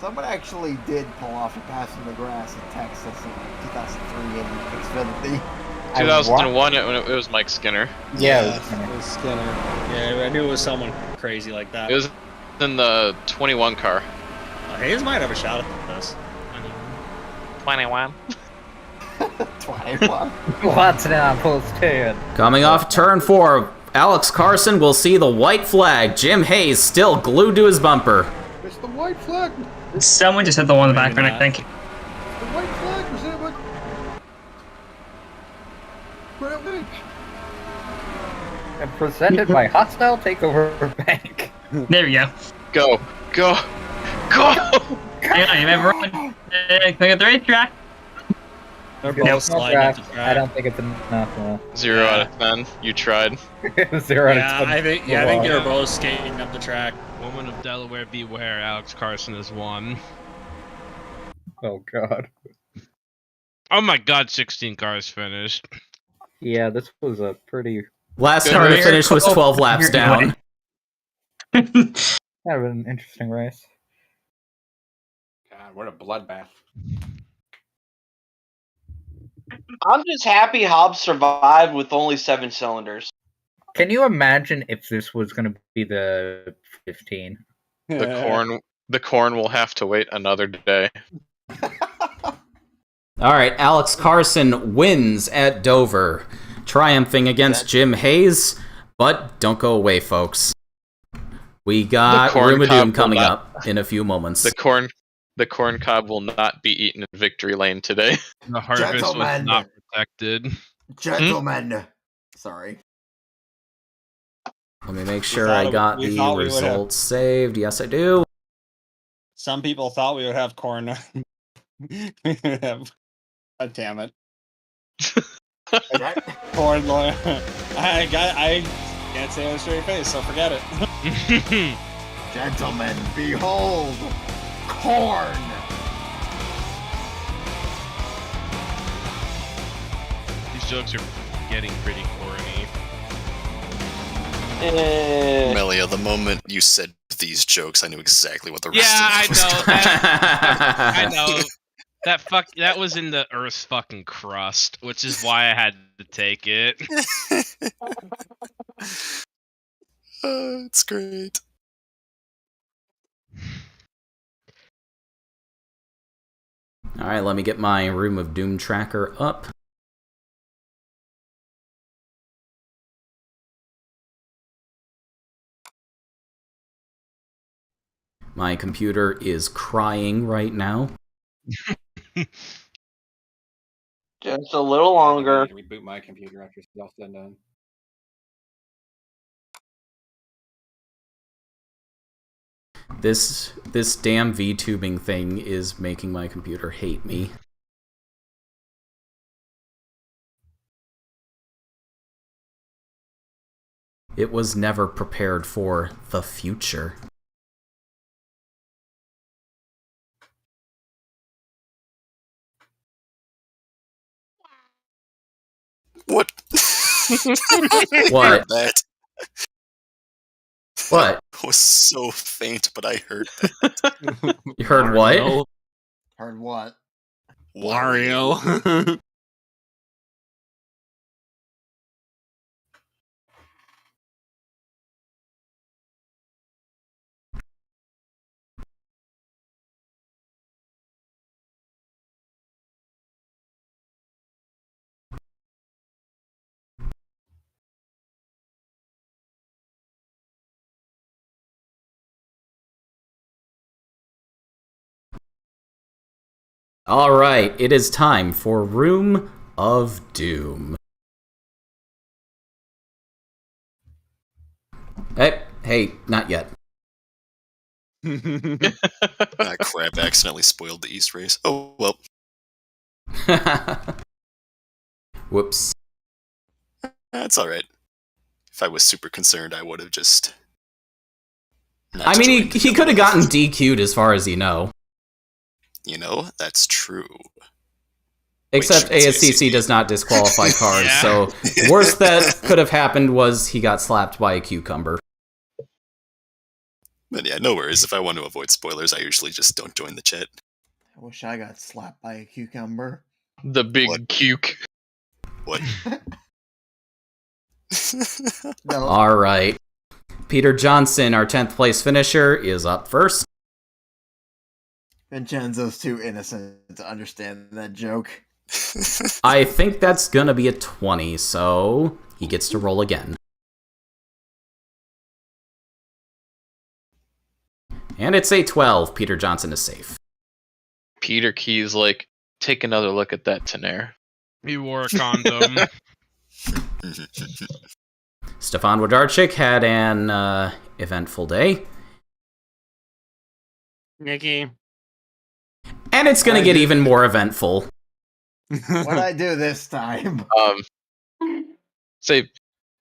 Someone actually did pull off a pass in the grass in Texas in 2003 in Xfinity. 2001, it was Mike Skinner. Yeah, It was Skinner. Yeah, I knew it was someone crazy like that. It was in the 21 car. Hayes might have a shot at this. 21. 21. What's now pulls 10. Coming off turn 4, Alex Carson will see the white flag. Jim Hayes still glued to his bumper. It's the white flag. Someone just hit the one in the background, I think. The white flag was it? What? And presented by Hostile Takeover Bank. There we go. Go. Go. Go! Yeah, everyone. Can I get the racetrack? They're Yeah, both it's not sliding draft. at the I track. don't think it's enough. 0 out of 10. You tried. 0 Yeah, out of 10. I think they were both skating up the track. Woman of Delaware, beware! Alex Carson has won. Oh god. Oh my God! 16 cars finished. Yeah, this was a pretty Last Good car to race. finish was 12 laps You're down. kind of an interesting race. God, what a bloodbath. I'm just happy Hobbs survived with only 7 cylinders. Can you imagine if this was going to be the 15? The corn will have to wait another day. All right, Alex Carson wins at Dover, triumphing against Jim Hayes. But don't go away, folks. We got Room of Doom coming up in a few moments. The corn cob will not be eaten in Victory Lane today. The harvest was not protected. Gentlemen. Sorry. Let me make sure I got the results saved. Yes, I do. Some people thought we would have corn. We would have. Oh, damn it. Corn lawyer. I can't say it with a straight face, so forget it. Gentlemen, behold, corn. These jokes are getting pretty corny. Melia, the moment you said these jokes, I knew exactly what the rest Yeah, of it was I know. going. I know. That was in the Earth's fucking crust, which is why I had to take it. It's great. All right, let me get my Room of Doom tracker up. My computer is crying right now. Just a little longer. I need to reboot my computer after it's all said and done. This damn VTubing thing is making my computer hate me. It was never prepared for the future. What? What? That What? was so faint, but I heard that. You heard what? Heard what? Wario. All right, it is time for Room of Doom. Hey, not yet. That crap accidentally spoiled the East race. Oh, well. Whoops. That's alright. If I was super concerned, I would have just... I mean, he could have gotten DQ'd as far as you know. You know, that's true. Except ASCC does not disqualify cars, yeah. So worst that could have happened was he got slapped by a cucumber. But yeah, no worries. If I want to avoid spoilers, I usually just don't join the chat. I wish I got slapped by a cucumber. The big cuke. What? No. All right. Peter Johnson, our 10th place finisher, is up first. Vincenzo's too innocent to understand that joke. I think that's gonna be a 20, so he gets to roll again. And it's a 12. Peter Johnson is safe. Peter Key's like, take another look at that Tenaire. He wore a condom. Stefan Wojdarczyk had an eventful day. Nikki. And it's gonna get even more eventful. What'd I do this time? Say,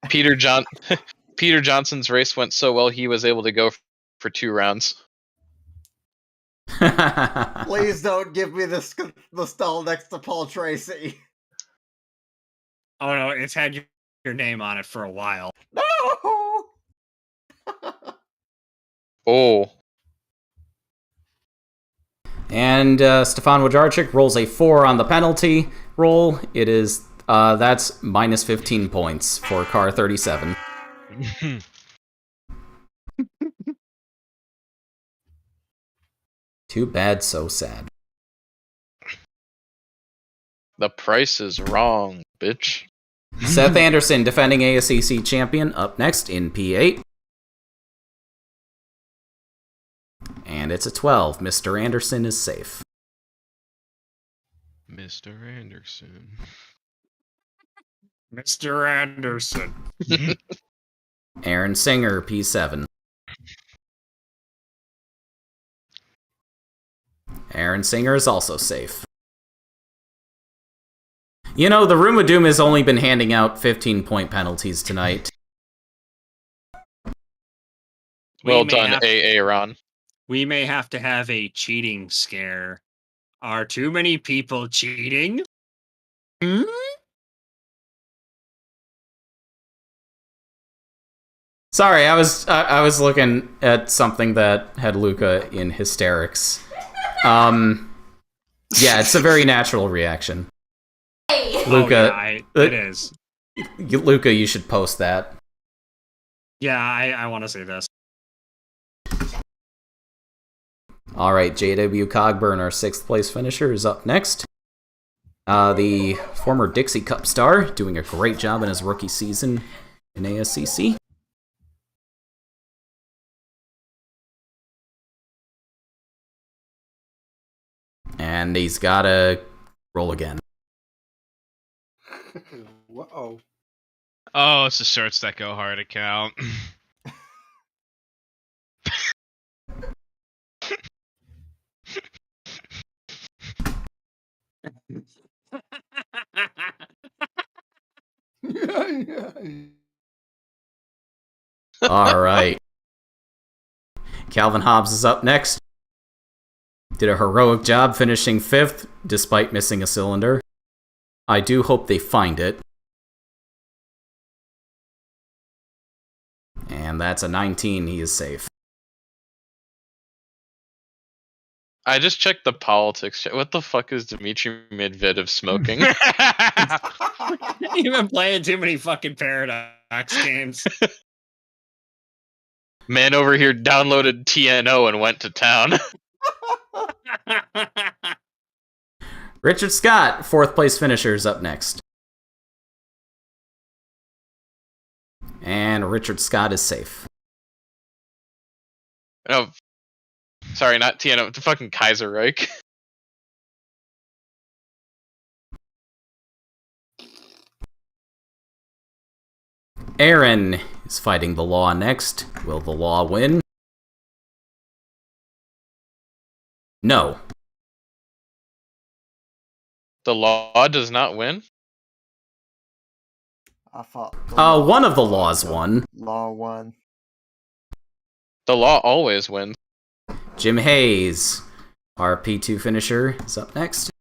Peter Johnson's race went so well he was able to go for 2 rounds. Please don't give me the stall next to Paul Tracy. Oh no, it's had your name on it for a while. No! Oh. And Stefan Wojdarczyk rolls a 4 on the penalty roll. It is that's minus 15 points for car 37. Too bad, so sad. The price is wrong, bitch. Seth Anderson, defending ASCC champion, up next in P8. And it's a 12. Mr. Anderson is safe. Mr. Anderson. Mr. Anderson. Aaron Singer, P7. Aaron Singer is also safe. You know, the Room of Doom has only been handing out 15-point penalties tonight. Well done, AA Ron. We may have to have a cheating scare. Are too many people cheating? Hmm? Sorry, I was looking at something that had Luca in hysterics. Yeah, it's a very natural reaction. Luca, it is. Luca, you should post that. Yeah, I want to see this. All right, JW Cogburn, our 6th place finisher, is up next. The former Dixie Cup star, doing a great job in his rookie season in ASCC. And he's got to roll again. Whoa. Oh, it's the shirts that go hard account. All right. Calvin Hobbs is up next. Did a heroic job finishing 5th, despite missing a cylinder. I do hope they find it. And that's a 19, he is safe. I just checked the politics. What the fuck is Dmitry Medvedev smoking? You've been playing too many fucking Paradox games. Man over here downloaded TNO and went to town. Richard Scott, 4th place finisher, is up next. And Richard Scott is safe. Oh, sorry, not TNO. The fucking Kaiserreich. Aaron is fighting the law next. Will the law win? No. The law does not win? I thought. One of the laws won. Law won. The law always wins. Jim Hayes, our P2 finisher, is up next.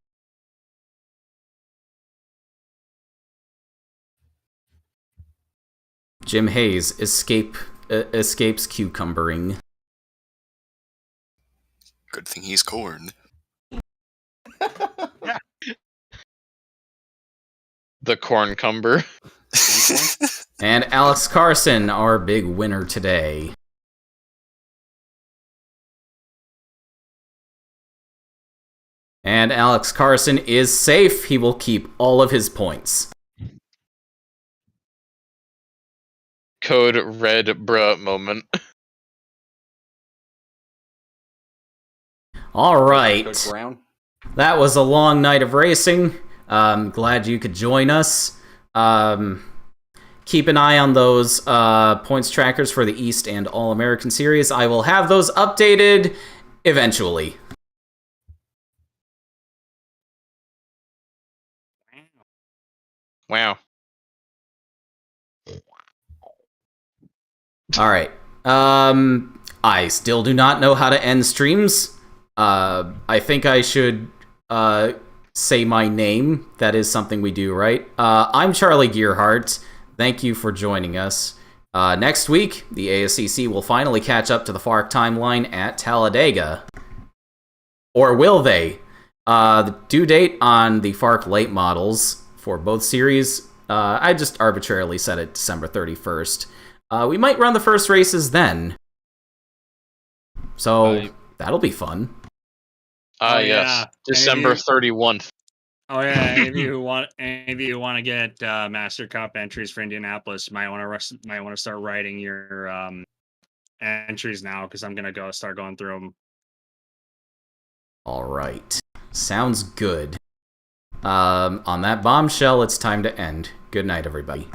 Jim Hayes escapes cucumbering. Good thing he's corn. The corncumber. And Alex Carson, our big winner today. And Alex Carson is safe. He will keep all of his points. Code red bruh moment. All right. Code brown. That was a long night of racing. Glad you could join us. Keep an eye on those points trackers for the East and All American Series. I will have those updated eventually. Wow. All right. I still do not know how to end streams. I think I should say my name. That is something we do, right? I'm Charlie Gearhart. Thank you for joining us. Next week, the ASCC will finally catch up to the FARC timeline at Talladega. Or will they? The due date on the FARC late models for both series, I just arbitrarily set it December 31st. We might run the first races then. So that'll be fun. Oh, Yes. yeah. December 31st. Oh yeah, any of you who want to get Master Cup entries for Indianapolis might want to start writing your entries now, because I'm gonna start going through them. All right, sounds good. On that bombshell, it's time to end. Good night, everybody.